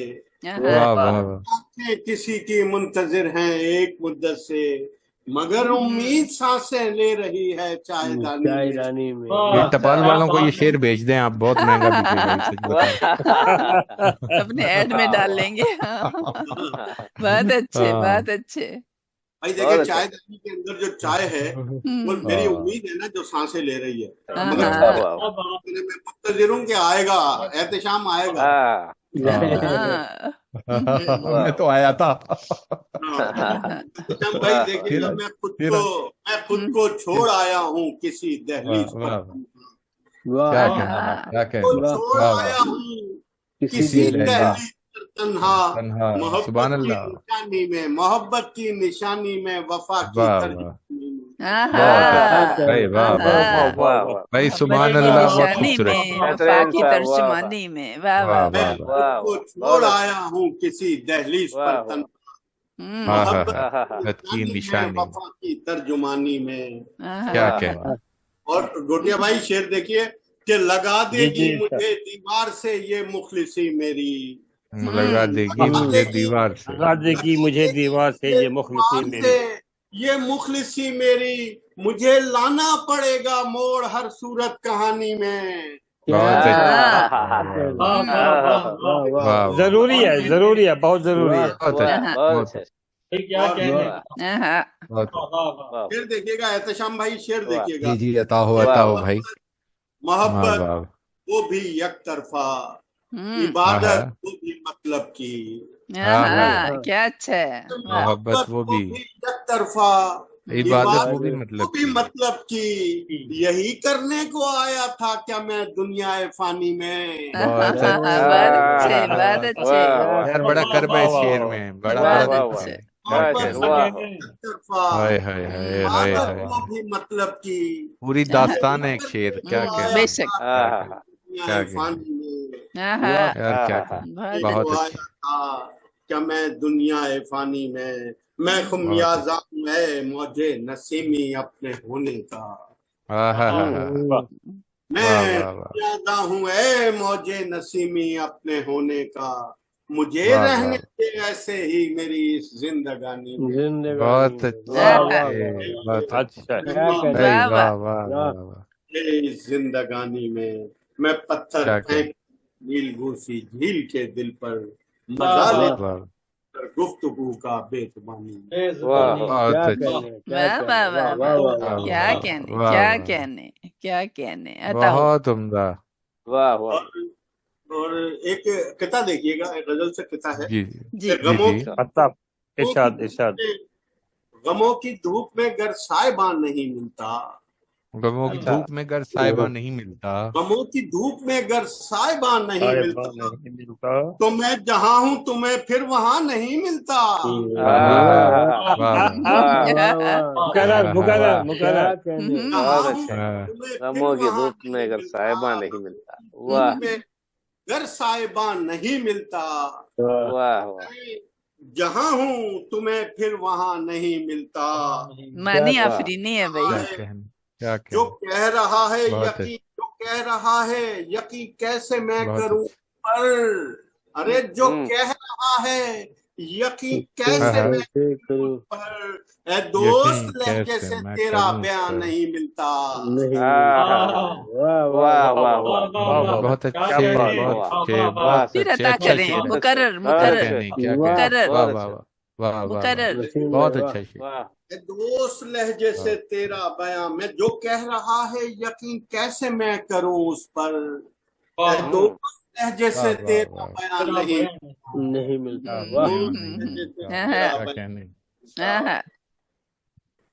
हाँ, वाह वाह वाह, आंखें किसी की मुंतजिर हैं एक मुद्दत से, मगर उम्मीद सांसें ले रही है चायदानी चाय में। रानी में। ये टपाल वालों को ये शेर भेज दें आप, बहुत महंगा बिकेगा ये, सच बताएं। अपने ऐड में डाल लेंगे। बहुत अच्छे, हाँ बहुत अच्छे। भाई बहुत देखिए, अच्छा, चायदानी के अंदर जो चाय है वो हम्म, मेरी हाँ उम्मीद है ना जो सांसें ले रही है, हाँ, मगर हाँ, वाह वाह, मैं मुंतजिरों के आएगा, एहतशाम आएगा। हाँ हाँ, मैं तो आया था। एहतशाम भाई वाह, देखिएगा, फिर मैं खुद को छोड़ आया हूँ किसी वाह दहलीज पर, वाह, वाह क्या वाह, कहना, क्या को कहना, छोड़ वाह वाह, आया हूँ किसी किसी दहलीज दहलीज, दहलीज पर तन्हा, तन्हा, मोहब्बत सुभान की अल्लाह, निशानी में, मोहब्बत की निशानी में, वफा की वाह वाह, तर्जुमानी में। बहुत अच्छा भाई, वाह वाह वाह वाह वाह वाह, भाई, मोहब्बत सुभान की अल्लाह, बहुत निशानी खूबसूरत, में, वफा बेहतरीन की साहब, वाह वाह तर्जुमानी में। वाह वाह वाह मैं वाह। वाह खुद वाह, वाह को वाह, छोड़ बहुत अच्छा, आया हूँ किसी दहलीज पर वाह वाह, तन्हा, हम्म, हाँ हाँ मोहब्बत हाँ, हाँ हाँ, की मोहब्बत की निशानी में, निशानी, वफा की तर्जुमानी में। क्या वाह कहना, वाह, और गोटिया भाई शेर देखिए कि लगा जी देगी जी मुझे दीवार से ये मुखलिसी मेरी, लगा हम्म, देगी लगा मुझे देगी, दीवार से, राधे की मुझे देगी दीवार से मुझे ये मुखलिसी दीवार मेरी। से ये मुखलिसी मेरी, मुझे लाना पड़ेगा मोड़ हर सूरत कहानी में। बहुत क्या अच्छा, हाँ, वाह बात वाह है, वाह वाह वाह वाह वाह, वाह वाह वाह, जरूरी है, जरूरी है, बहुत जरूरी वाह है। बहुत वाह, अच्छा, बहुत बहुत अच्छे, क्या और कहने, वाह हाँ, बहुत वाह वाह वाह, वाह शेर देखिएगा एहतशाम भाई, शेर वाह, देखिएगा जी जी, अता हो कि वाह वाह, भाई, वाह मोहब्बत वाह, वो भी एक तरफा, हम्म, इबादत हाँ वो भी मतलब की, हाँ हाँ, हाँ, क्या अच्छा है। वाह, मोहब्बत मोहब्बत वो वो भी, भी एक तरफा, इबादत वो भी वो मतलब भी की, मतलब की, यही करने को आया था क्या मैं दुनियाए फानी में। बहुत क्या अच्छा, बहुत अच्छे, बहुत वाह अच्छे। वाह, यार बड़ा वाह कर्ब है इस वाह शेर वाह, में, बड़ा वाह कर्ब वाह है वाह, इसमें, क्या क्या मोहब्बत शेर, कहना, वाह एक तरफा, हाय हाय हाय हाय इबादत हाय, वो भी मतलब की, पूरी हाँ, दास्तान है एक करने शेर, को क्या कहना, आया बेशक। था हाँ क्या हाँ कहना, हाँ, दुनियाए क्या कहना, फानी में। हाँ, वाह यार हाँ क्या हाँ हाँ, कहना, बहुत बहुत को अच्छा, आया था क्या मैं दुनियाए फानी में, मैं बहुत खुमियाजा अच्छा, हूं है मौजे नसीमी अपने होने का, हाँ हाँ हाँ हाँ, वाह मैं वाह वाह वाह, खुमियाजा हूं है मौजे नसीमी अपने होने का, मुझे वाह रहने वाह, दे ऐसे ही मेरी इस जिंदगानी में। जिंदगानी बहुत में। अच्छे, वाह हाँ, वाह बहुत वाह, अच्छा अच्छे, है। क्या कहना, भाई वाह वाह, वाह वाह वाह वाह वाह, इस जिंदगानी में मैं पत्थर क्या फेंक कहना, नील घूसी झील के दिल पर, वाह मजा ले वाह वाह, गुफ्तगू का बेजुबानी। वाह बेजुबानी, बहुत क्या अच्छे, कहने, क्या वाह वाह कहने, वाह वाह वाह वाह, वाह वाह क्या वाह कहने, वाह क्या वाह, कहने, क्या कहने। अताओ। बहुत उम्दा, वाह वाह, और एक किता देखिएगा, एक गजल से किता है जी कि जी, जी गमों जी, की अच्छा, इरशाद इरशाद। गमों की धूप में गर साहिबान नहीं मिलता, गमों की अच्छा, धूप में गर साहिबा नहीं मिलता, गमों की धूप में गर साहिबान नहीं साहिबा मिलता, नहीं मिलता। तो मैं जहां हूं तुम्हें फिर वहां नहीं मिलता। वाह वाह वाह वाह, मुकर्रर मुकर्रर क्या मुकर्रर। कहने, जहां बहुत हूं अच्छे, हाँ, तुम्हें फिर गमों की वहां धूप में नहीं अगर मिलता, साहिबा नहीं मिलता, वाह में गर साहिबान नहीं मिलता, वाह वाह वाह, जहां हूं तुम्हें फिर वहां नहीं मिलता। मानी क्या वाह आफरीनी है भाई। क्या कहना, क्या जो कहना, कह रहा है बहुत यकीन, जो کہہ رہا ہے یقین کیسے میں بہت کروں پر ارے جو کہہ رہا ہے یقین کیسے میں کروں پر اے دوست یقین لہجے کیسے سے میں تیرا کروں بیان پر نہیں ملتا بہت اچھے بہت اچھے بہت پھر اچھے عطا اچھا کریں شعر ہے مقرر کیا مقرر کہنے کیا کہنے مقرر واہ واہ واہ واہ واہ مقرر واہ بہت اچھا شعر اے دوست لہجے سے تیرا بیان میں جو کہہ رہا ہے یقین کیسے میں کروں اس پر اے دوست لہجے سے واہ واہ تیرا واہ بیان نہیں ملتا کیا کہنے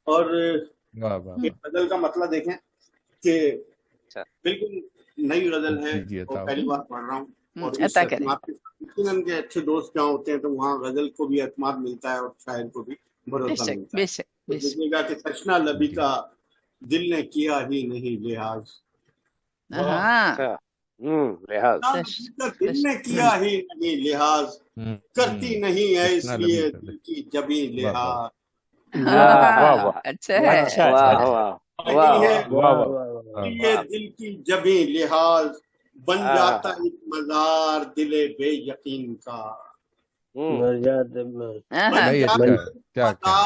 اور واہ واہ یہ غزل کا مسئلہ دیکھیں کہ بالکل نئی غزل ہے جی جی اور عطا پہلی بار پڑھ رہا ہوں اور اس عطا کریں اعتماد کے ساتھ یقیناً کہ اچھے دوست جہاں ہوتے ہیں تو وہاں غزل کو بھی اعتماد ملتا ہے اور شاعر کو بھی بے بھروسہ شک ملتا بے ہے شک تو بے شک دیکھیے گا کہ تشنا لبی جی کا دل نے کیا ہی نہیں لحاظ ہاں لحاظ تشنا لبی کا دل نے کیا ہی نہیں لحاظ کرتی نہیں ہے اس تشنا لبی لیے کا دل کی جبیں واہ واہ لحاظ ہاں اچھا ہے واہ واہ نہیں ہے واہ واہ یہ دل کی جبیں لحاظ بن جاتا ایک مزار دل بے یقین کا بن نہیں اچھا جاتا ہے کیا کہنے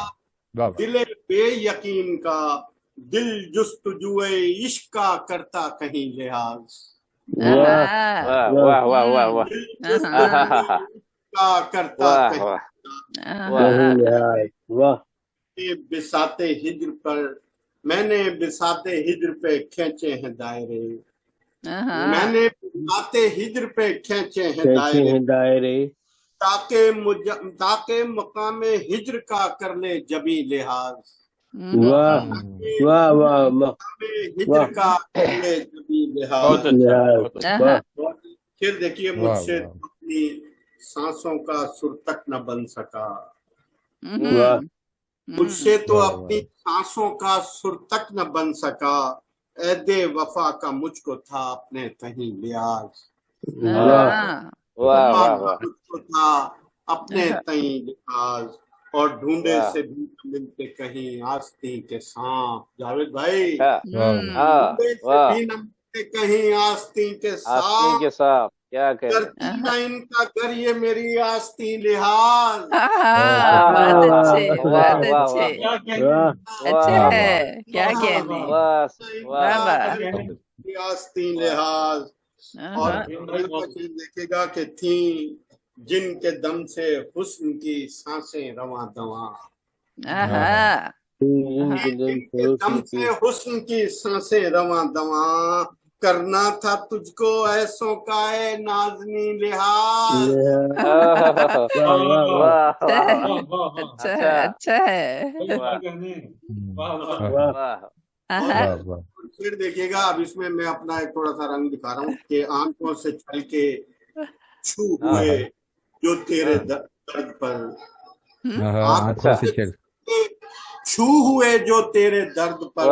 واہ واہ دل بے یقین کا دل جستجوئے عشق کا کرتا کہیں لحاظ واہ واہ واہ واہ واہ دل جستجوئے عشق کا کرتا کہیں واہ بساط ہجر پر میں نے بساط ہجر پہ کھینچے ہیں دائرے میں نے بساط ہجر پہ کھینچے ہیں دائرے تاکہ مقام ہجر کا کر لے جبیں لحاظ واہ واہ واہ ہجر کا کر لے جبیں لحاظ پھر دیکھیے مجھ سے اپنی سانسوں کا سر تک نہ بن سکا مجھ سے تو اپنی سانسوں کا سر تک نہ بن سکا عہد وفا کا مجھ کو تھا اپنے کہیں لحاظ مجھ کو تھا اپنے تئیں لحاظ اور ڈھونڈے سے بھی ملتے کہیں آستین کے سانپ جاوید بھائی ڈھونڈے سے بھی نہ ملتے کہیں آستین کے سانپ کیا کرتی نہ ان کا گھر یہ میری آستین لحاظ بہت اچھے بہت اچھے اچھا ہے کیا کہنے آستین لحاظ اور دیکھے گا کہ تھیں جن کے دم سے حسن کی سانسیں رواں دواں جن کے دم سے حسن کی سانسیں رواں دواں کرنا تھا تجھ کو ایسوں کا اے نازنی لحاظ اچھا ہے پھر دیکھیے گا اب اس میں اپنا ایک تھوڑا سا رنگ دکھا رہا ہوں کہ آنکھوں سے چھل کے چھو ہوئے جو تیرے درد پر آنکھوں سے چھو ہوئے جو تیرے درد پر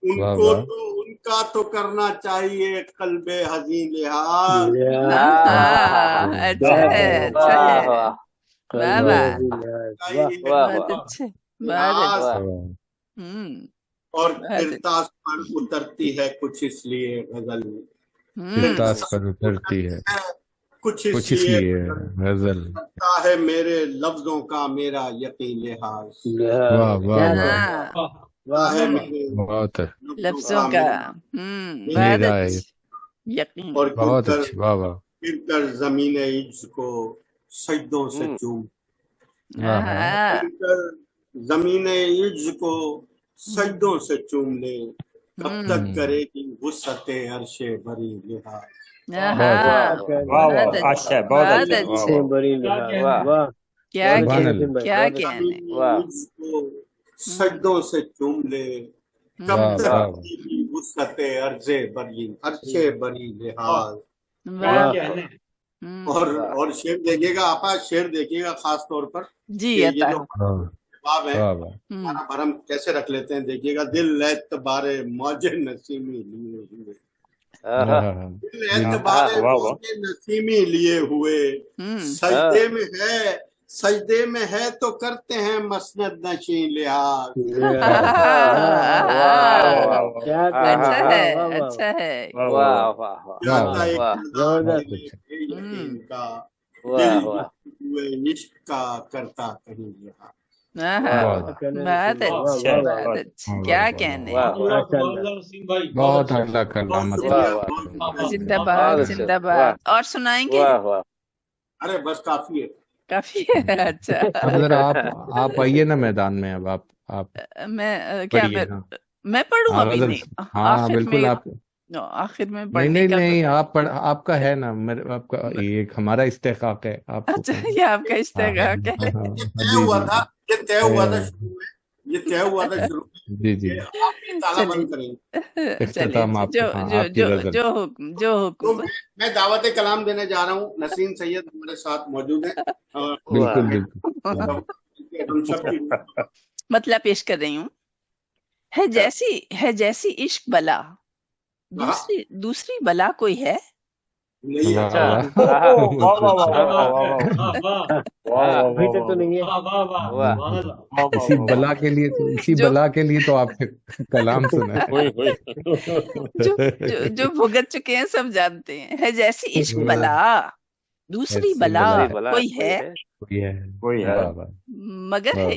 ان کو تو ان کا تو کرنا چاہیے قلب حزین لحاظ اچھا ہے بہت اچھے اور کرتاس پر اترتی ہے کچھ اس لیے غزل کرتاس پر اترتی ہے کچھ اس لیے غزل کرتا ہے میرے لفظوں کا میرا یقین لحاظ واہ واہ واہ ہے میرے بہت لفظوں کا میرا یقین اور بہت اچھا واہ واہ گر کر زمین عجز کو سجدوں سے چوم گر کر زمین عجز کو سجدوں سے چوم لے کب تک کرے گی وسعت عرش بری لحاظ بہت اچھے کیا کہنے سجدوں سے چوم لے کب تک وسعت عرش بری لحاظ اور شعر دیکھیے گا آپا شعر دیکھیے گا خاص طور پر جی یہ جو جواب ہے ہمارا بھرم کیسے رکھ لیتے ہیں دیکھیے گا دل اعتبار موج نسیمی لیے ہوئے دل اعتبار موج نسیمی لیے ہوئے سجدے میں ہے सजदे में है तो करते हैं मसनद नशीं लिहाज। अच्छा है। वाह वाह जाता एक जबरदस्त। यकीन का दिल हुए इश्क का करता कहीं यहाँ। बहुत अच्छा, बहुत अच्छा, क्या कहने। बहुत अल्लाह कलामत। जिंदाबाद जिंदाबाद। और सुनाएंगे? अरे बस काफी है, काफी है। अच्छा अब जरा आप आइए ना मैदान में। अब आप मैं क्या पढ़िए। हाँ मैं पढ़ूं हाँ, अभी? गजल। नहीं, हाँ आखिर बिल्कुल। में, आप आखिर में नहीं पढ़ने नहीं का नहीं, आप आपका है ना, मेरे आपका ये हमारा इस्तेकाक है आपको अच्छा, पढ़ना। ये आपका हाँ इस्तेकाक है। हाँ हाँ, तय जी हुआ जी था, ये तय हुआ था शुरू में, ये तय हुआ था शुरू में। जी जी। आप ये ताला बंद करेंगे। चलिए, इख्तिताम आप, जो हाँ, जो आपकी जो गजल। जो हुक्म, जो तो हुक्म। मैं दावत कलाम देने जा रहा हूँ। नसीम सैयद हमारे साथ मौजूद हैं। बिल्कुल बिल्कुल। हम सब की मतलब पेश कर रही हूँ। है जैसी इश्क बला, दूसरी बला कोई है? नहीं है। अच्छा। अभी तक तो नहीं है। इसी बला के लिए तो, इसी जो- बला के लिए तो आपने कलाम सुना है। जो भुगत चुके हैं सब जानते हैं। है जैसी इश्क बला, दूसरी ऐसी बला बला कोई है? कोई है। वाह वाह मगर वाह है वाह।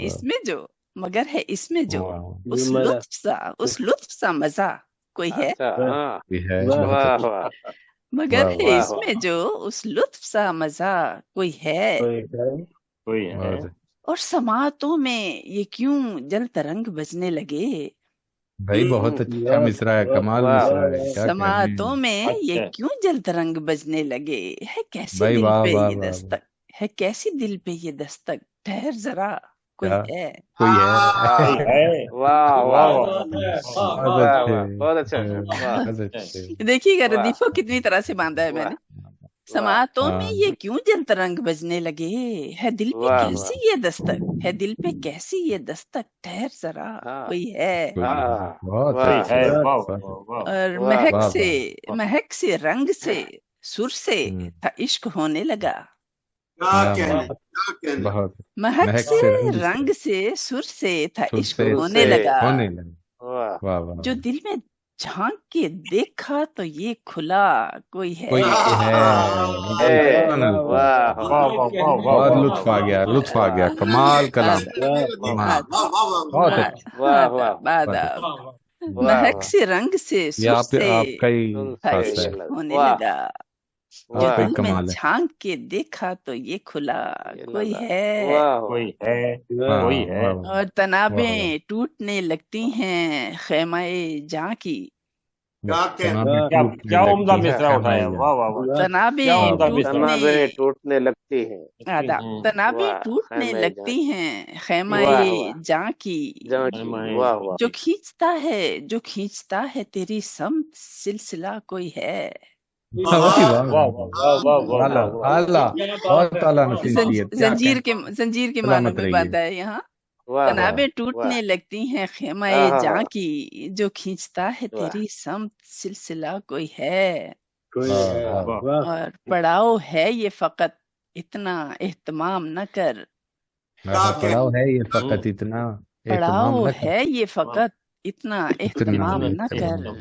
इसमें जो वाह, उस लुत्फ सा मजा कोई है? अच्छा हाँ कोई है। वाह, बहुत वाह अच्छा। वाह मगर वाह है वाह इसमें जो उस लुत्फ सा मजा कोई है? बहुत। और समातों में ये क्यों जल तरंग बजने लगे? भाई बहुत अच्छा मिसरा है, कमाल वाह, मिसरा है, क्या कहने। समातों में ये क्यों जल तरंग बजने लगे? है कैसी भाई दिल वाह पे वाह ये वाह वाह। दस्तक, है कैसी दिल पे ये दस्तक, ठहर जरा कोई क्या है? कोई है। वाह वाह बहुत अच्छे, बहुत अच्छा वाह बहुत अच्छे। देखिएगा वाह। रदीफो कितनी तरह से बांधा है मैंने। समातों में हाँ ये क्यों जल तरंग बजने लगे? है दिल पे वाह, कैसी ये दस्तक, है दिल पे कैसी ये दस्तक, ठहर जरा हाँ। कोई है? कोई है। हाँ, बहुत वाह, अच्छे। और वाह, महक से रंग से सुर से था इश्क होने लगा। क्या कहने। महक महक से से रंग से सुर से था सुर इश्क से होने लगा। होने लगा। वाह वाह वाह। जो दिल में झांक के देखा तो ये खुला कोई है? कोई है। बहुत लुत्फ आ गया, लुत्फ आ गया, कमाल कलाम। बहुत अच्छा। वाह वाह महक से रंग से ये सुर से आपका ही था खासा है। इश्क होने वाह। लगा। जो आपका ही दिल में कमाल है। झांक के देखा तो ये खुला कोई लगा। है? वाह वाह, वाह, वाह। और तनाबें टूटने लगती हैं खैमाए जहाँ की। क्या क्या उम्दा मिसरा उठाया। वाह वाह वाह। तनाबें टूटने लगती हैं तनाबें वाह, टूटने खैमाए लगती हैं वाह, खैमाए वाह। जहाँ की। वाह वाह जो खींचता है तेरी समत सिलसिला कोई है? बहुत आला नसीहत। जंजीर के मानों में बांधा है यहाँ। तनाबें टूटने लगती हैं खैमाए जहाँ की। जो खींचता है तेरी समत सिलसिला कोई है? और पड़ाव है ये फकत इतना एहतमाम न कर। पड़ाव है ये फकत इतना पड़ाव है ये फकत इतना एहतमाम न कर।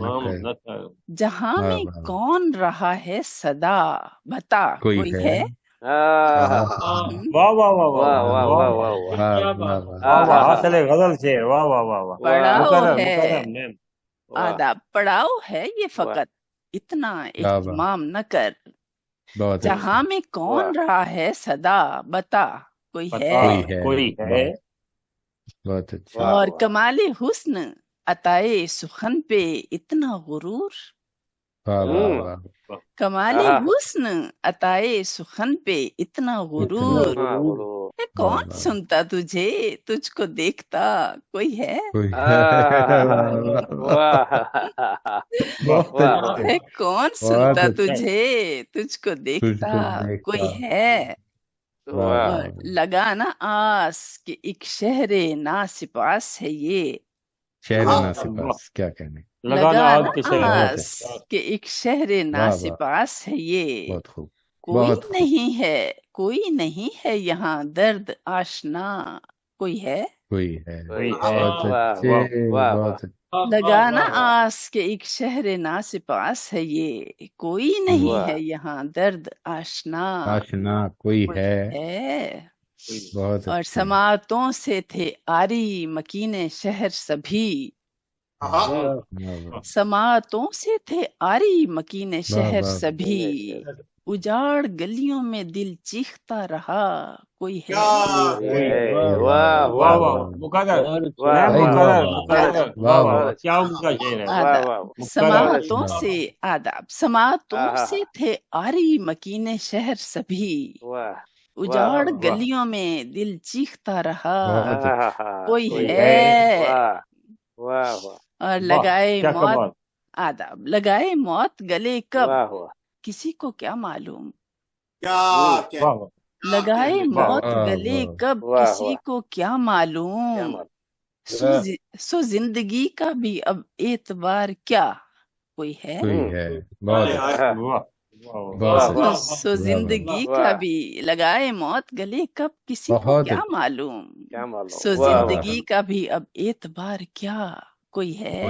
जहाँ में कौन रहा है सदा बता कोई है? वाह वाह वाह वाह वाह वाह वाह। हासिल गजल शेर। वाह वाह वाह वाह। पड़ाव है ये फकत इतना एहतमाम न कर। जहाँ में कौन रहा है सदा बता कोई है? बहुत अच्छा। और कमाले हुस्न अताए सुखन पे इतना गुरूर। कमाले हुस्न अताए सुखन पे इतना गुरूर। कौन सुनता तुझे तुझको देखता कोई है? कौन सुनता तुझे तुझको देखता कोई है? लगा ना आस कि एक शहरे नासिपास है ये। शहर नासिपास क्या कहने। लगा ना आस कि एक शहरे नासिपास है ये। बहुत खूब। کوئی نہیں ہے یہاں درد آشنا، کوئی ہے بہت اچھے بہت لگانا آس کے ایک شہر ناس پاس ہے یہ، کوئی نہیں ہے یہاں درد آشنا کوئی ہے بہت اور اچھے سماعتوں سے تھے آری مکین شہر سبھی، سماعتوں سے تھے آری مکین شہر سبھی، اجاڑ گلیوں میں دل چیختا رہا، کوئی ہے سماعتوں سے آداب، سماعتوں سے تھے آری مکین شہر سبھی، اجاڑ گلیوں میں دل چیختا رہا، کوئی ہے اور لگائے موت آداب، لگائے موت گلے کب کسی کو کیا معلوم، لگائے موت گلے کب کسی کو کیا معلوم، سو زندگی کا بھی اب اعتبار کیا، کوئی ہے سو زندگی کا بھی، لگائے موت گلے کب کسی کو کیا معلوم، سو زندگی کا بھی اب اعتبار کیا، کوئی ہے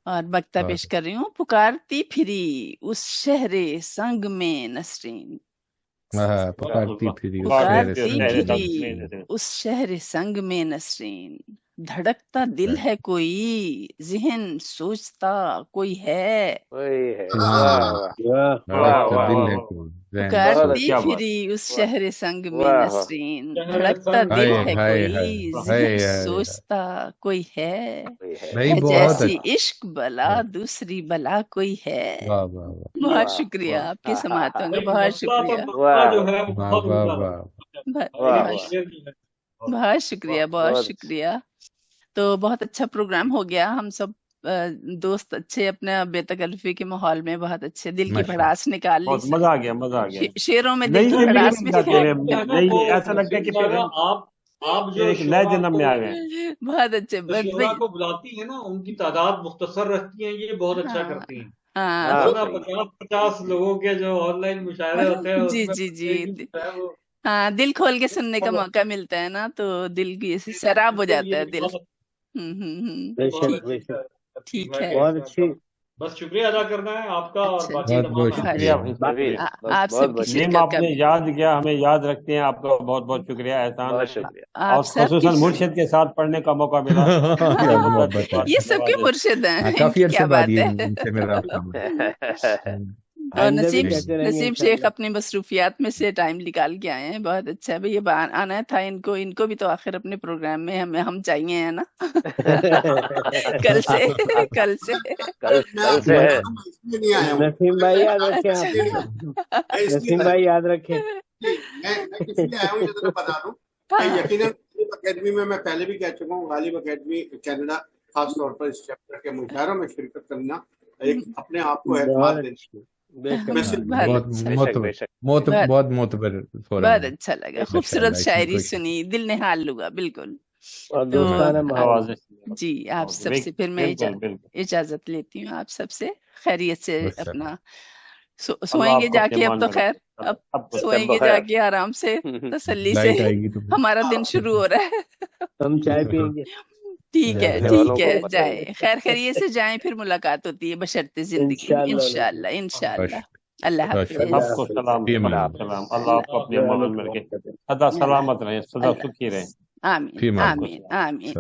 اور بکتا پیش کر رہی ہوں، پکارتی پھری اس شہر سنگ میں نسرین، پکارتی پھری اس شہر سنگ میں نسرین، دھڑکتا دل ہے کوئی، ذہن سوچتا کوئی ہے، پکارتی پھری اس شہر سنگ میں نسرین، دھڑکتا دل ہے کوئی، ذہن سوچتا کوئی ہے جیسی عشق بلا دوسری بلا کوئی ہے۔ بہت شکریہ آپ کی سماعتوں کا، بہت شکریہ، بہت شکریہ، بہت شکریہ۔ تو بہت اچھا پروگرام ہو گیا، ہم سب دوست اچھے اپنے بے تکلفی کے ماحول میں بہت اچھے دل کی بھڑاس نکال لی، مزہ آ گیا شیروں میں دل کی بھڑاس بھی ایسا لگتا ہے کہ آپ جو نئے جنم میں آ گئے، بہت اچھے شعراء کو بلاتی ہیں نا، ان کی تعداد مختصر رکھتی ہیں، یہ بہت اچھا کرتی ہیں۔ 50 لوگوں کے جو آن لائن مشاعرے ہوتے ہیں، جی جی جی، ہاں دل کھول کے سننے کا موقع ملتا ہے نا، تو دل کی ایسی سیراب ہو جاتا ہے دل۔ ٹھیک ہے، بہت اچھی، بس شکریہ ادا کرنا ہے آپ کا اور باقی آپ سب کی شرکت آپ نے یاد کیا، ہمیں یاد رکھتے ہیں، آپ کا بہت بہت شکریہ احسان، اور خصوصاً مرشد کے ساتھ پڑھنے کا موقع ملا، یہ سب کے مرشد ہیں، کافی عرصے بعد یہ ان سے میرا رابطہ اور نصیب شیخ اپنی مصروفیات میں سے ٹائم نکال کے آئے ہیں، بہت اچھا ہے بھئی، یہ آنا تھا ان کو بھی تو آخر اپنے پروگرام میں ہم چاہیے ہیں نا۔ کل سے نسیم بھائی یاد رکھیں، نسیم بھائی یاد رکھیں، میں کس لیے آیا ہوں یہ بتا دوں کہ یقیناً اکیڈمی میں پہلے بھی کہہ چکا ہوں، غالب اکیڈمی کینیڈا خاص طور پر اس چیپٹر کے مشاعروں میں شرکت کرنا ایک اپنے آپ کو اعتماد دینا، بہت معتبر، بہت اچھا لگا، خوبصورت شاعری سنی، دل نے حال لگا بالکل۔ جی آپ سب سے پھر میں اجازت لیتی ہوں، آپ سب سے خیریت سے اپنا سوئیں گے جا کے، اب تو خیر اب سوئیں گے جا کے آرام سے، تسلی سے، ہمارا دن شروع ہو رہا ہے، ہم چائے پیئیں گے۔ ٹھیک ہے، جائیں خیر خیریت سے جائیں، پھر ملاقات ہوتی ہے بشرط زندگی، انشاءاللہ انشاءاللہ۔ اللہ حافظ۔ آپ کو سلام، اللہ آپ کو اپنے امان میں رکھے، سدا سلامت رہیں، سدا سکھی رہیں۔ آمین آمین آمین۔